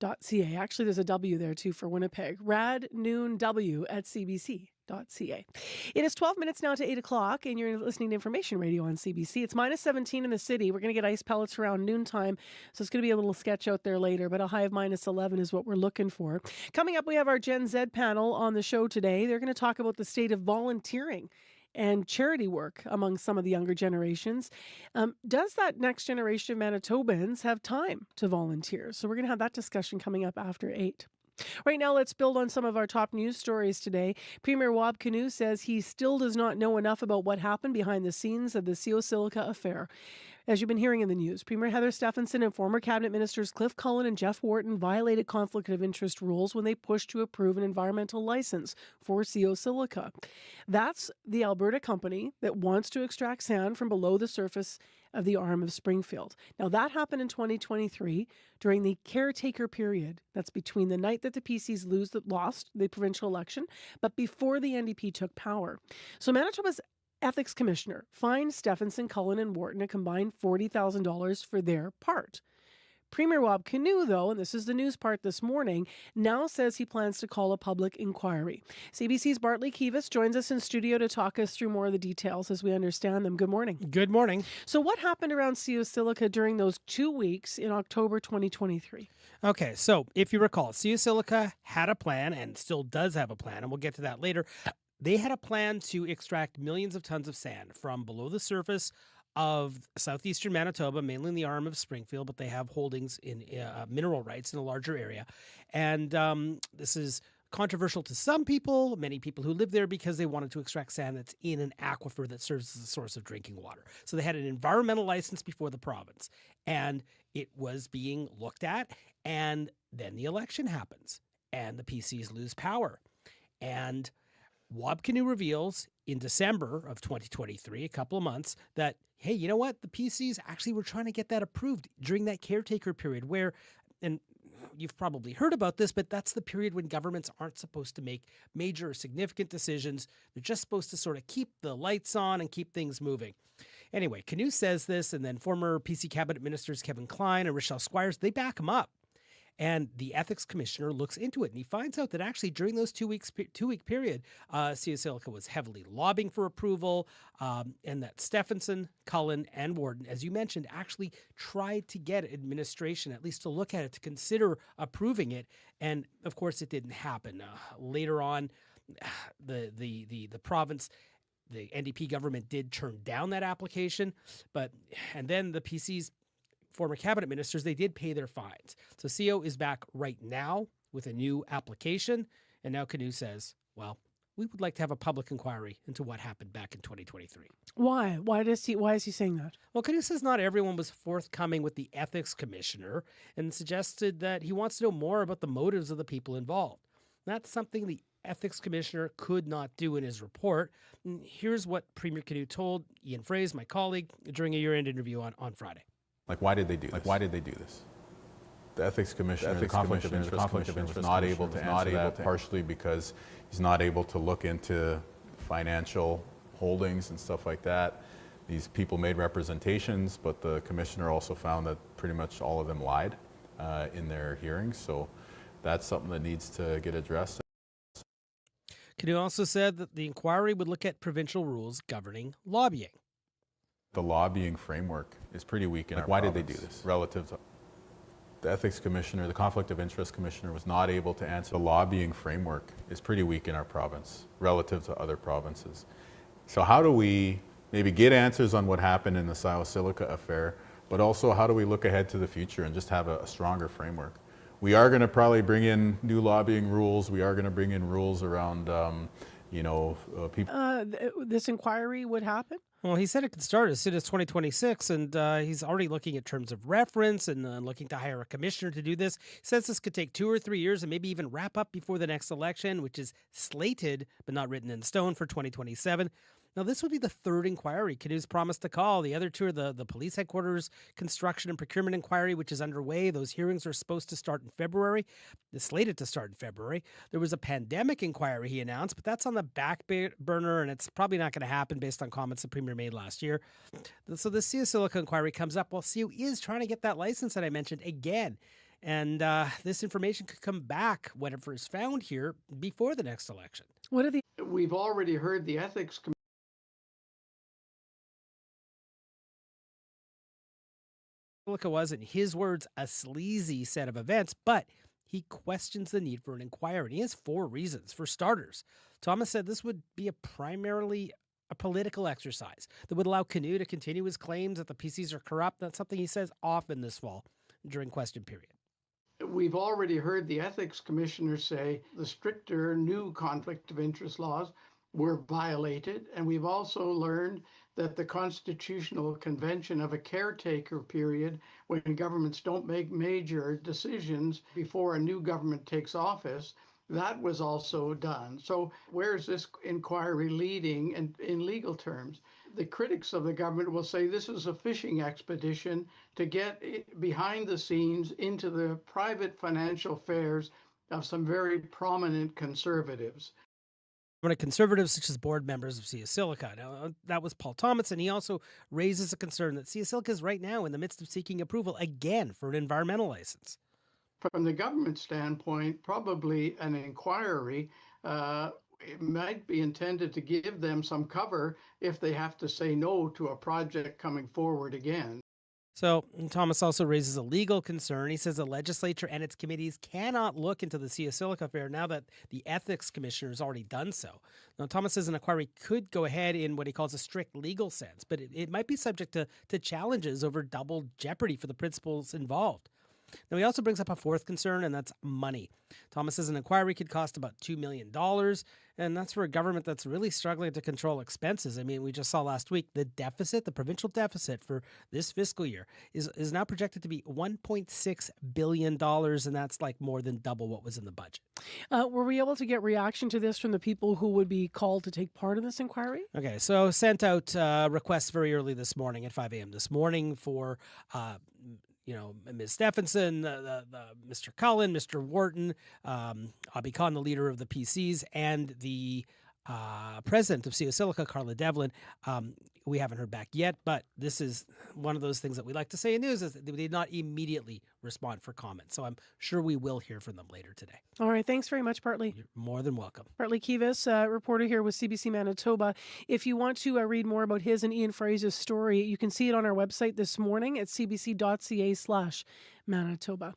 Actually, there's a W there too for Winnipeg. radnoonw@cbc.ca. It is 12 minutes now to 8 o'clock, and you're listening to Information Radio on CBC. It's minus 17 in the city. We're going to get ice pellets around noontime, so it's going to be a little sketch out there later, but a high of minus 11 is what we're looking for. Coming up, we have our Gen Z panel on the show today. They're going to talk about the state of volunteering and charity work among some of the younger generations. Does that next generation of Manitobans have time to volunteer? So we're going to have that discussion coming up after 8. Right now, let's build on some of our top news stories today. Premier Wab Kinew says he still does not know enough about what happened behind the scenes of the CO Silica affair. As you've been hearing in the news, Premier Heather Stephenson and former cabinet ministers Cliff Cullen and Jeff Wharton violated conflict of interest rules when they pushed to approve an environmental license for CO Silica. That's the Alberta company that wants to extract sand from below the surface of the arm of Springfield. Now, that happened in 2023 during the caretaker period. That's between the night that the PCs lost the provincial election, but before the NDP took power. So Manitoba's Ethics Commissioner fined Stephenson, Cullen, and Wharton a combined $40,000 for their part. Premier Wab Kinew, though, and this is the news part this morning, now says he plans to call a public inquiry. CBC's Bartley Kivas joins us in studio to talk us through more of the details as we understand them. Good morning. Good morning. So what happened around CO Silica during those 2 weeks in October 2023? Okay, so if you recall, CO Silica had a plan and still does have a plan, and we'll get to that later. They had a plan to extract millions of tons of sand from below the surface of southeastern Manitoba, mainly in the arm of Springfield, but they have holdings in mineral rights in a larger area. And this is controversial to some people, many people who live there, because they wanted to extract sand that's in an aquifer that serves as a source of drinking water. So they had an environmental license before the province, and it was being looked at. And then the election happens, and the PCs lose power. And Wab Kinew reveals in December of 2023, a couple of months, that, hey, you know what? The PCs actually were trying to get that approved during that caretaker period where, and you've probably heard about this, but that's the period when governments aren't supposed to make major or significant decisions. They're just supposed to sort of keep the lights on and keep things moving. Anyway, Kinew says this, and then former PC cabinet ministers Kevin Klein and Rochelle Squires, they back him up. And the ethics commissioner looks into it, and he finds out that actually during those 2 week period, CO Silica was heavily lobbying for approval, and that Stephenson, Cullen, and Wharton, as you mentioned, actually tried to get administration at least to look at it, to consider approving it. And of course, it didn't happen. Later on, the province, the NDP government did turn down that application, and then the PC's former cabinet ministers, they did pay their fines. So CO is back right now with a new application. And now Kinew says, well, we would like to have a public inquiry into what happened back in 2023. Why? Why is he saying that? Well, Kinew says not everyone was forthcoming with the ethics commissioner and suggested that he wants to know more about the motives of the people involved. That's something the ethics commissioner could not do in his report. And here's what Premier Kinew told Ian Fraze, my colleague, during a year-end interview on Friday. Like, why did they do this? The ethics commissioner, the conflict of interest was not able to answer that, partially because he's not able to look into financial holdings and stuff like that. These people made representations, but the commissioner also found that pretty much all of them lied in their hearings. So that's something that needs to get addressed. Kinew also said that the inquiry would look at provincial rules governing lobbying. The lobbying framework is pretty weak in our province. Why did they do this? Relative to the ethics commissioner, the conflict of interest commissioner was not able to answer. The lobbying framework is pretty weak in our province relative to other provinces. So how do we maybe get answers on what happened in the CO Silica affair, but also how do we look ahead to the future and just have a stronger framework? We are going to probably bring in new lobbying rules. We are going to bring in rules around, people. This inquiry would happen? Well, he said it could start as soon as 2026, and he's already looking at terms of reference and looking to hire a commissioner to do this. He says this could take 2 or 3 years and maybe even wrap up before the next election, which is slated but not written in stone for 2027. Now, this would be the third inquiry Kinew's promised to call. The other two are the police headquarters construction and procurement inquiry, which is underway. Those hearings are supposed to start in February. It's slated to start in February. There was a pandemic inquiry he announced, but that's on the back burner, and it's probably not going to happen based on comments the Premier made last year. So the CO Silica inquiry comes up while CO is trying to get that license that I mentioned again. And this information could come back, whatever is found here, before the next election. We've already heard the ethics committee. Silica was, in his words, a sleazy set of events, but he questions the need for an inquiry. And he has 4 reasons. For starters, Thomas said this would be primarily a political exercise that would allow Kinew to continue his claims that the PCs are corrupt. That's something he says often this fall during question period. we've already heard the ethics commissioner say the stricter new conflict of interest laws were violated. And we've also learned that the constitutional convention of a caretaker period, when governments don't make major decisions before a new government takes office, that was also done. So where's this inquiry leading in legal terms? The critics of the government will say this is a fishing expedition to get behind the scenes into the private financial affairs of some very prominent conservatives. One of conservatives, such as board members of CBC Silica. Now, that was Paul Thomas, and he also raises a concern that CBC Silica is right now in the midst of seeking approval again for an environmental license. From the government standpoint, probably an inquiry it might be intended to give them some cover if they have to say no to a project coming forward again. So Thomas also raises a legal concern. He says the legislature and its committees cannot look into the CBC Silica affair now that the ethics commissioner has already done so. Now, Thomas says an inquiry could go ahead in what he calls a strict legal sense, but it might be subject to challenges over double jeopardy for the principals involved. Now, he also brings up a fourth concern, and that's money. Thomas says an inquiry could cost about $2 million, and that's for a government that's really struggling to control expenses. I mean, we just saw last week the deficit, the provincial deficit for this fiscal year is now projected to be $1.6 billion, and that's like more than double what was in the budget. Were we able to get reaction to this from the people who would be called to take part in this inquiry? Okay, so sent out requests very early this morning at 5 a.m. this morning for Ms. Stephenson, Mr. Cullen, Mr. Wharton, Abhi Khan, the leader of the PCs, and the president of CBC Silica, Carla Devlin. We haven't heard back yet, but this is one of those things that we like to say in news is that they did not immediately respond for comment. So I'm sure we will hear from them later today. All right. Thanks very much, Bartley. You're more than welcome. Bartley Kivas, reporter here with CBC Manitoba. If you want to read more about his and Ian Fraser's story, you can see it on our website this morning at cbc.ca/Manitoba.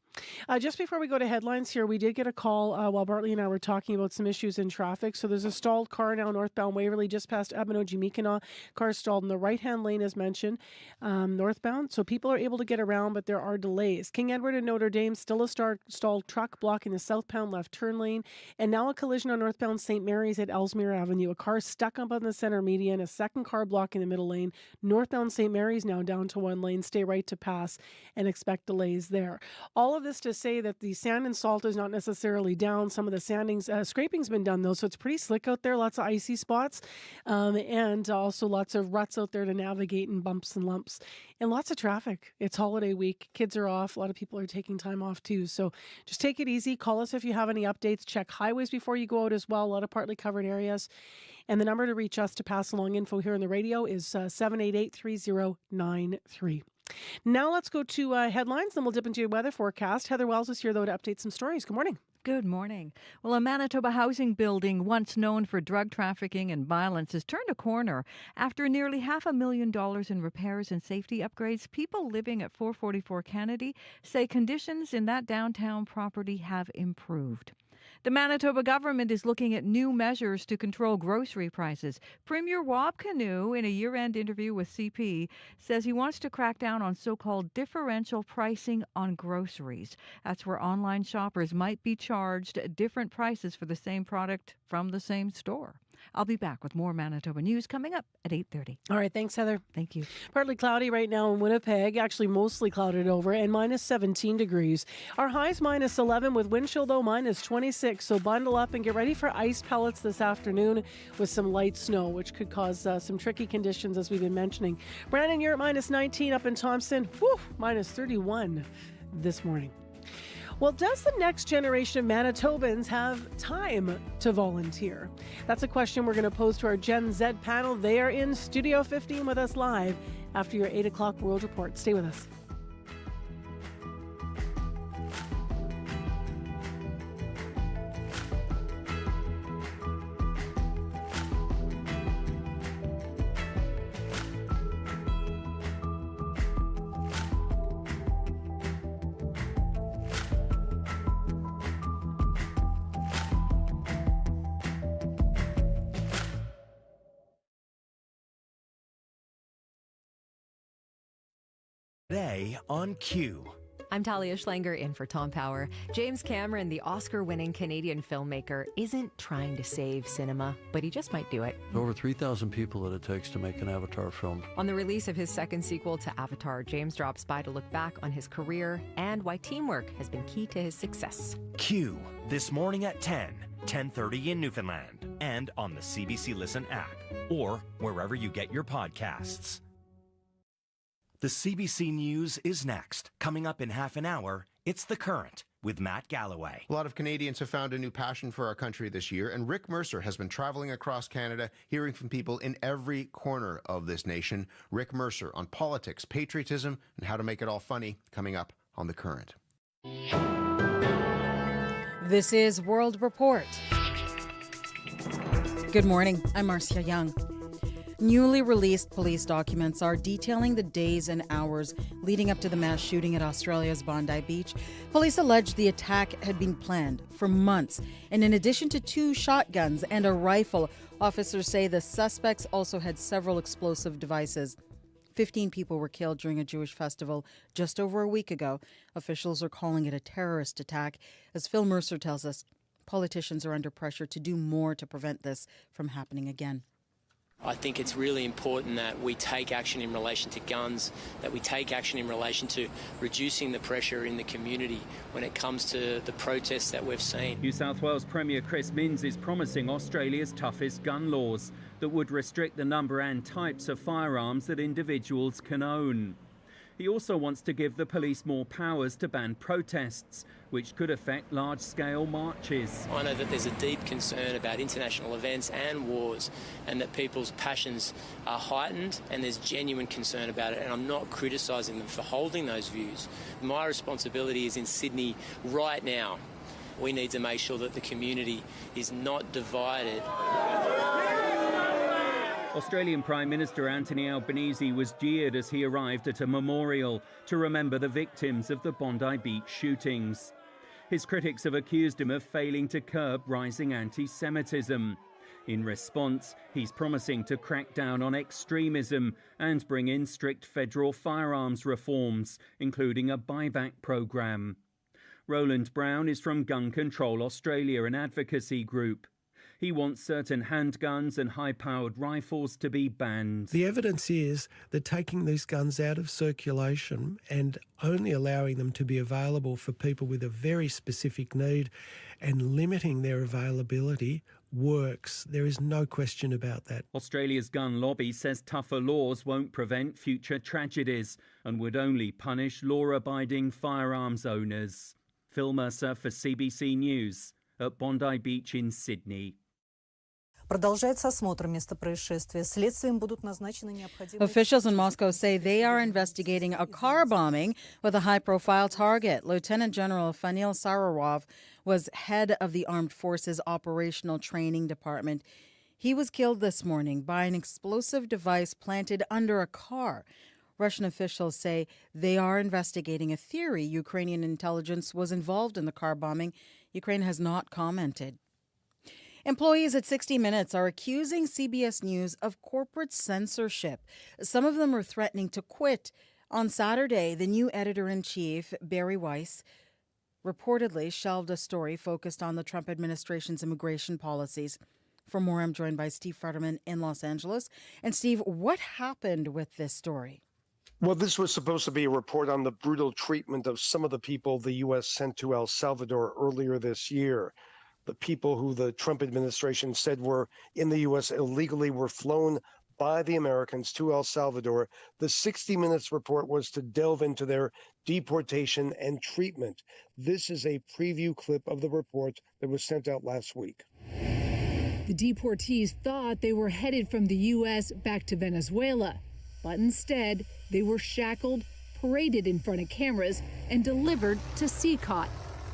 Just before we go to headlines here, we did get a call while Bartley and I were talking about some issues in traffic. So there's a stalled car now northbound Waverley just past Abinogi-Mikina. Car stalled in the right-hand lane as mentioned, northbound. So people are able to get around, but there are delays. King Edward and Notre Dame, still a stalled truck blocking the southbound left turn lane. And now a collision on northbound St. Mary's at Ellesmere Avenue. A car stuck up on the center median, a second car blocking the middle lane. Northbound St. Mary's now down to one lane. Stay right to pass and expect delays there. All of this to say that the sand and salt is not necessarily down. Some of the scraping's been done though, so it's pretty slick out there. Lots of icy spots, and also lots of ruts out there to navigate and bumps and lumps, and lots of traffic. It's holiday week. Kids are off. A lot of people are taking time off too. So just take it easy. Call us if you have any updates. Check highways before you go out as well. A lot of partly covered areas. And the number to reach us to pass along info here on the radio is 788-3093. Now let's go to headlines, then we'll dip into your weather forecast. Heather Wells is here, though, to update some stories. Good morning. Good morning. Well, a Manitoba housing building once known for drug trafficking and violence has turned a corner. After nearly $500,000 in repairs and safety upgrades, people living at 444 Kennedy say conditions in that downtown property have improved. The Manitoba government is looking at new measures to control grocery prices. Premier Rob Canoe, in a year-end interview with CP, says he wants to crack down on so-called differential pricing on groceries. That's where online shoppers might be charged different prices for the same product from the same store. I'll be back with more Manitoba news coming up at 8:30. All right. Thanks, Heather. Thank you. Partly cloudy right now in Winnipeg, actually mostly clouded over, and minus 17 degrees. Our high's minus 11 with wind chill, though, minus 26. So bundle up and get ready for ice pellets this afternoon with some light snow, which could cause some tricky conditions, as we've been mentioning. Brandon, you're at minus 19 up in Thompson. Whew, minus 31 this morning. Well, does the next generation of Manitobans have time to volunteer? That's a question we're going to pose to our Gen Z panel. They are in Studio 15 with us live after your 8 o'clock World Report. Stay with us. Today on Q. I'm Talia Schlanger in for Tom Power. James Cameron, the Oscar-winning Canadian filmmaker, isn't trying to save cinema, but he just might do it. Over 3,000 people that it takes to make an Avatar film. On the release of his second sequel to Avatar, James drops by to look back on his career and why teamwork has been key to his success. Q, this morning at 10:30 in Newfoundland, and on the CBC Listen app, or wherever you get your podcasts. The CBC News is next. Coming up in half an hour, it's The Current with Matt Galloway. A lot of Canadians have found a new passion for our country this year, and Rick Mercer has been traveling across Canada, hearing from people in every corner of this nation. Rick Mercer on politics, patriotism, and how to make it all funny, coming up on The Current. This is World Report. Good morning, I'm Marcia Young. Newly released police documents are detailing the days and hours leading up to the mass shooting at Australia's Bondi Beach. Police allege the attack had been planned for months. And in addition to 2 shotguns and a rifle, officers say the suspects also had several explosive devices. 15 people were killed during a Jewish festival just over a week ago. Officials are calling it a terrorist attack. As Phil Mercer tells us, politicians are under pressure to do more to prevent this from happening again. I think it's really important that we take action in relation to guns, that we take action in relation to reducing the pressure in the community when it comes to the protests that we've seen. New South Wales Premier Chris Minns is promising Australia's toughest gun laws that would restrict the number and types of firearms that individuals can own. He also wants to give the police more powers to ban protests, which could affect large-scale marches. I know that there's a deep concern about international events and wars, and that people's passions are heightened, and there's genuine concern about it, and I'm not criticising them for holding those views. My responsibility is in Sydney right now. We need to make sure that the community is not divided. Australian Prime Minister Anthony Albanese was jeered as he arrived at a memorial to remember the victims of the Bondi Beach shootings. His critics have accused him of failing to curb rising anti-Semitism. In response, he's promising to crack down on extremism and bring in strict federal firearms reforms, including a buyback program. Roland Brown is from Gun Control Australia, an advocacy group. He wants certain handguns and high-powered rifles to be banned. The evidence is that taking these guns out of circulation and only allowing them to be available for people with a very specific need and limiting their availability works. There is no question about that. Australia's gun lobby says tougher laws won't prevent future tragedies and would only punish law-abiding firearms owners. Phil Mercer for CBC News at Bondi Beach in Sydney. Officials in Moscow say they are investigating a car bombing with a high-profile target. Lieutenant General Fanil Sararov was head of the Armed Forces Operational Training Department. He was killed this morning by an explosive device planted under a car. Russian officials say they are investigating a theory Ukrainian intelligence was involved in the car bombing. Ukraine has not commented. Employees at 60 Minutes are accusing CBS News of corporate censorship. Some of them are threatening to quit. On Saturday, the new editor-in-chief, Barry Weiss, reportedly shelved a story focused on the Trump administration's immigration policies. For more, I'm joined by Steve Futterman in Los Angeles. And Steve, what happened with this story? Well, this was supposed to be a report on the brutal treatment of some of the people the U.S. sent to El Salvador earlier this year. The people who the Trump administration said were in the U.S. illegally were flown by the Americans to El Salvador. The 60 Minutes report was to delve into their deportation and treatment. This is a preview clip of the report that was sent out last week. The deportees thought they were headed from the U.S. back to Venezuela, but instead they were shackled, paraded in front of cameras, and delivered to CCOT,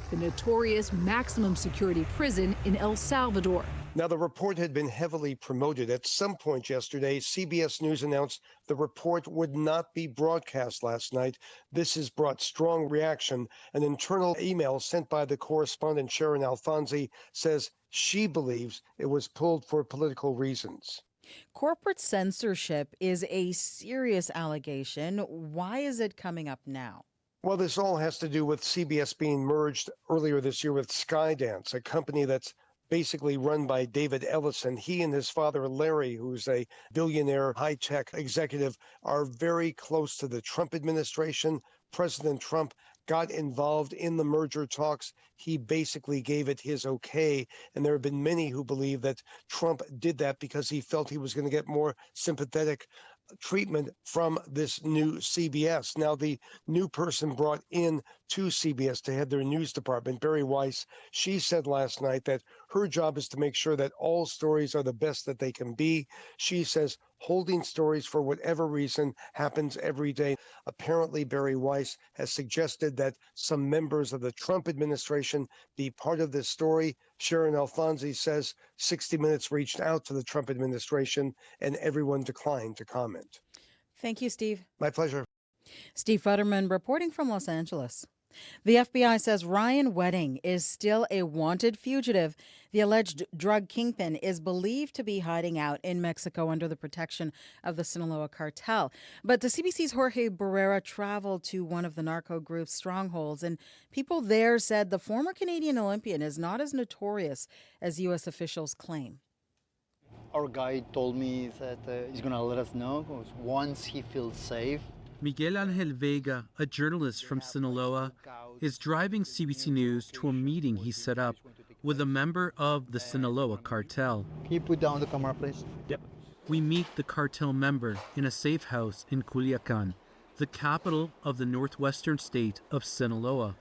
the notorious maximum security prison in El Salvador. Now, the report had been heavily promoted. At some point yesterday, CBS News announced the report would not be broadcast last night. This has brought strong reaction. An internal email sent by the correspondent Sharon Alfonsi says she believes it was pulled for political reasons. Corporate censorship is a serious allegation. Why is it coming up now? Well, this all has to do with CBS being merged earlier this year with Skydance, a company that's basically run by David Ellison. He and his father, Larry, who's a billionaire high-tech executive, are very close to the Trump administration. President Trump got involved in the merger talks. He basically gave it his okay. And there have been many who believe that Trump did that because he felt he was going to get more sympathetic treatment from this new CBS. Now, the new person brought in to CBS to head their news department, Barry Weiss, she said last night that her job is to make sure that all stories are the best that they can be. She says holding stories for whatever reason happens every day. Apparently, Barry Weiss has suggested that some members of the Trump administration be part of this story. Sharon Alfonsi says 60 Minutes reached out to the Trump administration and everyone declined to comment. Thank you, Steve. My pleasure. Steve Futterman reporting from Los Angeles. The FBI says Ryan Wedding is still a wanted fugitive. The alleged drug kingpin is believed to be hiding out in Mexico under the protection of the Sinaloa cartel. But the CBC's Jorge Barrera traveled to one of the narco group's strongholds, and people there said the former Canadian Olympian is not as notorious as U.S. officials claim. Our guy told me that he's going to let us know once he feels safe. Miguel Angel Vega, a journalist from Sinaloa, is driving CBC News to a meeting he set up with a member of the Sinaloa cartel. Can you put down the camera, please? Yep. We meet the cartel member in a safe house in Culiacan, the capital of the northwestern state of Sinaloa.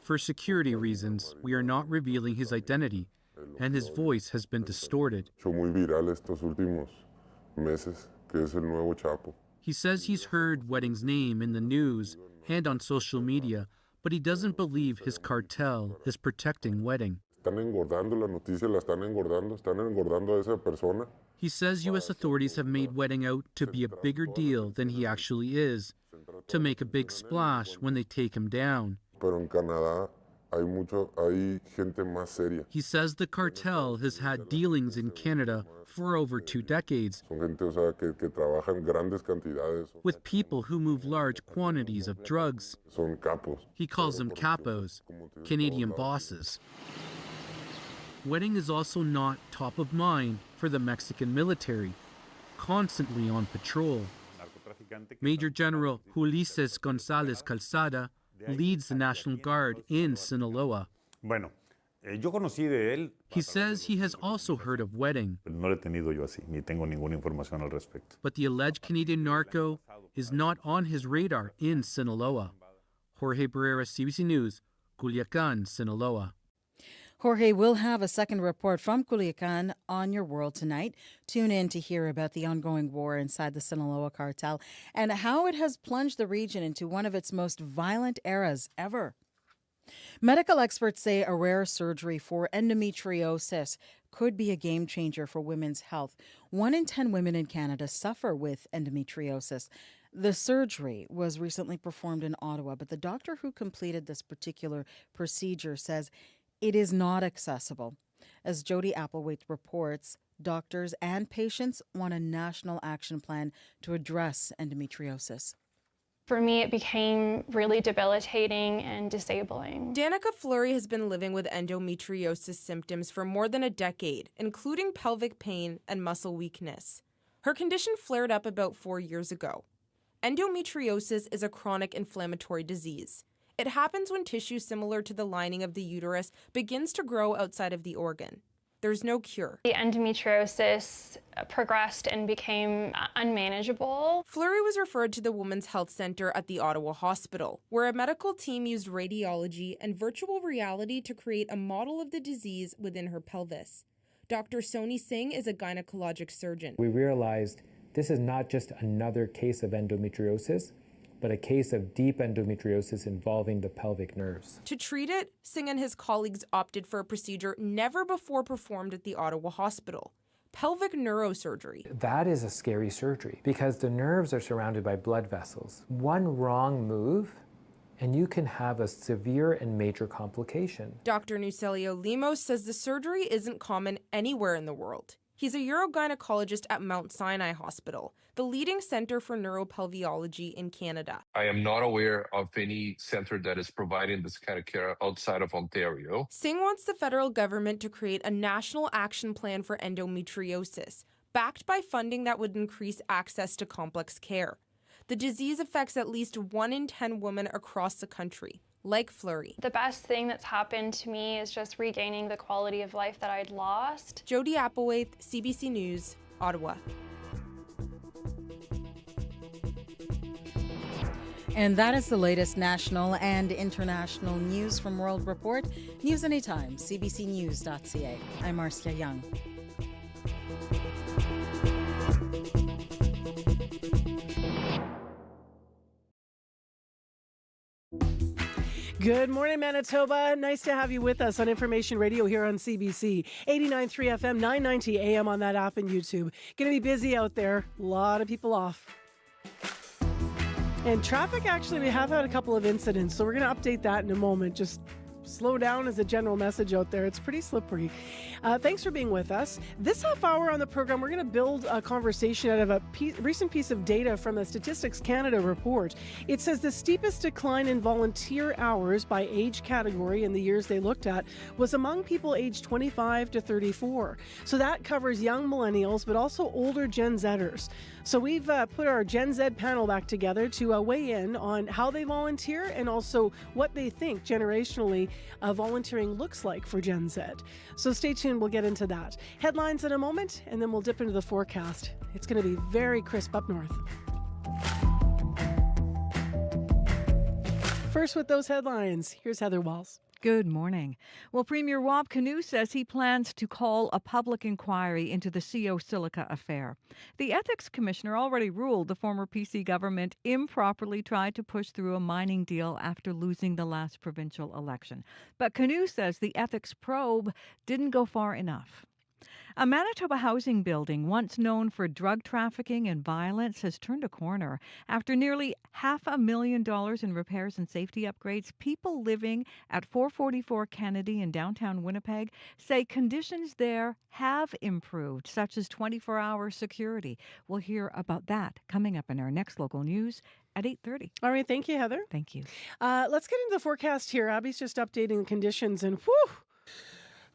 For security reasons, we are not revealing his identity, and his voice has been distorted. He says he's heard Wedding's name in the news and on social media, but he doesn't believe his cartel is protecting Wedding. He says U.S. authorities have made Wedding out to be a bigger deal than he actually is, to make a big splash when they take him down. He says the cartel has had dealings in Canada for over 2 decades with people who move large quantities of drugs. He calls them capos, Canadian bosses. Wedding is also not top of mind for the Mexican military, constantly on patrol. Major General Ulises González Calzada leads the National Guard in Sinaloa. He says he has also heard of Wedding. But the alleged Canadian narco is not on his radar in Sinaloa. Jorge Barrera, CBC News, Culiacan, Sinaloa. Jorge will have a second report from Culiacan on Your World tonight. Tune in to hear about the ongoing war inside the Sinaloa cartel and how it has plunged the region into one of its most violent eras ever. Medical experts say a rare surgery for endometriosis could be a game changer for women's health. 1 in 10 women in Canada suffer with endometriosis. The surgery was recently performed in Ottawa, but the doctor who completed this particular procedure says it is not accessible. As Jody Applewhite reports, doctors and patients want a national action plan to address endometriosis. For me, it became really debilitating and disabling. Danica Fleury has been living with endometriosis symptoms for more than a decade, including pelvic pain and muscle weakness. Her condition flared up about 4 years ago. Endometriosis is a chronic inflammatory disease. It happens when tissue similar to the lining of the uterus begins to grow outside of the organ. There's no cure. The endometriosis progressed and became unmanageable. Fleury was referred to the Women's Health Center at the Ottawa Hospital, where a medical team used radiology and virtual reality to create a model of the disease within her pelvis. Dr. Soni Singh is a gynecologic surgeon. We realized this is not just another case of endometriosis, but a case of deep endometriosis involving the pelvic nerves. To treat it, Singh and his colleagues opted for a procedure never before performed at the Ottawa Hospital: pelvic neurosurgery. That is a scary surgery because the nerves are surrounded by blood vessels. One wrong move and you can have a severe and major complication. Dr. Nucelio Lemos says the surgery isn't common anywhere in the world. He's a urogynecologist at Mount Sinai Hospital, the leading center for neuropelviology in Canada. I am not aware of any center that is providing this kind of care outside of Ontario. Singh wants the federal government to create a national action plan for endometriosis, backed by funding that would increase access to complex care. The disease affects at least 1 in 10 women across the country, like Fleury. The best thing that's happened to me is just regaining the quality of life that I'd lost. Jody Applewaith, CBC News, Ottawa. And that is the latest national and international news from World Report. News anytime, cbcnews.ca. I'm Marcia Young. Good morning, Manitoba. Nice to have you with us on Information Radio here on CBC. 89.3 FM, 990 AM on that app and YouTube. Going to be busy out there. A lot of people off. And traffic, actually, we have had a couple of incidents, so we're going to update that in a moment. Just slow down as a general message out there. It's pretty slippery. Thanks for being with us. This half hour on the program, we're going to build a conversation out of a recent piece of data from a Statistics Canada report. It says the steepest decline in volunteer hours by age category in the years they looked at was among people aged 25 to 34. So that covers young millennials, but also older Gen Zers. So we've put our Gen Z panel back together to weigh in on how they volunteer and also what they think generationally volunteering looks like for Gen Z. So stay tuned, we'll get into that. Headlines in a moment, and then we'll dip into the forecast. It's going to be very crisp up north. First with those headlines, here's Heather Walls. Good morning. Well, Premier Rob Canoe says he plans to call a public inquiry into the CO Silica affair. The Ethics Commissioner already ruled the former PC government improperly tried to push through a mining deal after losing the last provincial election. But Canoe says the ethics probe didn't go far enough. A Manitoba housing building once known for drug trafficking and violence has turned a corner. After nearly $500,000 in repairs and safety upgrades, people living at 444 Kennedy in downtown Winnipeg say conditions there have improved, such as 24-hour security. We'll hear about that coming up in our next local news at 8:30. All right, thank you, Heather. Thank you. Let's get into the forecast here. Abby's just updating the conditions, and whew!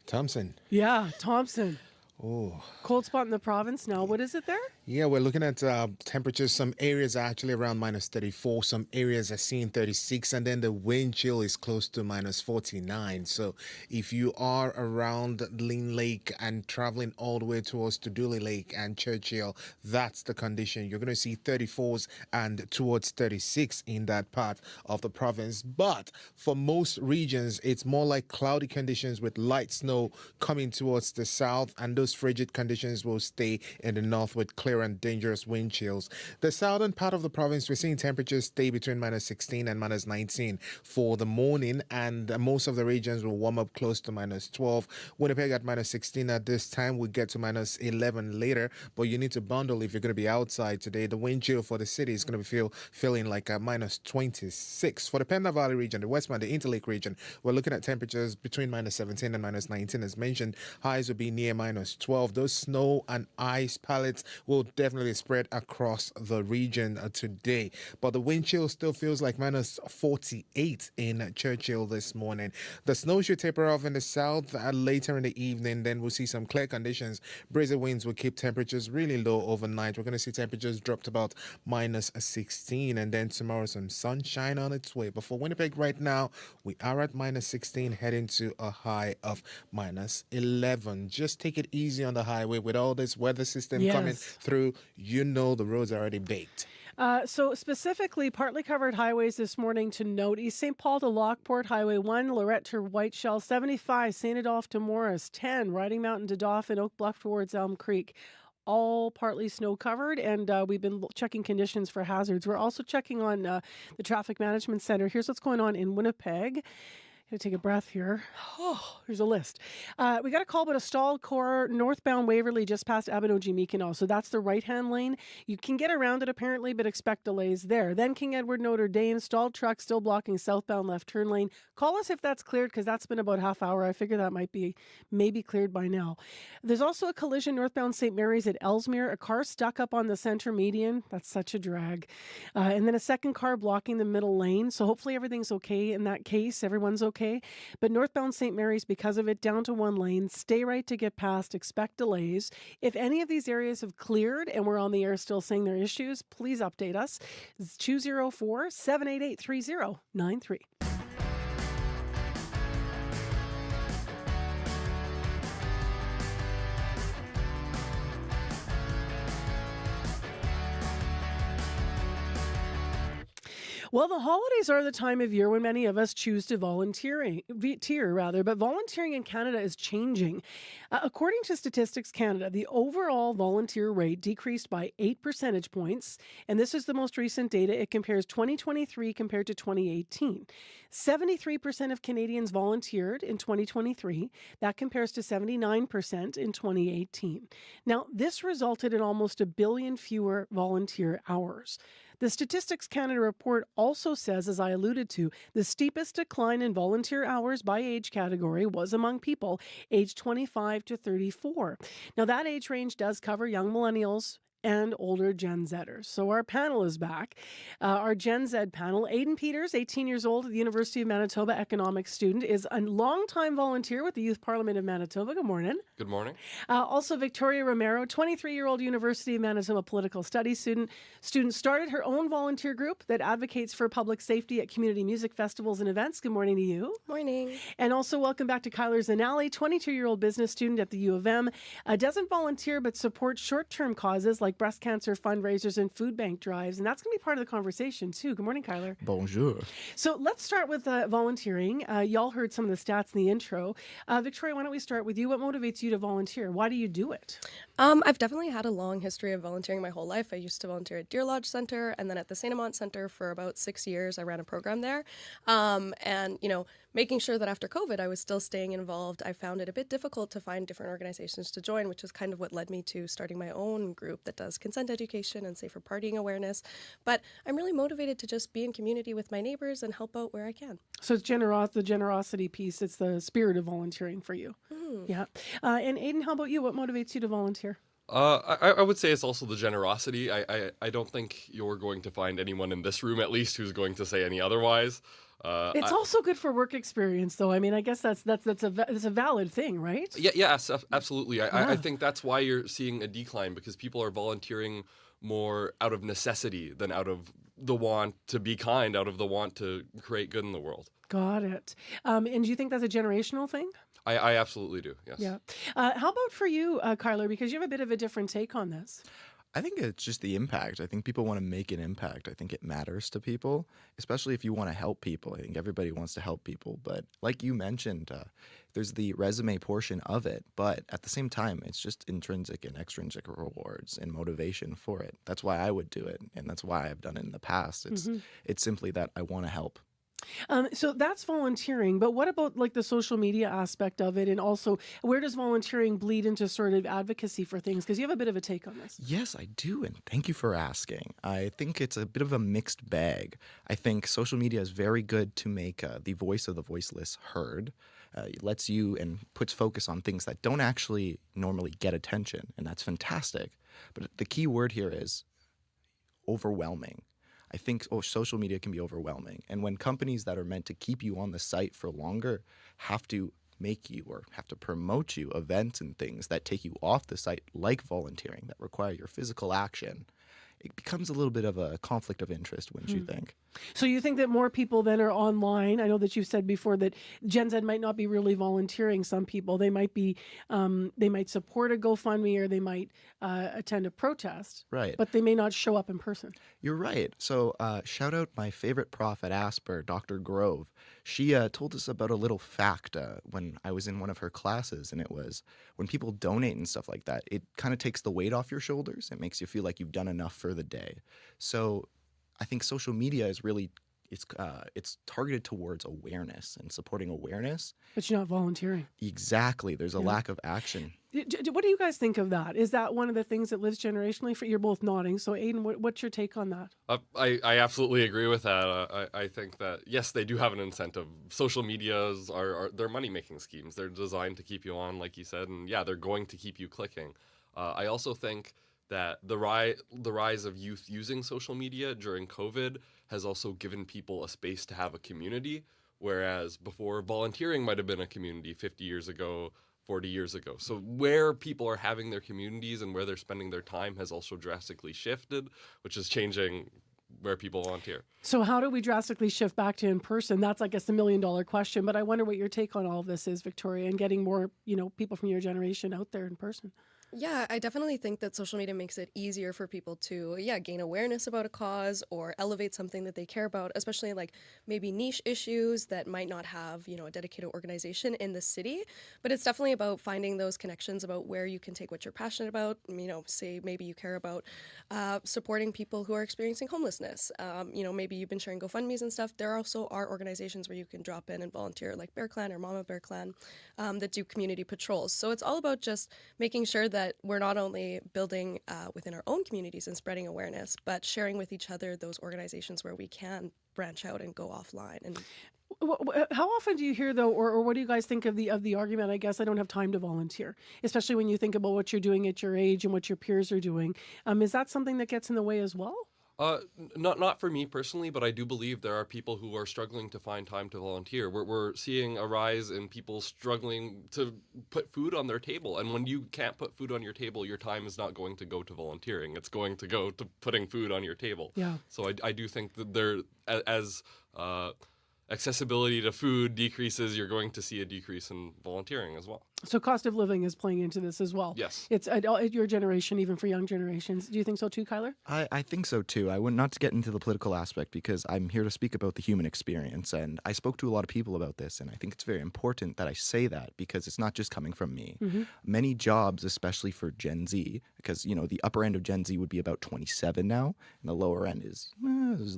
Thompson. Yeah, Thompson. Oh. Cold spot in the province now. What is it there? Yeah, we're looking at temperatures. Some areas are actually around minus 34. Some areas are seeing 36. And then the wind chill is close to minus 49. So if you are around Lean Lake and traveling all the way towards Tuduli Lake and Churchill, that's the condition. You're going to see 34s and towards 36 in that part of the province. But for most regions, it's more like cloudy conditions with light snow coming towards the south, and those frigid conditions will stay in the north with clear and dangerous wind chills. The southern part of the province, we're seeing temperatures stay between minus 16 and minus 19 for the morning, and most of the regions will warm up close to minus 12. Winnipeg at minus 16 at this time. We'll get to minus 11 later, but you need to bundle if you're going to be outside today. The wind chill for the city is going to be feeling like a minus 26. For the Pender Valley region, the Westman, the Interlake region, we're looking at temperatures between minus 17 and minus 19. As mentioned, highs will be near minus 12. Those snow and ice pallets will definitely spread across the region today. But the wind chill still feels like minus 48 in Churchill this morning. The snow should taper off in the south later in the evening. Then we'll see some clear conditions. Breezy winds will keep temperatures really low overnight. We're going to see temperatures drop to about minus 16. And then tomorrow some sunshine on its way. But for Winnipeg right now, we are at minus 16 heading to a high of minus 11. Just take it easy on the highway with all this weather system coming through. You know the roads are already baked. So specifically, partly covered highways this morning to note: East St. Paul to Lockport, Highway 1, Lorette to Whiteshell, 75, St. Adolphe to Morris, 10, Riding Mountain to Dauphin, Oak Bluff towards Elm Creek. All partly snow covered, and we've been checking conditions for hazards. We're also checking on the Traffic Management Center. Here's what's going on in Winnipeg. Gonna take a breath here. Oh, there's a list. We got a call about a stalled car northbound Waverley just past Abinogi-Mikino. So that's the right-hand lane. You can get around it apparently, but expect delays there. Then King Edward Notre Dame, stalled truck still blocking southbound left turn lane. Call us if that's cleared because that's been about half hour. I figure that might be maybe cleared by now. There's also a collision northbound St. Mary's at Ellesmere. A car stuck up on the center median. That's such a drag. And then a second car blocking the middle lane. So hopefully everything's okay in that case. Everyone's okay. But northbound St. Mary's, because of it, down to one lane. Stay right to get past. Expect delays. If any of these areas have cleared and we're on the air still saying there are issues, please update us. It's 204-788-3093. Well, the holidays are the time of year when many of us choose to volunteer, but volunteering in Canada is changing. According to Statistics Canada, the overall volunteer rate decreased by 8 percentage points, and this is the most recent data. It compares 2023 compared to 2018. 73% of Canadians volunteered in 2023. That compares to 79% in 2018. Now, this resulted in almost 1 billion fewer volunteer hours. The Statistics Canada report also says, as I alluded to, the steepest decline in volunteer hours by age category was among people aged 25 to 34. Now, that age range does cover young millennials and older Gen Zers. So our panel is back. Our Gen Z panel, Aidan Peters, 18 years old at the University of Manitoba, economics student, is a longtime volunteer with the Youth Parliament of Manitoba. Good morning. Good morning. Also Victoria Romero, 23-year-old University of Manitoba political studies student. Student started her own volunteer group that advocates for public safety at community music festivals and events. Good morning to you. Morning. And also welcome back to Kyler Zanelli, 22-year-old business student at the U of M. Doesn't volunteer but supports short-term causes like breast cancer fundraisers and food bank drives. And that's going to be part of the conversation too. Good morning, Kyler. Bonjour. So let's start with volunteering. Y'all heard some of the stats in the intro. Victoria, why don't we start with you? What motivates you to volunteer? Why do you do it? I've definitely had a long history of volunteering my whole life. I used to volunteer at Deer Lodge Center and then at the St. Amant Center for about 6 years. I ran a program there. And, you know, making sure that after COVID I was still staying involved, I found it a bit difficult to find different organizations to join, which is kind of what led me to starting my own group that does consent education and safer partying awareness. But I'm really motivated to just be in community with my neighbors and help out where I can. So it's the generosity piece. It's the spirit of volunteering for you. Yeah. And Aidan, how about you? What motivates you to volunteer? I would say it's also the generosity. I don't think you're going to find anyone in this room, at least, who's going to say any otherwise. It's also good for work experience, though. I mean, I guess that's a valid thing, right? Yes, absolutely. I think that's why you're seeing a decline, because people are volunteering more out of necessity than out of the want to be kind, out of the want to create good in the world. Got it. And do you think that's a generational thing? I absolutely do, yes. Yeah. How about for you, Kyler, because you have a bit of a different take on this? I think it's just the impact. I think people want to make an impact. I think it matters to people, especially if you want to help people. I think everybody wants to help people. But like you mentioned, there's the resume portion of it. But at the same time, it's just intrinsic and extrinsic rewards and motivation for it. That's why I would do it. And that's why I've done it in the past. It's simply that I want to help. So that's volunteering, but what about like the social media aspect of it? And also, where does volunteering bleed into sort of advocacy for things? Because you have a bit of a take on this. Yes, I do. And thank you for asking. I think it's a bit of a mixed bag. I think social media is very good to make the voice of the voiceless heard. It lets you and puts focus on things that don't actually normally get attention. And that's fantastic. But the key word here is overwhelming. I think social media can be overwhelming. And when companies that are meant to keep you on the site for longer have to make you or have to promote you events and things that take you off the site, like volunteering, that require your physical action, it becomes a little bit of a conflict of interest, wouldn't you think? So you think that more people then are online? I know that you've said before that Gen Z might not be really volunteering. Some people, they might be, they might support a GoFundMe or they might attend a protest. Right. But they may not show up in person. You're right. So shout out my favorite prof at Asper, Dr. Grove. She told us about a little fact when I was in one of her classes, and it was when people donate and stuff like that, it kind of takes the weight off your shoulders. It makes you feel like you've done enough for the day. So I think social media is really it's targeted towards awareness and supporting awareness. But you're not volunteering. Exactly. There's a lack of action. What do you guys think of that? Is that one of the things that lives generationally? You're both nodding. So, Aidan, what's your take on that? I absolutely agree with that. I think that, yes, they do have an incentive. Social medias they're money-making schemes. They're designed to keep you on, like you said, and yeah, they're going to keep you clicking. I also think that the rise of youth using social media during COVID has also given people a space to have a community, whereas before volunteering might have been a community 50 years ago, 40 years ago. So where people are having their communities and where they're spending their time has also drastically shifted, which is changing where people volunteer. So how do we drastically shift back to in person? That's, I guess, the $1 million question. But I wonder what your take on all of this is, Victoria, and getting more, people from your generation out there in person. Yeah, I definitely think that social media makes it easier for people to, gain awareness about a cause or elevate something that they care about, especially like maybe niche issues that might not have, a dedicated organization in the city. But it's definitely about finding those connections about where you can take what you're passionate about. Say maybe you care about supporting people who are experiencing homelessness. Maybe you've been sharing GoFundMes and stuff. There also are organizations where you can drop in and volunteer, like Bear Clan or Mama Bear Clan, that do community patrols. So it's all about just making sure that we're not only building within our own communities and spreading awareness, but sharing with each other those organizations where we can branch out and go offline. And how often do you hear, though, or what do you guys think of the argument, I guess I don't have time to volunteer, especially when you think about what you're doing at your age and what your peers are doing? Is that something that gets in the way as well? Not for me personally, but I do believe there are people who are struggling to find time to volunteer. We're seeing a rise in people struggling to put food on their table. And when you can't put food on your table, your time is not going to go to volunteering. It's going to go to putting food on your table. Yeah. So I do think that as accessibility to food decreases, you're going to see a decrease in volunteering as well. So cost of living is playing into this as well. Yes. It's at your generation, even for young generations. Do you think so too, Kyler? I think so too. I would not to get into the political aspect because I'm here to speak about the human experience. And I spoke to a lot of people about this. And I think it's very important that I say that because it's not just coming from me. Mm-hmm. Many jobs, especially for Gen Z, because, the upper end of Gen Z would be about 27 now. And the lower end is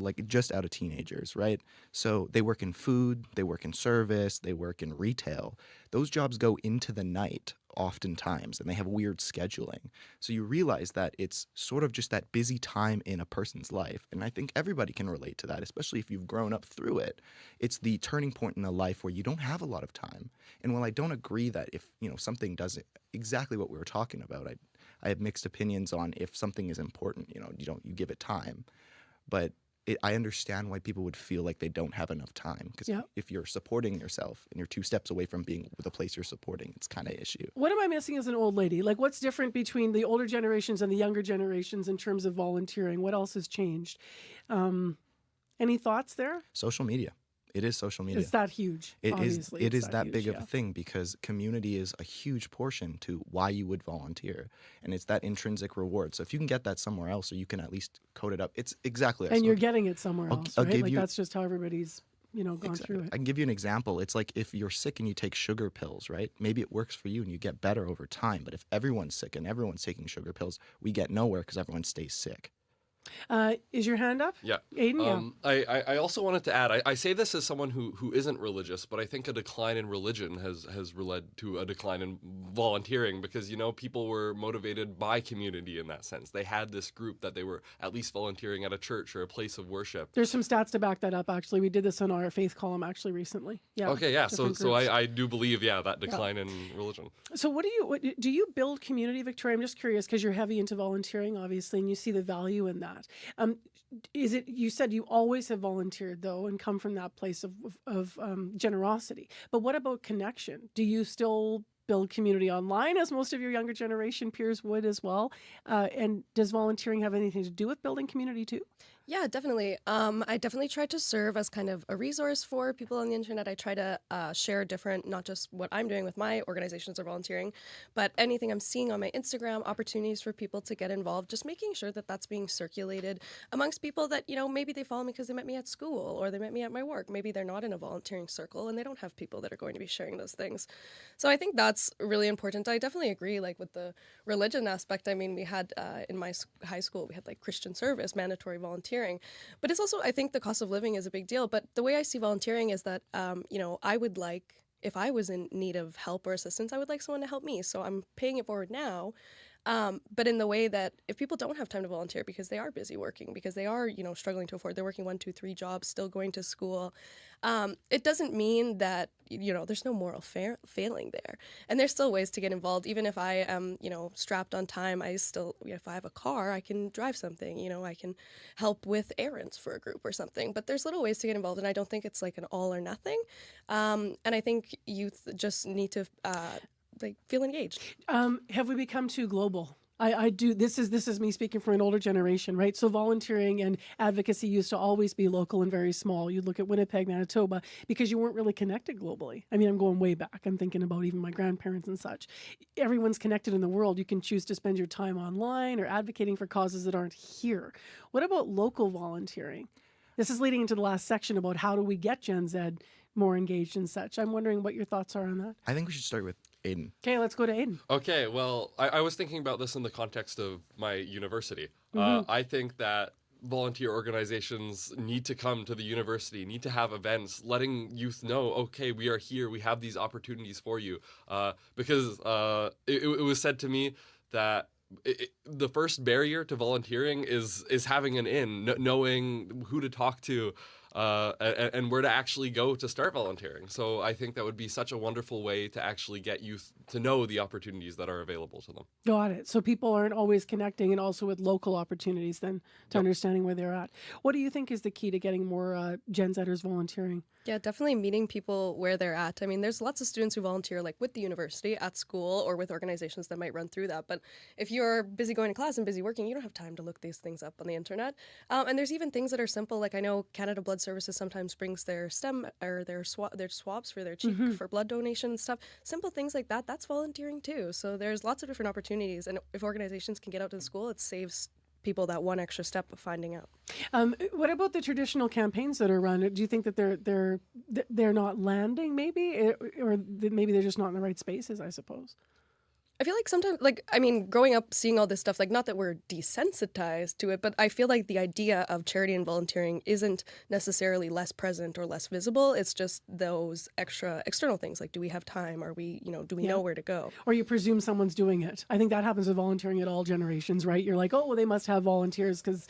like just out of teenagers, right? So they work in food, they work in service, they work in retail. Those jobs go into the night oftentimes, and they have weird scheduling. So you realize that it's sort of just that busy time in a person's life. And I think everybody can relate to that, especially if you've grown up through it. It's the turning point in a life where you don't have a lot of time. And while I don't agree that if, something does exactly what we were talking about, I have mixed opinions on if something is important, you give it time. But I understand why people would feel like they don't have enough time because if you're supporting yourself and you're 2 steps away from being the place you're supporting, it's kind of an issue. What am I missing as an old lady? Like, what's different between the older generations and the younger generations in terms of volunteering? What else has changed? Any thoughts there? Social media. It is social media. It's that huge. It is that big of a thing because community is a huge portion to why you would volunteer. And it's that intrinsic reward. So if you can get that somewhere else or you can at least code it up, it's exactly that. And you're getting it somewhere else, right? Like that's just how everybody's, gone through it. I can give you an example. It's like if you're sick and you take sugar pills, right? Maybe it works for you and you get better over time. But if everyone's sick and everyone's taking sugar pills, we get nowhere because everyone stays sick. Is your hand up? Yeah. Aidan, I also wanted to add, I say this as someone who isn't religious, but I think a decline in religion has led to a decline in volunteering because, people were motivated by community in that sense. They had this group that they were at least volunteering at a church or a place of worship. There's some stats to back that up, actually. We did this on our faith column, actually, recently. Yeah. Okay, yeah. So I do believe, that decline in religion. So what do you build community, Victoria? I'm just curious because you're heavy into volunteering, obviously, and you see the value in that. You said you always have volunteered though and come from that place of generosity, but what about connection? Do you still build community online as most of your younger generation peers would as well? And does volunteering have anything to do with building community too? Yeah, definitely. I definitely try to serve as kind of a resource for people on the internet. I try to share different, not just what I'm doing with my organizations or volunteering, but anything I'm seeing on my Instagram, opportunities for people to get involved, just making sure that that's being circulated amongst people that, maybe they follow me because they met me at school or they met me at my work. Maybe they're not in a volunteering circle and they don't have people that are going to be sharing those things. So I think that's really important. I definitely agree, with the religion aspect. I mean, we had in my high school, we had Christian service, mandatory volunteering. volunteering. But it's also, I think the cost of living is a big deal. But the way I see volunteering is that, I would like, if I was in need of help or assistance, I would like someone to help me. So I'm paying it forward now. But in the way that if people don't have time to volunteer because they are busy working, because they are, struggling to afford, they're working 1, 2, 3 jobs, still going to school, it doesn't mean that, there's no moral failing there. And there's still ways to get involved. Even if I am, strapped on time, if I have a car, I can drive something, I can help with errands for a group or something. But there's little ways to get involved, and I don't think it's like an all or nothing. And I think youth just need to feel engaged. Have we become too global? I do. This is me speaking for an older generation, right? So volunteering and advocacy used to always be local and very small. You'd look at Winnipeg, Manitoba, because you weren't really connected globally. I mean, I'm going way back. I'm thinking about even my grandparents and such. Everyone's connected in the world. You can choose to spend your time online or advocating for causes that aren't here. What about local volunteering? This is leading into the last section about how do we get Gen Z more engaged and such. I'm wondering what your thoughts are on that. I think we should start with Aiden. Okay, let's go to Aiden. Okay, well, I was thinking about this in the context of my university. I think that volunteer organizations need to come to the university, need to have events, letting youth know, okay, we are here, we have these opportunities for you. Because it was said to me that the first barrier to volunteering is having an in, knowing who to talk to, and where to actually go to start volunteering. So I think that would be such a wonderful way to actually get youth to know the opportunities that are available to them. Got it. So people aren't always connecting, and also with local opportunities then to understanding where they're at. What do you think is the key to getting more Gen Zers volunteering? Yeah, definitely meeting people where they're at. I mean, there's lots of students who volunteer like with the university, at school, or with organizations that might run through that. But if you're busy going to class and busy working, you don't have time to look these things up on the internet. And there's even things that are simple. Like I know Canada Blood Services sometimes brings their stem or their swabs for their cheek for blood donation and stuff. Simple things like that, that's volunteering too. So there's lots of different opportunities. And if organizations can get out to the school, it saves people that one extra step of finding out. What about the traditional campaigns that are run? Do you think that they're not landing maybe, or maybe they're just not in the right spaces, I suppose? I feel like sometimes, growing up, seeing all this stuff, not that we're desensitized to it, but I feel like the idea of charity and volunteering isn't necessarily less present or less visible. It's just those extra external things, like do we have time? Are we, do we know where to go? Or you presume someone's doing it. I think that happens with volunteering at all generations, right? You're like, oh, well, they must have volunteers because,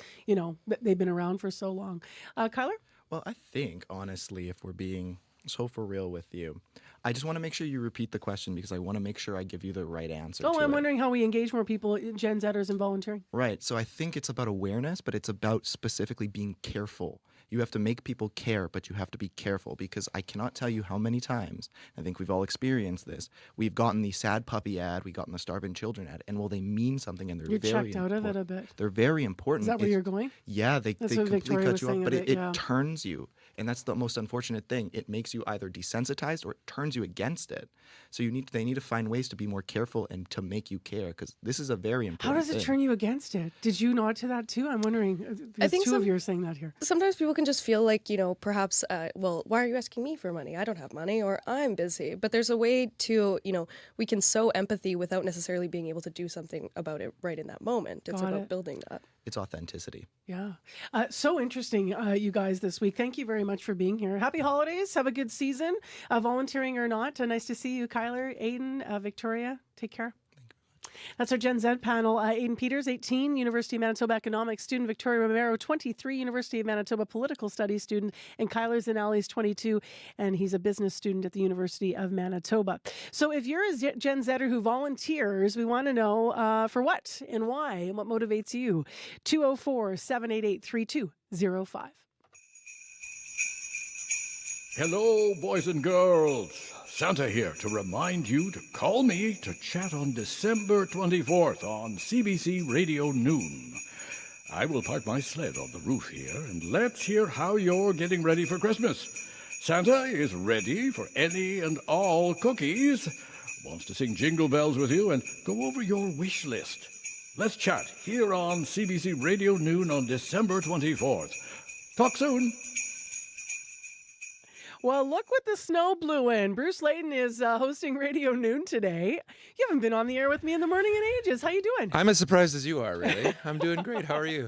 they've been around for so long. Kyler? Well, I think, honestly, if we're being so for real with you, I just want to make sure you repeat the question because I want to make sure I give you the right answer. I'm wondering how we engage more people, Gen Zers, in volunteering. Right. So I think it's about awareness, but it's about specifically being careful. You have to make people care, but you have to be careful because I cannot tell you how many times, I think we've all experienced this, we've gotten the sad puppy ad, we've gotten the starving children ad, and they mean something and they're You're very checked out of it a bit. They're very important. Is that where you're going? Yeah, they completely cut you off, but it turns you. And that's the most unfortunate thing. It makes you either desensitized or it turns you against it. So they need to find ways to be more careful and to make you care because this is a very important How does it turn you against it? Did you nod to that too? I'm wondering. I think two of you are saying that here. Sometimes people can just feel like, perhaps, why are you asking me for money? I don't have money or I'm busy. But there's a way to, we can sow empathy without necessarily being able to do something about it right in that moment. It's about building that. It's authenticity. Yeah. So interesting, you guys, this week. Thank you very much for being here. Happy holidays. Have a good season, volunteering or not. Nice to see you, Kyler, Aiden, Victoria. Take care. That's our Gen Z panel. Aiden Peters, 18, University of Manitoba Economics student. Victoria Romero, 23, University of Manitoba Political Studies student. And Kyler Zanelli is 22, and he's a business student at the University of Manitoba. So if you're a Gen Zer who volunteers, we want to know for what and why and what motivates you. 204-788-3205. Hello, boys and girls. Santa here to remind you to call me to chat on December 24th on CBC Radio Noon. I will park my sled on the roof here, and let's hear how you're getting ready for Christmas. Santa is ready for any and all cookies, wants to sing Jingle Bells with you, and go over your wish list. Let's chat here on CBC Radio Noon on December 24th. Talk soon. Well, look what the snow blew in. Bruce Layton is hosting Radio Noon today. You haven't been on the air with me in the morning in ages. How you doing? I'm as surprised as you are, really. I'm doing great. How are you?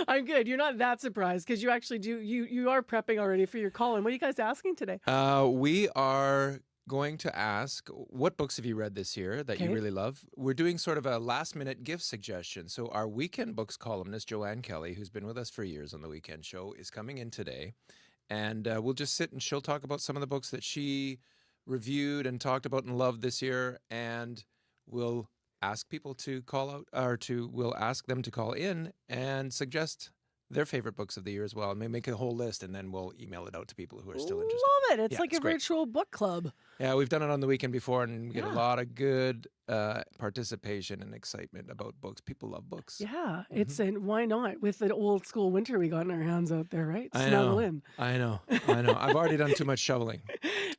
I'm good. You're not that surprised because you actually do. You are prepping already for your call-in. What are you guys asking today? We are going to ask, what books have you read this year that you really love? We're doing sort of a last-minute gift suggestion. So our Weekend Books columnist, Joanne Kelly, who's been with us for years on the Weekend Show, is coming in today. And we'll just sit and she'll talk about some of the books that she reviewed and talked about and loved this year. And we'll ask people to call out, we'll ask them to call in and suggest their favorite books of the year as well. And make a whole list, and then we'll email it out to people who are still interested. Love it. It's like a virtual book club. Yeah, we've done it on the weekend before, and we get a lot of good participation and excitement about books. People love books. Yeah, and why not? With the old school winter we got in our hands out there, right? I Snuggle in. I know. I've already done too much shoveling.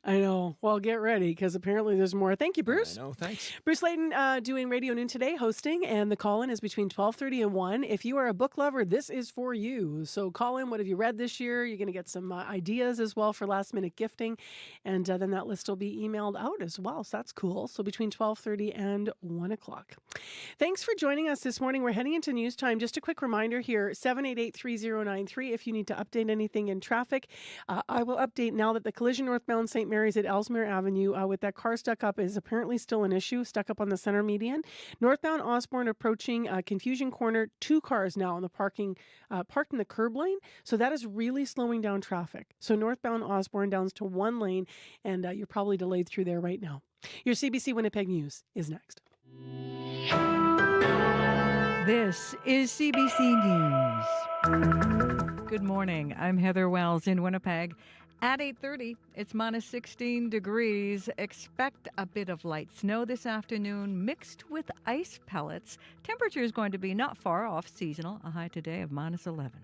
I know. Well, get ready because apparently there's more. Thank you, Bruce. I know. Thanks. Bruce Layton doing Radio Noon today, hosting, and the call-in is between 12:30 and 1. If you are a book lover, this is for you. So call in. What have you read this year? You're going to get some ideas as well for last-minute gifting, and then that list will be emailed out as well. So that's cool. So between 12:30 and 1 o'clock. Thanks for joining us this morning. We're heading into news time. Just a quick reminder here, 788-3093 if you need to update anything in traffic. I will update now that the collision northbound St. Mary's at Ellesmere Avenue with that car stuck up is apparently still an issue, stuck up on the center median. Northbound Osborne approaching Confusion Corner, 2 cars now in the parked in the curb lane. So that is really slowing down traffic. So northbound Osborne down to 1 lane, and you're probably delayed through there right now. Your CBC Winnipeg News is next. This is CBC News. Good morning. I'm Heather Wells in Winnipeg. At 8:30, it's minus 16 degrees. Expect a bit of light snow this afternoon mixed with ice pellets. Temperature is going to be not far off seasonal, a high today of minus 11.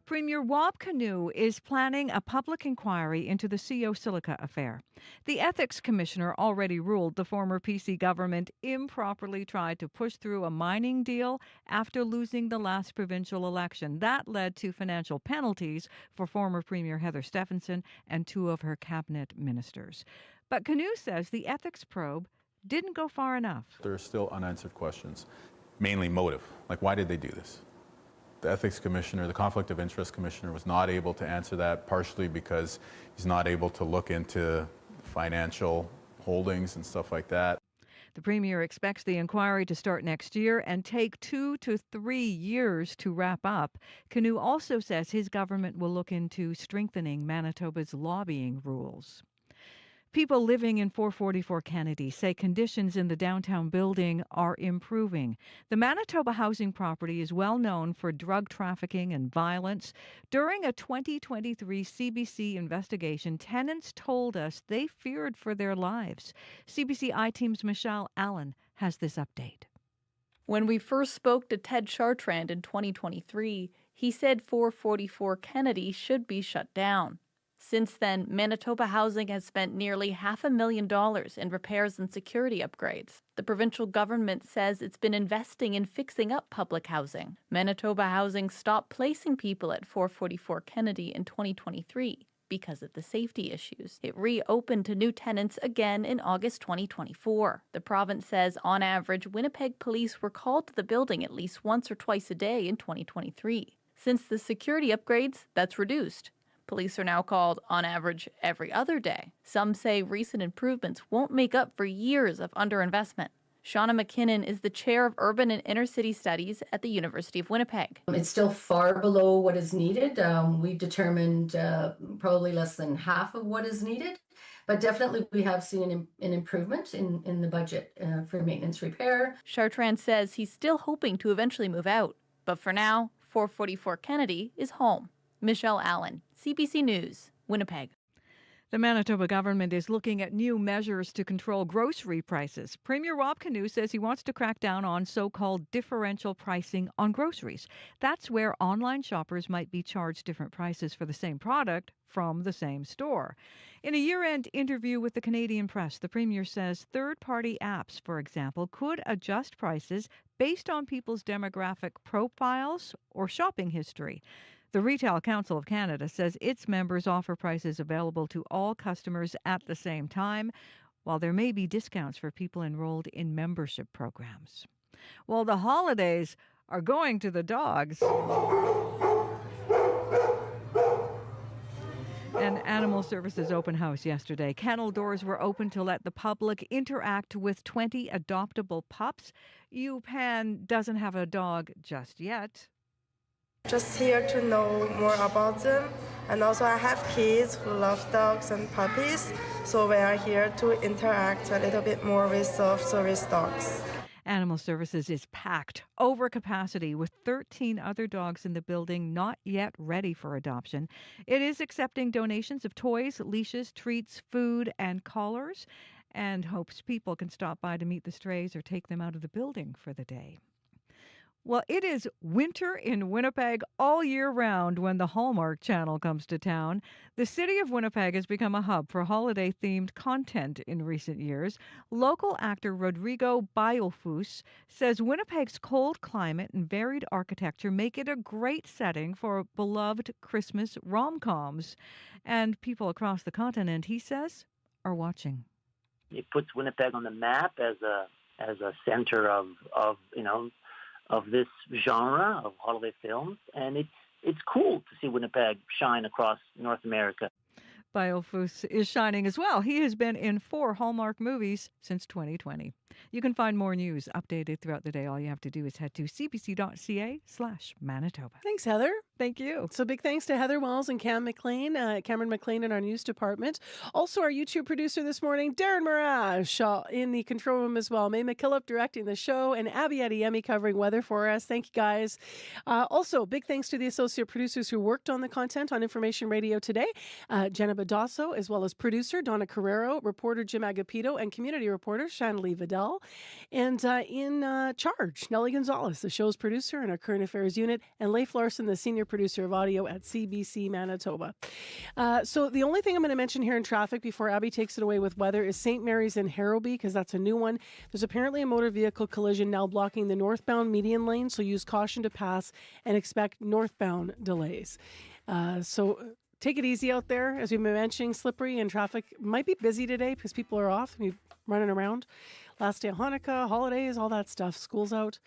Premier Rob Canoe is planning a public inquiry into the CO Silica affair. The Ethics Commissioner already ruled the former PC government improperly tried to push through a mining deal after losing the last provincial election. That led to financial penalties for former Premier Heather Stephenson and 2 of her cabinet ministers. But Canoe says the ethics probe didn't go far enough. There are still unanswered questions, mainly motive. Like, why did they do this? The Ethics Commissioner, the Conflict of Interest Commissioner, was not able to answer that, partially because he's not able to look into financial holdings and stuff like that. The Premier expects the inquiry to start next year and take 2 to 3 years to wrap up. Canoe also says his government will look into strengthening Manitoba's lobbying rules. People living in 444 Kennedy say conditions in the downtown building are improving. The Manitoba housing property is well known for drug trafficking and violence. During a 2023 CBC investigation, tenants told us they feared for their lives. CBC I-Team's Michelle Allen has this update. When we first spoke to Ted Chartrand in 2023, he said 444 Kennedy should be shut down. Since then, Manitoba Housing has spent nearly $500,000 in repairs and security upgrades. The provincial government says it's been investing in fixing up public housing. Manitoba Housing stopped placing people at 444 Kennedy in 2023 because of the safety issues. It reopened to new tenants again in August 2024. The province says, on average, Winnipeg police were called to the building at least once or twice a day in 2023. Since the security upgrades, that's reduced. Police are now called, on average, every other day. Some say recent improvements won't make up for years of underinvestment. Shauna McKinnon is the chair of Urban and Inner City Studies at the University of Winnipeg. It's still far below what is needed. We've determined probably less than half of what is needed, but definitely we have seen an improvement in the budget for maintenance repair. Chartrand says he's still hoping to eventually move out, but for now, 444 Kennedy is home. Michelle Allen, CBC News, Winnipeg. The Manitoba government is looking at new measures to control grocery prices. Premier Rob Canoe says he wants to crack down on so-called differential pricing on groceries. That's where online shoppers might be charged different prices for the same product from the same store. In a year-end interview with the Canadian Press, the Premier says third-party apps, for example, could adjust prices based on people's demographic profiles or shopping history. The Retail Council of Canada says its members offer prices available to all customers at the same time, while there may be discounts for people enrolled in membership programs. Well, the holidays are going to the dogs. An Animal Services open house yesterday. Kennel doors were open to let the public interact with 20 adoptable pups. Yupan doesn't have a dog just yet. Just here to know more about them. And also I have kids who love dogs and puppies, so we are here to interact a little bit more with self-service dogs. Animal Services is packed over capacity with 13 other dogs in the building not yet ready for adoption. It is accepting donations of toys, leashes, treats, food, and collars, and hopes people can stop by to meet the strays or take them out of the building for the day. Well, it is winter in Winnipeg all year round when the Hallmark Channel comes to town. The city of Winnipeg has become a hub for holiday-themed content in recent years. Local actor Rodrigo Biofus says Winnipeg's cold climate and varied architecture make it a great setting for beloved Christmas rom-coms. And people across the continent, he says, are watching. It puts Winnipeg on the map as a center of this genre of holiday films, and it's cool to see Winnipeg shine across North America. Biofus is shining as well. He has been in 4 Hallmark movies since 2020. You can find more news updated throughout the day. All you have to do is head to cbc.ca/Manitoba. Thanks, Heather. Thank you. So big thanks to Heather Wells and Cameron McLean in our news department. Also our YouTube producer this morning, Darren Marash, in the control room as well. May McKillop directing the show and Abby Adeyemi covering weather for us. Thank you, guys. Also, big thanks to the associate producers who worked on the content on Information Radio today. Jenna Badasso, as well as producer Donna Carrero, reporter Jim Agapito, and community reporter Shanley Vidal. And in charge, Nellie Gonzalez, the show's producer in our current affairs unit, and Leif Larson, the senior producer of audio at CBC Manitoba. So the only thing I'm going to mention here in traffic before Abby takes it away with weather is St. Mary's in Harrowby, because that's a new one. There's apparently a motor vehicle collision now blocking the northbound median lane, so use caution to pass and expect northbound delays. So take it easy out there. As we've been mentioning, slippery and traffic might be busy today because people are off, running around. Last day of Hanukkah, holidays, all that stuff. School's out.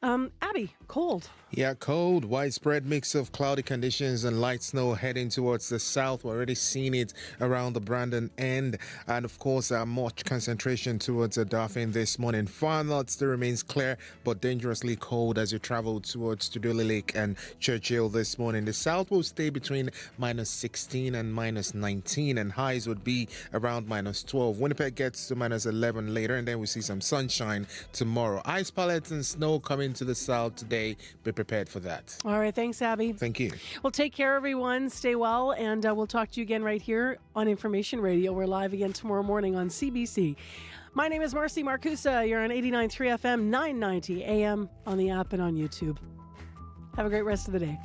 Abby, cold. Yeah, cold. Widespread mix of cloudy conditions and light snow heading towards the south. We're already seeing it around the Brandon end. And of course, much concentration towards Dauphin this morning. Far north still remains clear, but dangerously cold as you travel towards Tuduli Lake and Churchill this morning. The south will stay between -16 and -19, and highs would be around -12. Winnipeg gets to -11 later, and then we see some sunshine tomorrow. Ice pellets and snow coming to the south today. Be prepared for that. All right. Thanks, Abby. Thank you. Well, take care, everyone. Stay well, and we'll talk to you again right here on Information Radio. We're live again tomorrow morning on CBC. My name is Marcy Marcusa. You're on 89.3 FM, 990 AM on the app and on YouTube. Have a great rest of the day.